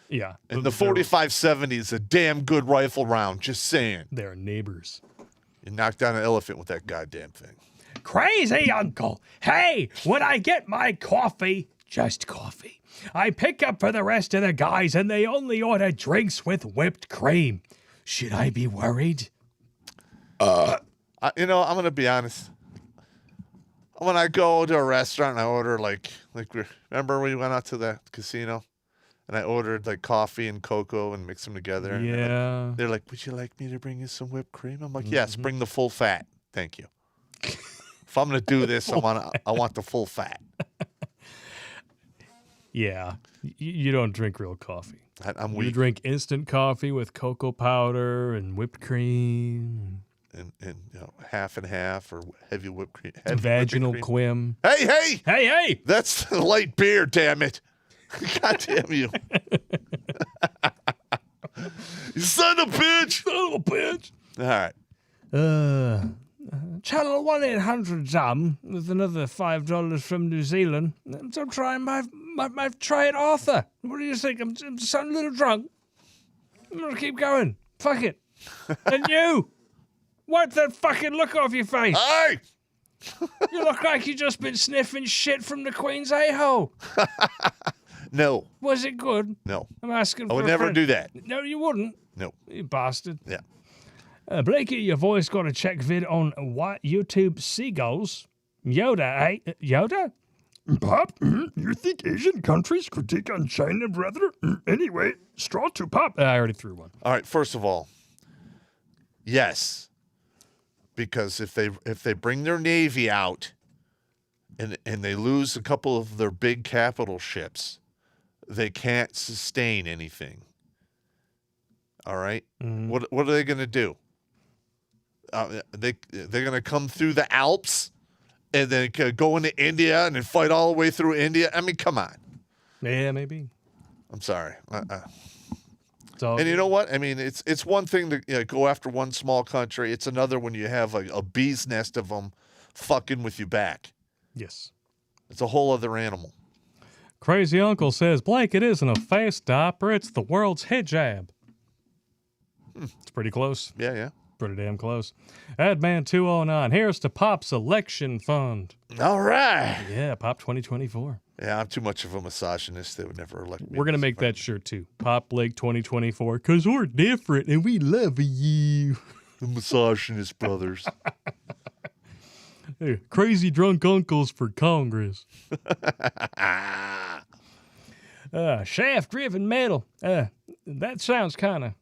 Yeah. And the 45-70 is a damn good rifle round, just saying. They're neighbors. You knocked down an elephant with that goddamn thing. Crazy uncle. Hey, when I get my coffee, just coffee, I pick up for the rest of the guys and they only order drinks with whipped cream. Should I be worried? I'm going to be honest. When I go to a restaurant and I order remember we went out to the casino and I ordered coffee and cocoa and mix them together. Yeah. They're like, would you like me to bring you some whipped cream? I'm like, yes, bring the full fat. Thank you. If I'm going to do this, I want the full fat. Yeah, you don't drink real coffee. I'm You weak. drink instant coffee with cocoa powder and whipped cream. And half and half or heavy whipped cream. Heavy Vaginal whipping cream. quim. Hey! Hey! That's light beer, damn it. God damn you. You son of a bitch. Son of a bitch. All right. Channel 1-800 with another $5 from New Zealand. I'm trying my try it, Arthur. What do you think? I'm sounding a little drunk. I'm gonna keep going. Fuck it. And you, wipe that fucking look off your face. Hey! You look like you just been sniffing shit from the Queen's a-hole. No. Was it good? No. I'm asking. I would for a never friend. do that. No, you wouldn't. No. You bastard. Yeah. Blakey, your voice got a check vid on what YouTube seagulls. Yoda, eh? Yoda? Pop, you think Asian countries critique on China, brother? Anyway, straw to Pop. I already threw one. All right. First of all, yes, because if they bring their navy out and they lose a couple of their big capital ships, they can't sustain anything. All right. What are they going to do? They're going to come through the Alps and then go into India and then fight all the way through India. I mean, come on. Yeah, maybe. I'm sorry. So, And you know what? I mean, it's one thing to go after one small country. It's another when you have a bee's nest of them fucking with you back. yes. It's a whole other animal. Crazy Uncle says, Blake, it isn't a fast opera. It's the world's hijab. It's pretty close. Yeah. Pretty damn close. Adman 209. Here's to Pop's election fund. All right. Yeah, Pop 2024. Yeah, I'm too much of a misogynist. They would never elect me. We're going to make that shirt too. Pop Blake 2024. Because we're different and we love you. The misogynist brothers. Hey, crazy drunk uncles for Congress. Shaft-driven metal. That sounds kind of.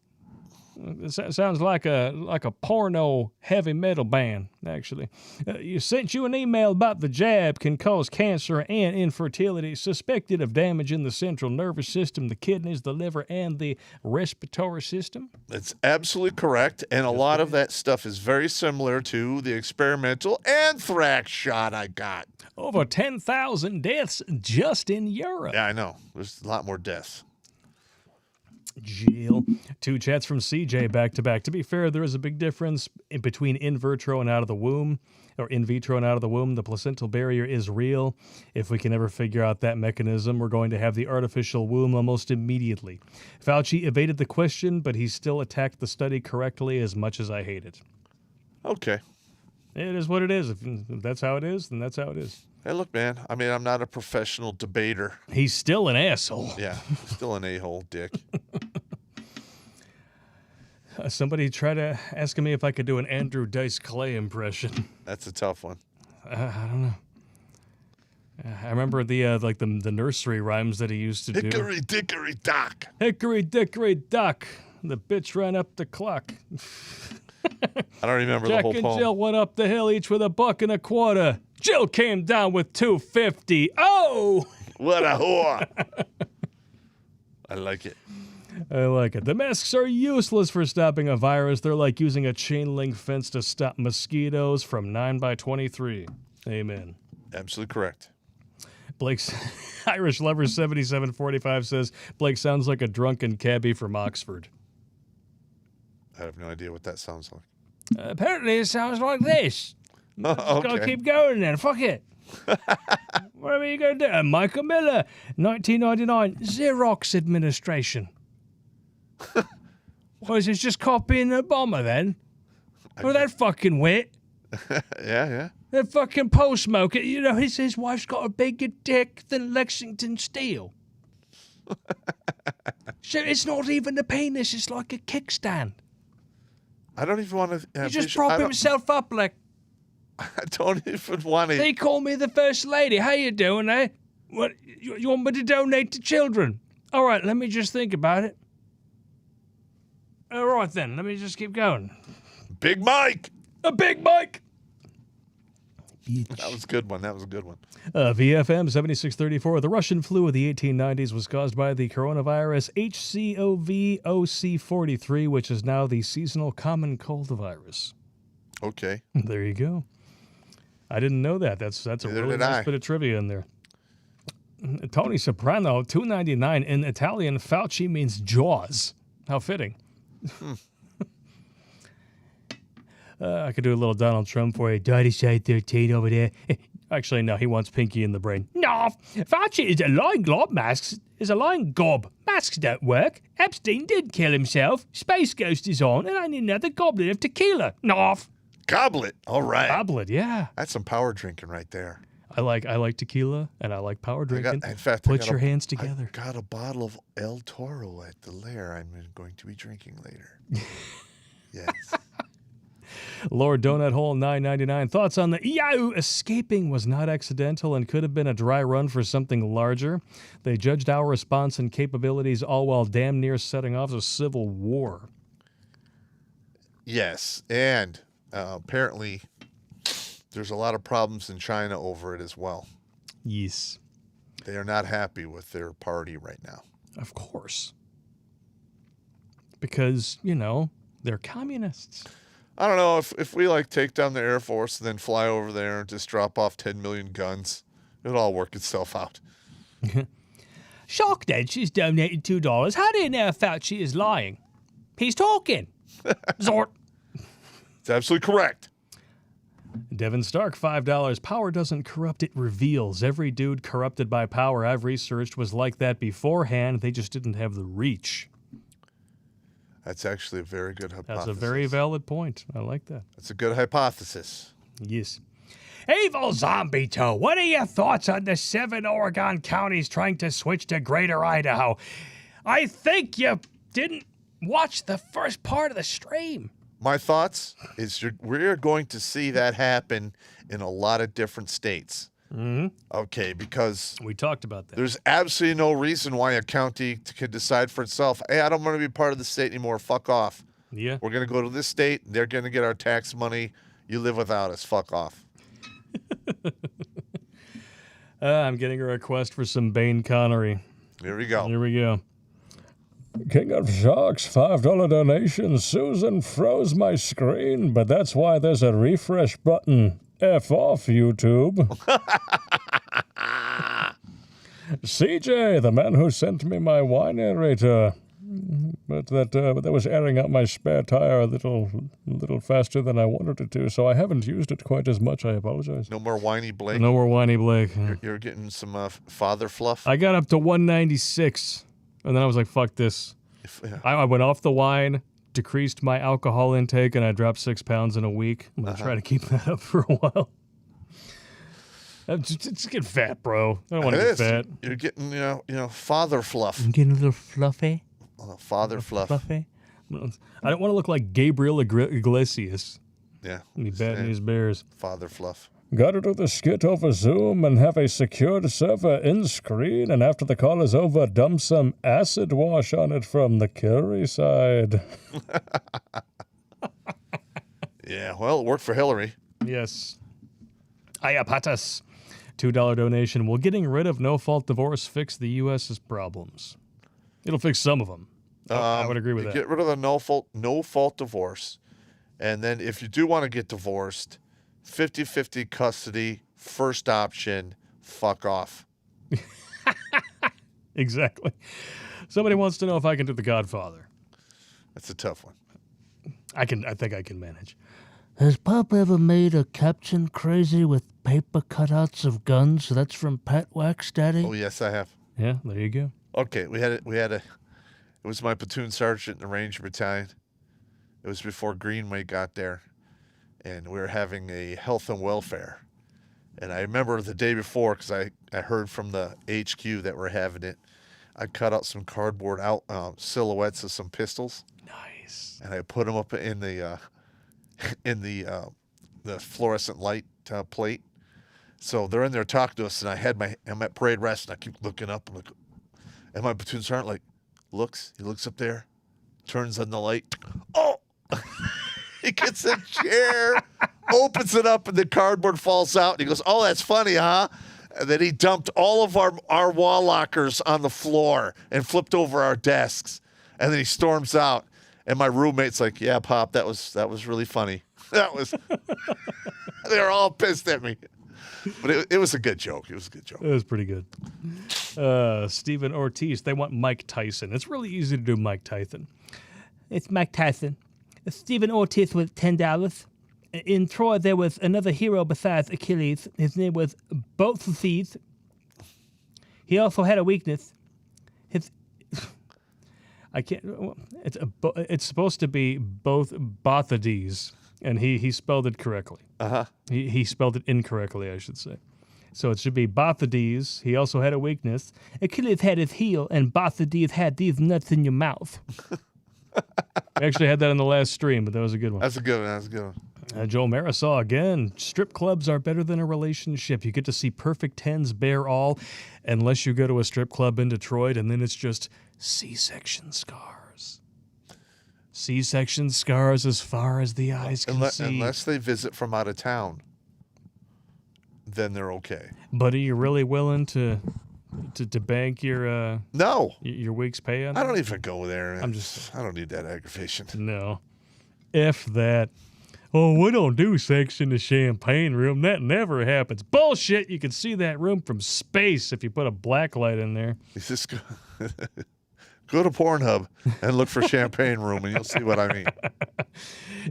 It sounds like a porno heavy metal band, actually. You sent you an email about the jab can cause cancer and infertility, suspected of damage in the central nervous system, the kidneys, the liver, and the respiratory system. That's absolutely correct. And a lot of that stuff is very similar to the experimental anthrax shot I got. Over 10,000 deaths just in Europe. Yeah, I know. There's a lot more deaths. Jill. 2 chats from CJ back to back. To be fair, there is a big difference between in vitro and out of the womb, or in vitro and out of the womb. The placental barrier is real. If we can ever figure out that mechanism, we're going to have the artificial womb almost immediately. Fauci evaded the question, but he still attacked the study correctly as much as I hate it. Okay. It is what it is. If that's how it is, then that's how it is. Hey, look, man. I mean, I'm not a professional debater. He's still an asshole. Yeah, still an a-hole dick. Somebody tried to ask me if I could do an Andrew Dice Clay impression. That's a tough one. I don't know. I remember the nursery rhymes that he used to do. Hickory dickory dock. Hickory dickory dock. The bitch ran up the clock. I don't remember Jack the whole and poem. Jill went up the hill each with $1.25. Jill came down with $2.50. Oh! What a whore. I like it. I like it. The masks are useless for stopping a virus. They're like using a chain link fence to stop mosquitoes from 9x23. Amen. Absolutely correct. Blake's Irish Lover 7745 says, Blake sounds like a drunken cabbie from Oxford. I have no idea what that sounds like. Apparently, it sounds like this. Oh, Gotta okay. keep going then. Fuck it. Whatever you gonna do? Michael Miller, 1999, Xerox administration. Was it just copying a bomber then? Well, that fucking wit. Yeah. That fucking pole smoker. You know, his wife's got a bigger dick than Lexington Steel. So it's not even a penis. It's like a kickstand. I don't even want to. He just prop himself up like. I don't even want to. They call me the first lady. How you doing, eh? What you want me to donate to children? All right, let me just think about it. All right then, let me just keep going. Big Mike. A Big Mike. bitch. That was a good one. VFM 7634. The Russian flu of the 1890s was caused by the coronavirus HCOV-OC43, which is now the seasonal common cold virus. Okay. There you go. I didn't know that. That's a really nice bit of trivia in there. Tony Soprano, $2.99. In Italian, Fauci means jaws. How fitting. I could do a little Donald Trump for you. Dirty side 13 over there. Actually, no, he wants Pinky in the brain. No, Fauci is a lying gob. Masks is a lying gob. Masks don't work. Epstein did kill himself. Space Ghost is on, and I need another goblet of tequila. No. Goblet. All right. Goblet, yeah. That's some power drinking right there. I like tequila, and I like power drinking. In fact, put your hands together. I got a bottle of El Toro at the lair I'm going to be drinking later. Yes. Lord Donut Hole 999. Thoughts on the Yahoo escaping was not accidental and could have been a dry run for something larger. They judged our response and capabilities all while damn near setting off a civil war. Yes, and apparently there's a lot of problems in China over it as well. Yes. They are not happy with their party right now. Of course. Because, they're communists. I don't know, if we take down the Air Force and then fly over there and just drop off 10 million guns, it'll all work itself out. Shark Dead, she's donated $2. How do you know Fauci is lying? He's talking. Zort. It's absolutely correct. Devin Stark, $5. Power doesn't corrupt, it reveals. Every dude corrupted by power I've researched was like that beforehand. They just didn't have the reach. That's actually a very good hypothesis. That's a very valid point. I like that. That's a good hypothesis. Yes. Evil Zombie Toe, what are your thoughts on the 7 Oregon counties trying to switch to Greater Idaho? I think you didn't watch the first part of the stream. My thoughts is we're going to see that happen in a lot of different states. Mm-hmm. Okay, because we talked about that. There's absolutely no reason why a county can decide for itself, hey, I don't want to be part of the state anymore. Fuck off. Yeah. We're going to go to this state. They're going to get our tax money. You live without us. Fuck off. I'm getting a request for some Bane Connery. Here we go. Here we go. King of Sharks, $5 donation. Susan froze my screen, but that's why there's a refresh button. F off, YouTube. CJ, the man who sent me my wine aerator, but that was airing out my spare tire a little faster than I wanted it to, so I haven't used it quite as much. I apologize. No more whiny Blake. No more whiny Blake. You're getting some father fluff. I got up to 196, and then I was like, "Fuck this." I went off the wine, decreased my alcohol intake, and I dropped 6 pounds in a week. I'm going to try to keep that up for a while. Just get fat, bro. I don't want to get fat. You're getting, father fluff. I'm getting a little fluffy. Father fluff. Fluffy. I don't want to look like Gabriel Iglesias. Yeah. The Bad News Bears. Father fluff. Gotta do the skit over Zoom and have a secured server in screen, and after the call is over, dump some acid wash on it from the Kerry side. Yeah, well, it worked for Hillary. Yes. Ayapatas. $2 donation. Will getting rid of no-fault divorce fix the U.S.'s problems? It'll fix some of them. I would agree with that. Get rid of the no-fault divorce. And then if you do want to get divorced, 50-50 custody, first option, fuck off. Exactly. Somebody wants to know if I can do The Godfather. That's a tough one. I think I can manage. Has Pop ever made a caption crazy with paper cutouts of guns? That's from Pat Wax, Daddy. Oh, yes, I have. Yeah, there you go. Okay, it was my platoon sergeant in the Ranger Battalion. It was before Greenway got there, and we were having a health and welfare. And I remember the day before, because I heard from the HQ that we're having it, I cut out some cardboard silhouettes of some pistols. Nice. And I put them up in the fluorescent light plate. So they're in there talking to us, and I'm at parade rest, and I keep looking up, and my platoon sergeant he looks up there, turns on the light. Oh, he gets a chair opens it up and the cardboard falls out. And he goes, "Oh, that's funny, huh?" And then he dumped all of our wall lockers on the floor and flipped over our desks. And then he storms out. And my roommate's like, "Yeah, Pop, that was really funny." That was. They were all pissed at me. But it was a good joke. It was a good joke. It was pretty good. Stephen Ortiz, they want Mike Tyson. It's really easy to do Mike Tyson. It's Mike Tyson. Stephen Ortiz with $10. In Troy, there was another hero besides Achilles. His name was Boethius. He also had a weakness. I can't. It's supposed to be both Bothades, and he spelled it correctly. He spelled it incorrectly, I should say. So it should be Bothades. He also had a weakness. Achilles had his heel, and Bothades had these nuts in your mouth. We actually had that in the last stream, but that was a good one. That's a good one. Joe Marisol, again, strip clubs are better than a relationship. You get to see perfect tens, bare all, unless you go to a strip club in Detroit, and then it's just C-section scars. C-section scars as far as the eyes can see. Unless they visit from out of town, then they're okay. But are you really willing to bank your no your week's pay on that? I don't even go there. I don't need that aggravation. No. If that. Oh, we don't do sex in the champagne room. That never happens. Bullshit. You can see that room from space if you put a black light in there. Just go to Pornhub and look for champagne room, and you'll see what I mean.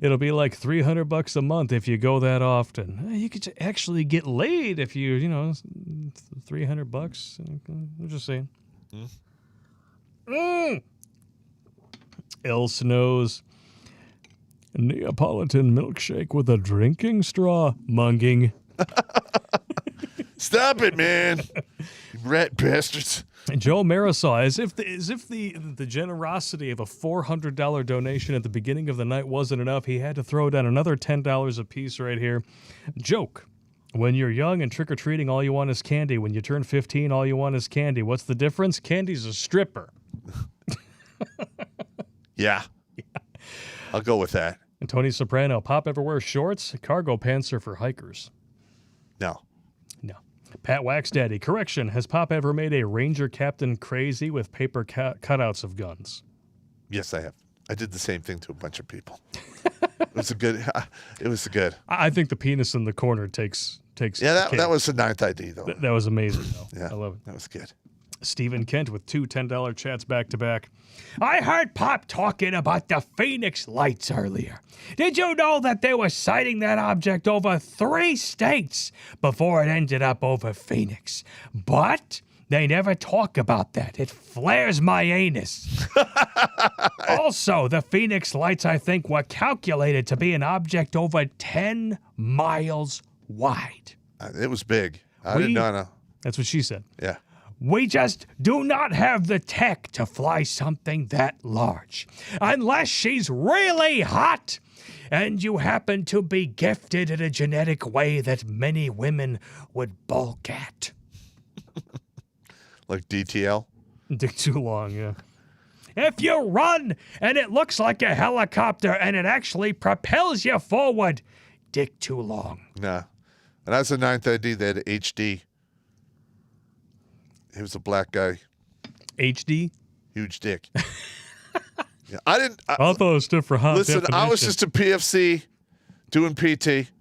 It'll be like $300 a month if you go that often. You could actually get laid if you $300. I'm just saying. El Snows. Neapolitan milkshake with a drinking straw. Munging. Stop it, man. You rat bastards. Joe Marisol, as if the generosity of a $400 donation at the beginning of the night wasn't enough, he had to throw down another $10 a piece right here. Joke. When you're young and trick-or-treating, all you want is candy. When you turn 15, all you want is candy. What's the difference? Candy's a stripper. Yeah. I'll go with that. And Tony Soprano, Pop ever wear shorts? Cargo pants are for hikers. No. Pat Waxdaddy, correction, has Pop ever made a Ranger Captain crazy with paper cutouts of guns? Yes, I have. I did the same thing to a bunch of people. It was good. I think the penis in the corner takes. Yeah, that was the 9th ID, though. That was amazing, though. Yeah, I love it. That was good. Stephen Kent with two $10 chats back to back. I heard Pop talking about the Phoenix Lights earlier. Did you know that they were sighting that object over 3 states before it ended up over Phoenix? But they never talk about that. It flares my anus. Also, the Phoenix Lights, I think, were calculated to be an object over 10 miles wide. It was big. I did not know. That's what she said. Yeah. We just do not have the tech to fly something that large. Unless she's really hot and you happen to be gifted in a genetic way that many women would balk at. Like DTL? Dick too long, yeah. If you run and it looks like a helicopter and it actually propels you forward, dick too long. Nah. And that's the 9th ID. They had HD. He was a black guy. HD? Huge dick. Yeah, I thought it was stood for hot listen, definition. I was just a PFC doing PT.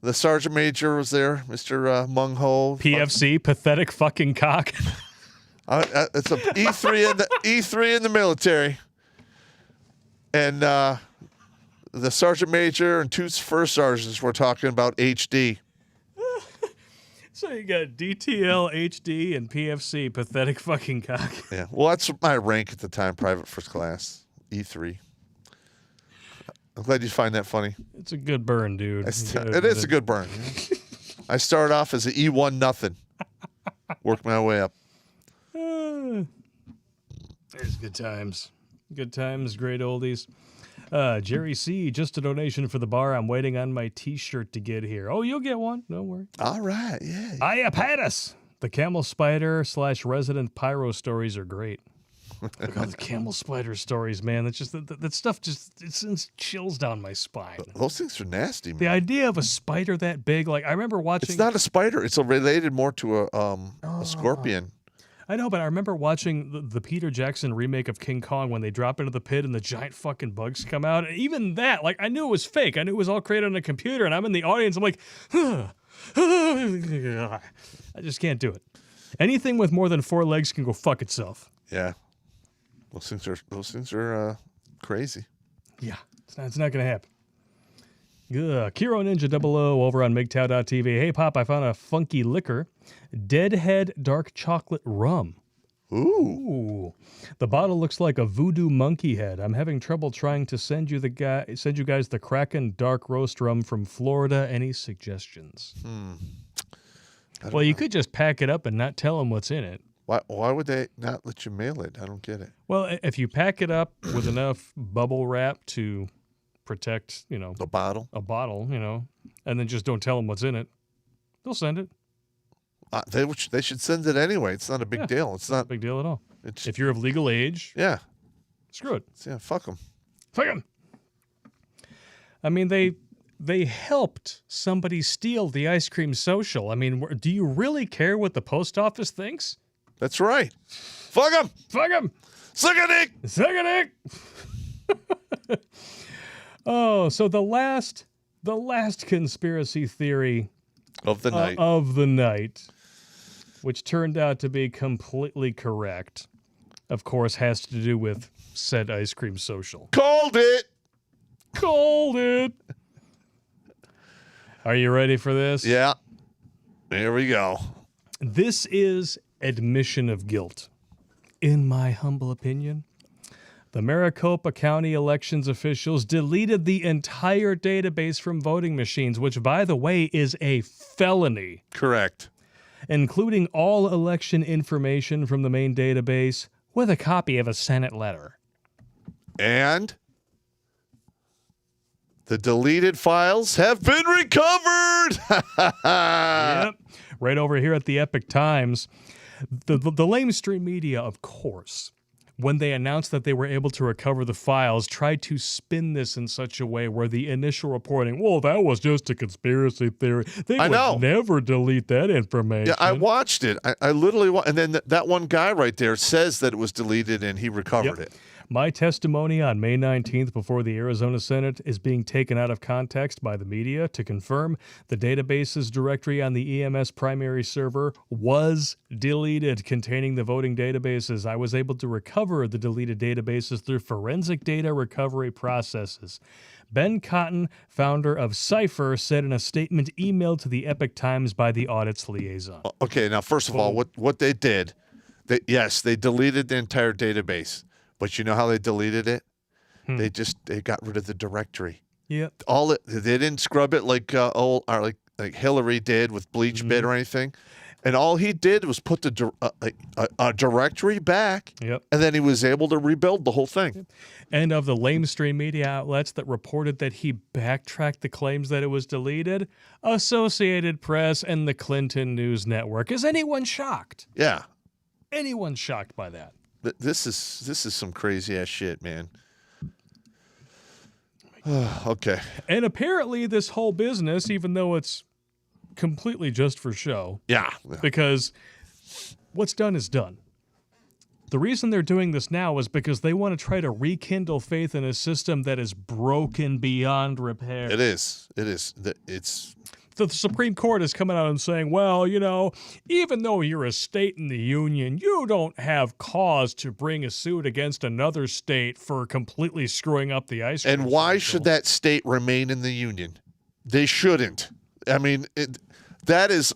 The Sergeant Major was there, Mr. Mung Ho. PFC, pathetic fucking cock. It's a E3 in the military. And the Sergeant Major and 2 first sergeants were talking about HD. So you got DTL, HD, and PFC, pathetic fucking cock. Yeah, well, that's my rank at the time, private first class, E3. I'm glad you find that funny. It's a good burn, dude. It is a good burn. I started off as an E1 nothing. Worked my way up. There's good times. Good times, great oldies. Jerry C., just a donation for the bar. I'm waiting on my T-shirt to get here. Oh, you'll get one. Don't worry. All right, yeah. Iapatis. The camel spider / resident pyro stories are great. Look, all the camel spider stories, man. That's just that stuff just it sends chills down my spine. Those things are nasty, man. The idea of a spider that big, like I remember watching. It's not a spider. It's related more to a scorpion. I know, but I remember watching the Peter Jackson remake of King Kong when they drop into the pit and the giant fucking bugs come out. And even that, like, I knew it was fake. I knew it was all created on a computer, and I'm in the audience. I'm like, I just can't do it. Anything with more than 4 legs can go fuck itself. Yeah, those things are crazy. Yeah, it's not gonna happen. Kiro Ninja 00 over on MGTOW.tv. Hey, Pop, I found a funky liquor. Deadhead Dark Chocolate Rum. Ooh. The bottle looks like a voodoo monkey head. I'm having trouble trying to send you guys the Kraken Dark Roast Rum from Florida. Any suggestions? Well, you could just pack it up and not tell them what's in it. Why would they not let you mail it? I don't get it. Well, if you pack it up with enough bubble wrap to protect, a bottle, and then just don't tell them what's in it, they'll send it. They should send it anyway. It's not a big deal. It's not a big deal at all. If you're of legal age, screw it. Yeah, fuck them. Fuck them. I mean, they helped somebody steal the ice cream social. I mean, do you really care what the post office thinks? That's right. Fuck them. Fuck them. Suck a dick. Suck a dick. Oh, so the last conspiracy theory of the night, which turned out to be completely correct, of course, has to do with said ice cream social. Called it. Are you ready for this? Yeah. Here we go. This is admission of guilt. In my humble opinion, the Maricopa County elections officials deleted the entire database from voting machines, which, by the way, is a felony. Correct. Including all election information from the main database with a copy of a Senate letter. And the deleted files have been recovered. Yep. Right over here at the Epic Times. The lamestream media, of course, when they announced that they were able to recover the files, tried to spin this in such a way where the initial reporting, well, that was just a conspiracy theory. They would never delete that information. Yeah, I watched it. I literally and then that one guy right there says that it was deleted and he recovered it. My testimony on May 19th before the Arizona Senate is being taken out of context by the media to confirm the database's directory on the EMS primary server was deleted containing the voting databases. I was able to recover the deleted databases through forensic data recovery processes. Ben Cotton, founder of Cypher, said in a statement emailed to the Epic Times by the audit's liaison. Okay, now, first of all, what they did, they deleted the entire database. But you know how they deleted it? They got rid of the directory. Yeah. They didn't scrub it like Hillary did with Bleach Bit or anything. And all he did was put the directory back. Yep. And then he was able to rebuild the whole thing. And of the lamestream media outlets that reported that he backtracked the claims that it was deleted, Associated Press and the Clinton News Network. Is anyone shocked? Yeah. Anyone shocked by that? This is some crazy ass shit, man. Okay. And apparently this whole business, even though it's completely just for show. Yeah. Because what's done is done. The reason they're doing this now is because they want to try to rekindle faith in a system that is broken beyond repair. It is. The Supreme Court is coming out and saying, well, even though you're a state in the union, you don't have cause to bring a suit against another state for completely screwing up the ice cream. And why should that state remain in the union? They shouldn't. I mean, that is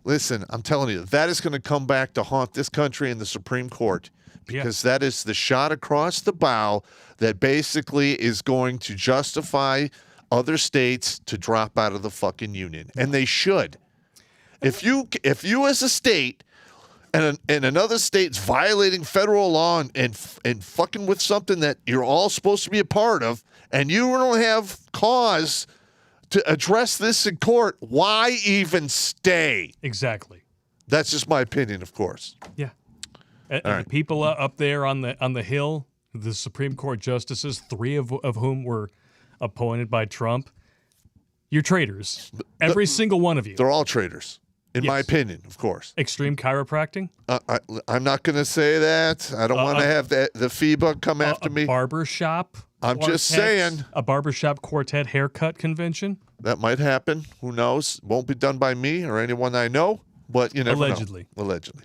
listen, I'm telling you, that is going to come back to haunt this country and the Supreme Court because that is the shot across the bow that basically is going to justify other states to drop out of the fucking union, and they should. If you as a state and another state's violating federal law and fucking with something that you're all supposed to be a part of, and you don't have cause to address this in court, why even stay? Exactly. That's just my opinion, of course. Yeah. And All the right. people up there on the Hill, the Supreme Court justices, 3 of whom were appointed by Trump, you're traitors. Every single one of you. They're all traitors, in my Yes. opinion, of course. Extreme chiropractic? I'm not going to say that. I don't want to have the FIBA come after me. Barbershop. I'm just quartet, saying. A barbershop quartet haircut convention? That might happen. Who knows? Won't be done by me or anyone I know, but you never Allegedly. know. Allegedly.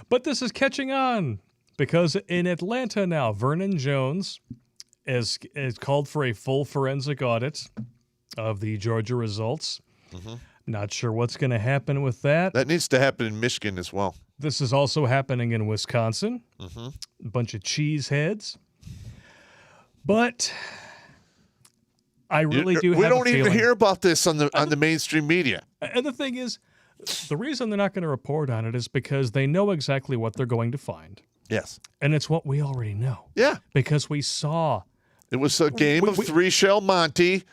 But this is catching on because in Atlanta now, Vernon Jones has called for a full forensic audit of the Georgia results. Mm-hmm. Not sure what's going to happen with that. That needs to happen in Michigan as well. This is also happening in Wisconsin. Mm-hmm. A bunch of cheeseheads. But I really do have We a don't even feeling- hear about this on the mainstream media. And the thing is, the reason they're not going to report on it is because they know exactly what they're going to find. Yes. And it's what we already know. Yeah. Because we saw. It was a game of 3-shell Monty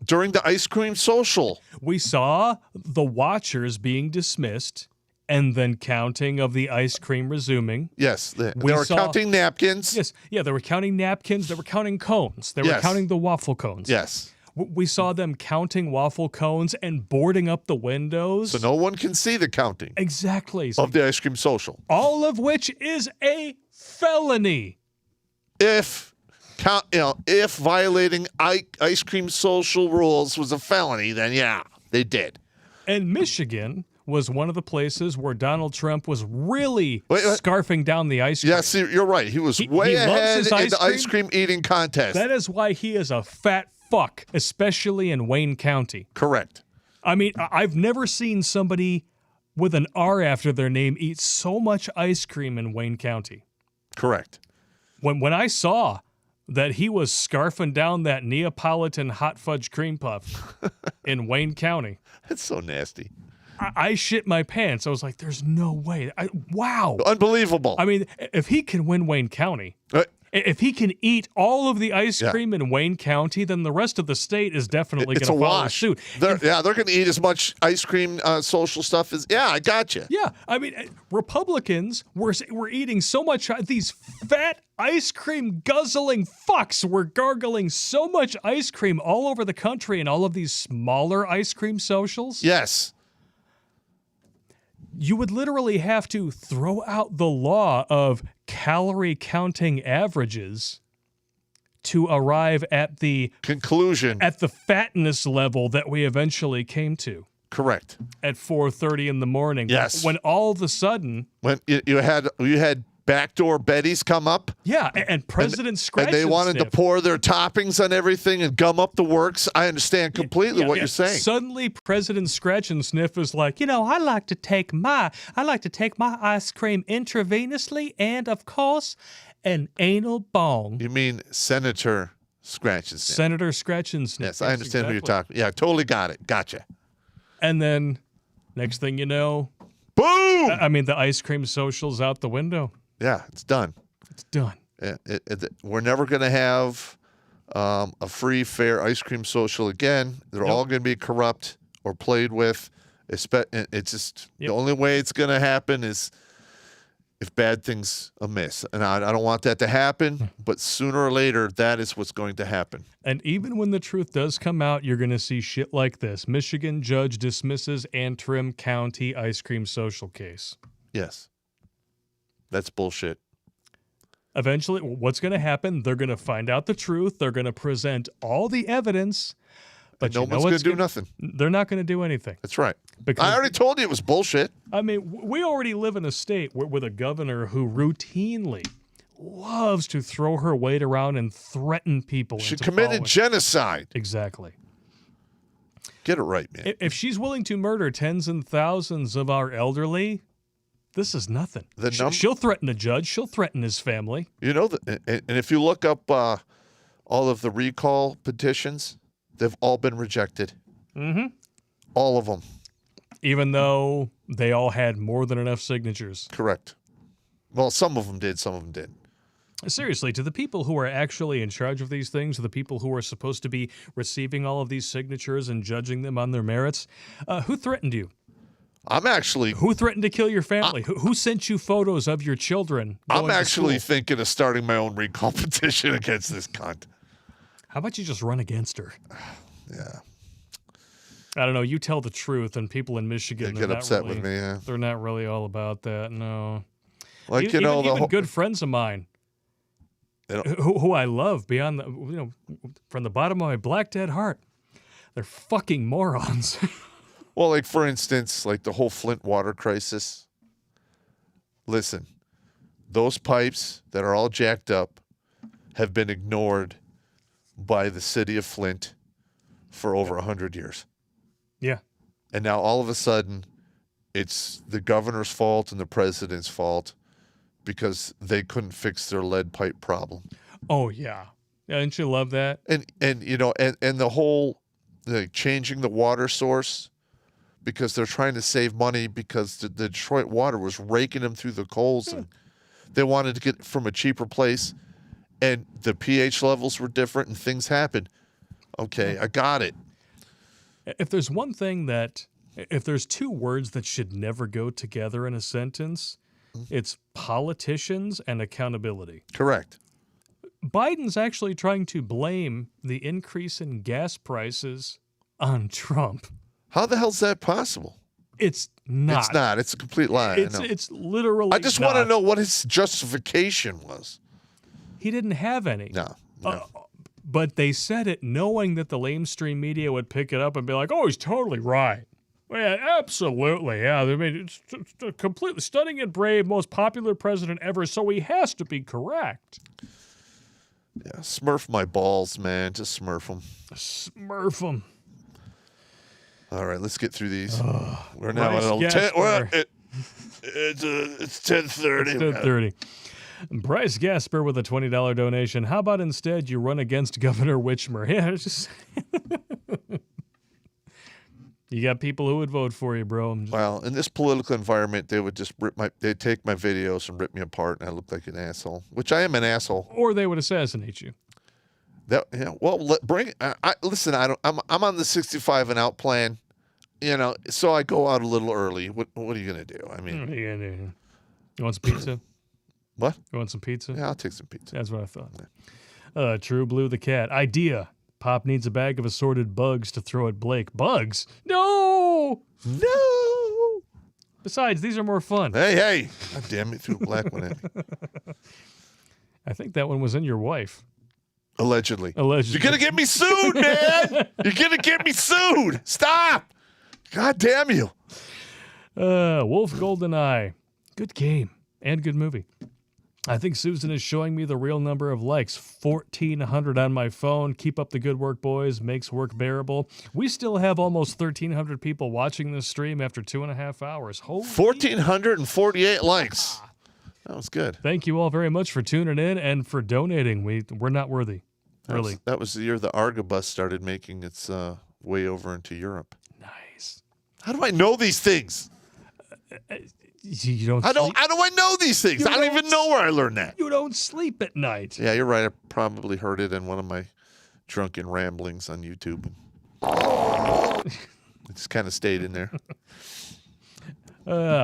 during the ice cream social. We saw the watchers being dismissed and then counting of the ice cream resuming. Yes. They We were saw- counting napkins. Yes. Yeah, they were counting napkins. They were counting cones. They were Yes. counting the waffle cones. Yes. We saw them counting waffle cones and boarding up the windows. So no one can see the counting Exactly. of the ice cream social. All of which is a felony. If violating ice cream social rules was a felony, then yeah, they did. And Michigan was one of the places where Donald Trump was really scarfing down the ice cream. Yes, you're right. He was way he loves ahead his in the ice cream eating contest. That is why he is a fat fuck, especially in Wayne County. Correct. I mean, I've never seen somebody with an R after their name eat so much ice cream in Wayne County. Correct. When I saw that he was scarfing down that Neapolitan hot fudge cream puff in Wayne County. That's so nasty. I shit my pants. I was like, there's no way. Wow. Unbelievable. I mean, if he can win Wayne County, if he can eat all of the ice cream in Wayne County, then the rest of the state is definitely going to follow wash. suit. They're going to eat as much ice cream social stuff as, I got you. Yeah, I mean, Republicans were eating so much. These fat ice cream guzzling fucks were gargling so much ice cream all over the country in all of these smaller ice cream socials. Yes. You would literally have to throw out the law of calorie counting averages to arrive at the conclusion, at the fatness level that we eventually came to. Correct. At 4:30 in the morning. Yes. When all of a sudden, when you had backdoor Betties come up. Yeah, and President Scratch and they wanted to pour their toppings on everything and gum up the works. I understand completely what you're saying. Suddenly, President Scratch and Sniff is like, I like to take my ice cream intravenously, and of course, an anal bong. You mean Senator Scratch and Sniff? Senator Scratch and Sniff. Yes, I understand who you're talking. Yeah, totally got it. Gotcha. And then, next thing you know, boom! I mean, the ice cream social's out the window. Yeah, it's done. It's done. We're never going to have a free, fair ice cream social again. They're all going to be corrupt or played with. It's just the only way it's going to happen is if bad things amiss. And I don't want that to happen, but sooner or later, that is what's going to happen. And even when the truth does come out, you're going to see shit like this. Michigan judge dismisses Antrim County ice cream social case. Yes. That's bullshit. Eventually, what's going to happen? They're going to find out the truth. They're going to present all the evidence. But no one's going to do nothing. They're not going to do anything. That's right. Because I already told you it was bullshit. I mean, we already live in a state with a governor who routinely loves to throw her weight around and threaten people. She committed genocide. Exactly. Get it right, man. If she's willing to murder tens and thousands of our elderly, this is nothing. She'll threaten a judge. She'll threaten his family. And if you look up all of the recall petitions, they've all been rejected. Mm-hmm. All of them. Even though they all had more than enough signatures. Correct. Well, some of them did, some of them didn't. Seriously, to the people who are actually in charge of these things, to the people who are supposed to be receiving all of these signatures and judging them on their merits, who threatened you? I'm actually Who threatened to kill your family? Who sent you photos of your children? I'm going to actually school? thinking of starting my own recall petition against this cunt. How about you just run against her? Yeah. I don't know. You tell the truth, and people in Michigan They they're get not upset really, with me, yeah. They're not really all about that. No. Like, even, you know, even good friends of mine who I love beyond the, from the bottom of my black dead heart, they're fucking morons. Well, like, for instance, like the whole Flint water crisis. Listen, those pipes that are all jacked up have been ignored by the city of Flint for over 100 years. Yeah. And now all of a sudden, it's the governor's fault and the president's fault because they couldn't fix their lead pipe problem. Oh, yeah. Didn't you love that? And you know, and the whole changing the water source because they're trying to save money because the Detroit water was raking them through the coals and they wanted to get from a cheaper place and the pH levels were different and things happened. Okay, I got it. If there's one thing if there's two words that should never go together in a sentence, it's politicians and accountability. Correct. Biden's actually trying to blame the increase in gas prices on Trump. How the hell's that possible? It's not. It's not. It's a complete lie. It's literally I just want to know what his justification was. He didn't have any. No. But they said it knowing that the lamestream media would pick it up and be like, oh, he's totally right. Well, yeah, absolutely. Yeah, I mean, it's a completely stunning and brave, most popular president ever, so he has to be correct. Yeah, smurf my balls, man. Just smurf them. Smurf them. All right, let's get through these. We're now now at 10. Well, it's 10:30. It's 10:30. Bryce Gasper with a $20 donation. How about instead you run against Governor Whitmer? Yeah, it's just you got people who would vote for you, bro. Well, in this political environment, they would just they'd take my videos and rip me apart, and I look like an asshole, which I am an asshole. Or they would assassinate you. Listen, I'm on the 65 and out plan, you know, so I go out a little early. What are you gonna do? I mean, What are you gonna do? You want some pizza? What? You want some pizza? Yeah, I'll take some pizza. That's what I thought. True Blue the Cat. Idea. Pop needs a bag of assorted bugs to throw at Blake. Bugs? No! No! Besides, these are more fun. Hey. God damn it, threw a black one at me. I think that one was in your wife. Allegedly. You're going to get me sued, man! You're going to get me sued! Stop! God damn you. Wolf GoldenEye. Good game and good movie. I think Susan is showing me the real number of likes. 1,400 on my phone. Keep up the good work, boys. Makes work bearable. We still have almost 1,300 people watching this stream after 2.5 hours. Holy 1,448 likes. That was good. Thank you all very much for tuning in and for donating. We're not worthy, really. That was the year the Argobus started making its way over into Europe. Nice. How do I know these things? You don't. How do I know these things? I don't even know where I learned that. You don't sleep at night. Yeah, you're right. I probably heard it in one of my drunken ramblings on YouTube. It just kind of stayed in there.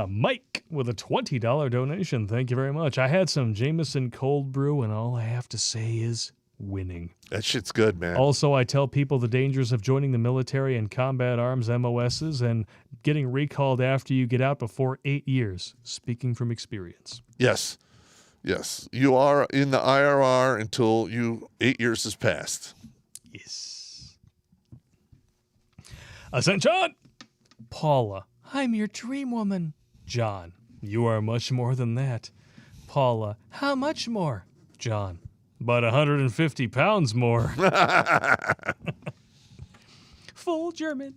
Mike with a $20 donation. Thank you very much. I had some Jameson cold brew, and all I have to say is winning. That shit's good, man. Also, I tell people the dangers of joining the military and combat arms MOSs and getting recalled after you get out before 8 years. Speaking from experience. Yes. You are in the IRR until 8 years has passed. Yes. Ascension. Paula. I'm your dream woman. John. You are much more than that. Paula. How much more? John. About 150 pounds more. Full German.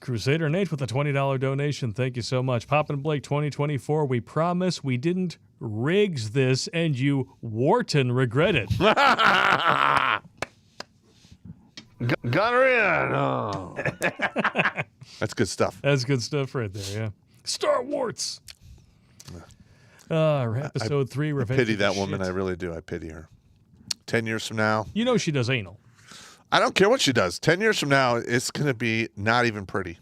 Crusader Nate with a $20 donation. Thank you so much. Pop and Blake 2024. We promise we didn't rigs this and you Wharton regret it. Got her in. Oh. That's good stuff. That's good stuff right there, yeah. Star Warts. Episode 3, Revenge. I pity that woman. Shit. I really do. I pity her. 10 years from now. You know she does anal. I don't care what she does. 10 years from now, it's going to be not even pretty.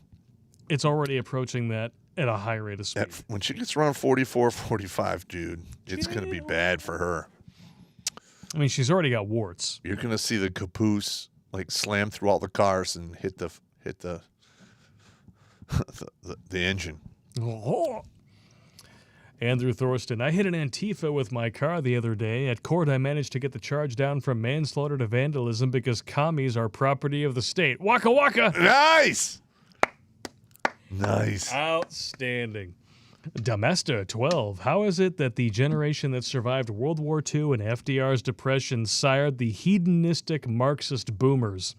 It's already approaching that at a high rate of speed. When she gets around 44, 45, dude, it's going to be bad for her. I mean, she's already got warts. You're going to see the caboose like slam through all the cars and hit the the engine. Andrew Thorsten, I hit an Antifa with my car the other day. At court, I managed to get the charge down from manslaughter to vandalism because commies are property of the state. Waka waka! Nice! Nice. Outstanding. Domesta, 12. How is it that the generation that survived World War II and FDR's depression sired the hedonistic Marxist boomers?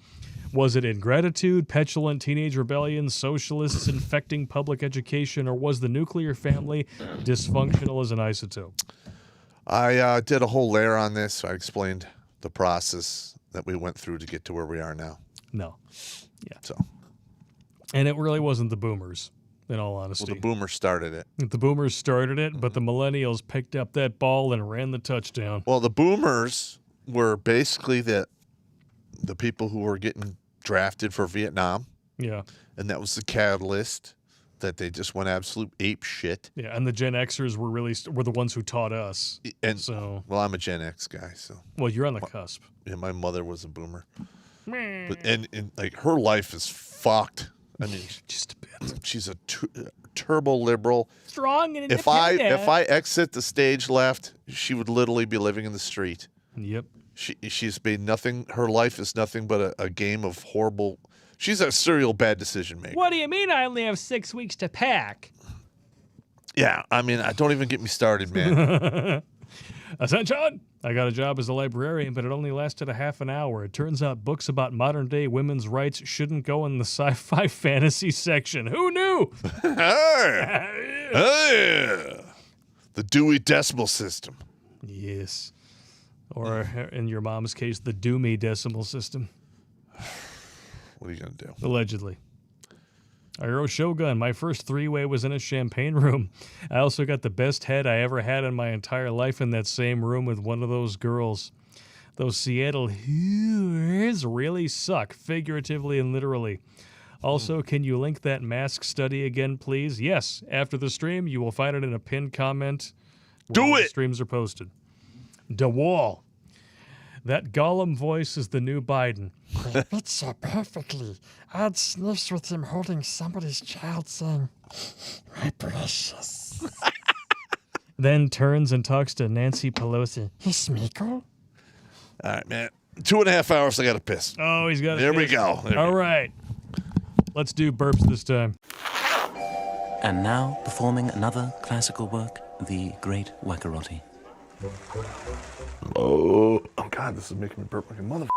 Was it ingratitude, petulant teenage rebellion, socialists infecting public education, or was the nuclear family dysfunctional as an isotope? I did a whole layer on this. I explained the process that we went through to get to where we are now. No. Yeah. So. And it really wasn't the boomers, in all honesty. Well, the boomers started it. The boomers started it, but the millennials picked up that ball and ran the touchdown. Well, the boomers were basically the people who were getting drafted for Vietnam. Yeah. And that was the catalyst that they just went absolute ape shit. Yeah, and the Gen Xers were the ones who taught us. And so, well, I'm a Gen X guy, so. Well, you're on the cusp. Yeah, my mother was a boomer. But, and like her life is fucked. I mean, just a bit. She's a turbo liberal. Strong and if I exit the stage left, she would literally be living in the street. Yep. She's made nothing. Her life is nothing but a game of horrible. She's a serial bad decision maker. What do you mean I only have 6 weeks to pack? Yeah, I mean, don't even get me started, man. Ascension! I got a job as a librarian, but it only lasted a half an hour. It turns out books about modern-day women's rights shouldn't go in the sci-fi fantasy section. Who knew? The Dewey Decimal System. Yes. Or, in your mom's case, the Doomy Decimal System. What are you going to do? Allegedly. Iro Shogun, my first three-way was in a champagne room. I also got the best head I ever had in my entire life in that same room with one of those girls. Those Seattle Hoosiers really suck, figuratively and literally. Also, can you link that mask study again, please? Yes, after the stream, you will find it in a pinned comment. Do it! Streams are posted. DeWall. That Gollum voice is the new Biden. It fits so perfectly. I'd sniffs with him holding somebody's child saying, "My precious." Then turns and talks to Nancy Pelosi. Hey, Smeagol? All right, man. 2.5 hours, I got to piss. Oh, he's got to There we go. All right. Let's do burps this time. And now, performing another classical work, the Great Wackarotti. Oh, God, this is making me burp like a motherfucker.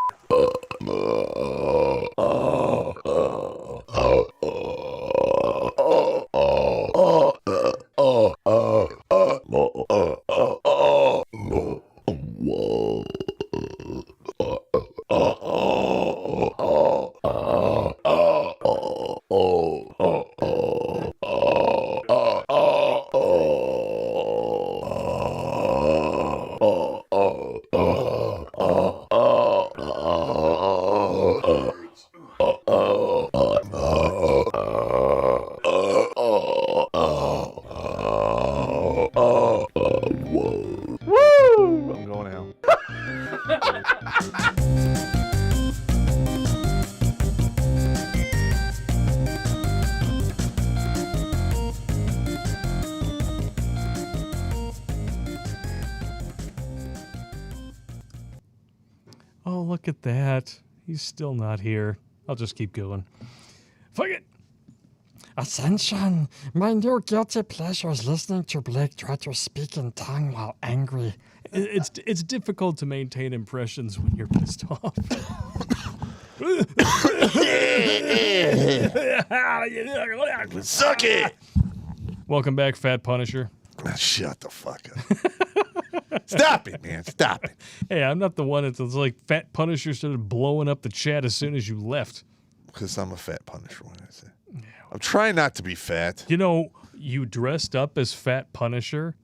I'm going out. Oh, look at that. He's still not here. I'll just keep going. Fuck it. Ascension, my new guilty pleasure is listening to Blake try to speak in tongue while angry. It's difficult to maintain impressions when you're pissed off. Suck it! Welcome back, Fat Punisher. Shut the fuck up. Stop it, man. Stop it. Hey, I'm not the one that's like Fat Punisher started blowing up the chat as soon as you left. Because I'm a fat punisher, what I say. I'm trying not to be fat. You know, you dressed up as Fat Punisher,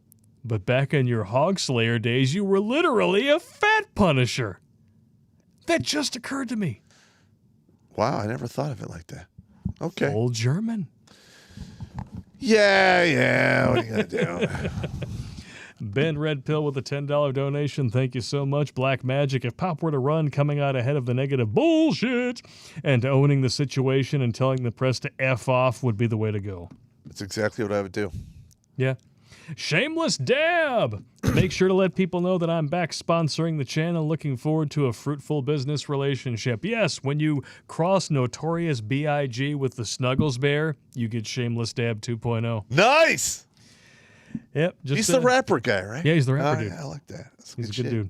but back in your Hog Slayer days, you were literally a Fat Punisher. That just occurred to me. Wow, I never thought of it like that. Okay. Old German. Yeah. What are you gonna do? Ben Red Pill with a $10 donation. Thank you so much. Black Magic. If Pop were to run, coming out ahead of the negative bullshit and owning the situation and telling the press to F off would be the way to go. That's exactly what I would do. Yeah. Shameless dab. Make sure to let people know that I'm back sponsoring the channel. Looking forward to a fruitful business relationship. Yes, when you cross Notorious B.I.G. with the Snuggles Bear, you get Shameless Dab 2.0. Nice. Yep. He's the rapper guy, right? Yeah, he's the rapper dude. Yeah, I like that. That's He's a shit. good dude.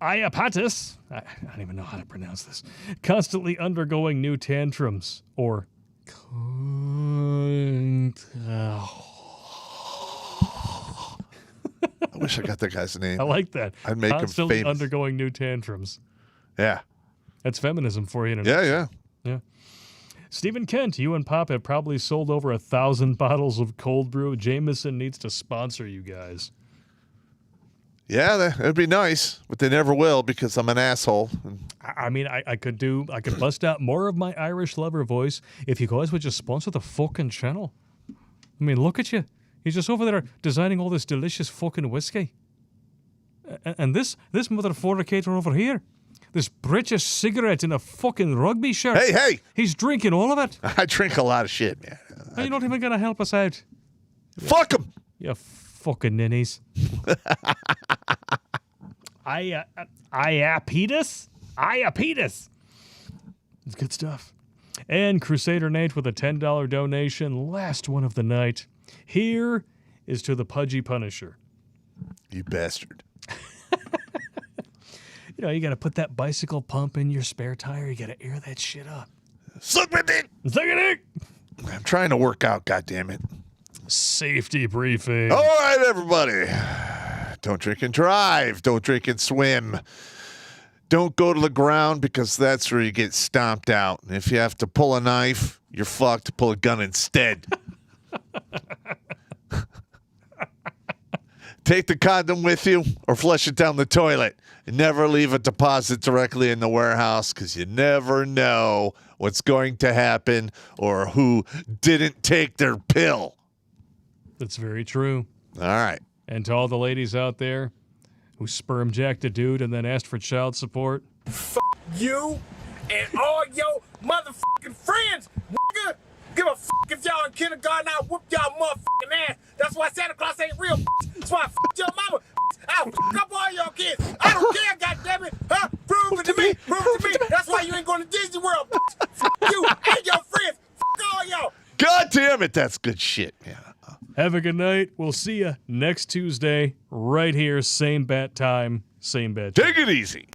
Iapatis, I don't even know how to pronounce this, constantly undergoing new tantrums, or I wish I got that guy's name. I like that. I'd make him Constantly famous. undergoing new tantrums. Yeah. That's feminism for you. Yeah. Stephen Kent, you and Pop have probably sold over 1,000 bottles of cold brew. Jameson needs to sponsor you guys. Yeah, that'd be nice, but they never will because I'm an asshole. I mean, I could bust out more of my Irish lover voice if you guys would just sponsor the fucking channel. I mean, look at you. He's just over there designing all this delicious fucking whiskey. And this mother fornicator over here, this British cigarette in a fucking rugby shirt. Hey! He's drinking all of it. I drink a lot of shit, man. Are you not even going to help us out? Fuck him! You fucking ninnies. Iapetus? Iapetus. It's good stuff. And Crusader Nate with a $10 donation. Last one of the night. Here is to the Pudgy Punisher. You bastard. You know, you got to put that bicycle pump in your spare tire. You got to air that shit up. Suck my dick! Suck a dick! I'm trying to work out, goddammit. Safety briefing. All right, everybody. Don't drink and drive. Don't drink and swim. Don't go to the ground because that's where you get stomped out. And if you have to pull a knife, you're fucked. Pull a gun instead. Take the condom with you or flush it down the toilet. And never leave a deposit directly in the warehouse because you never know what's going to happen or who didn't take their pill. That's very true. All right. And to all the ladies out there who sperm jacked a dude and then asked for child support. You and all your motherfucking friends, nigga. Give a fuck if y'all in kindergarten, I'll whoop y'all motherfucking ass. That's why Santa Claus ain't real. That's why I fucked your mama. I'll fuck up all your kids. I don't care, goddammit. Huh? Prove it to me. Prove it to me. That's why you ain't going to Disney World. Fuck you and your friends. Fuck all y'all. God damn it. That's good shit, man. Have a good night. We'll see you next Tuesday right here. Same bat time, same bat time. Take it easy.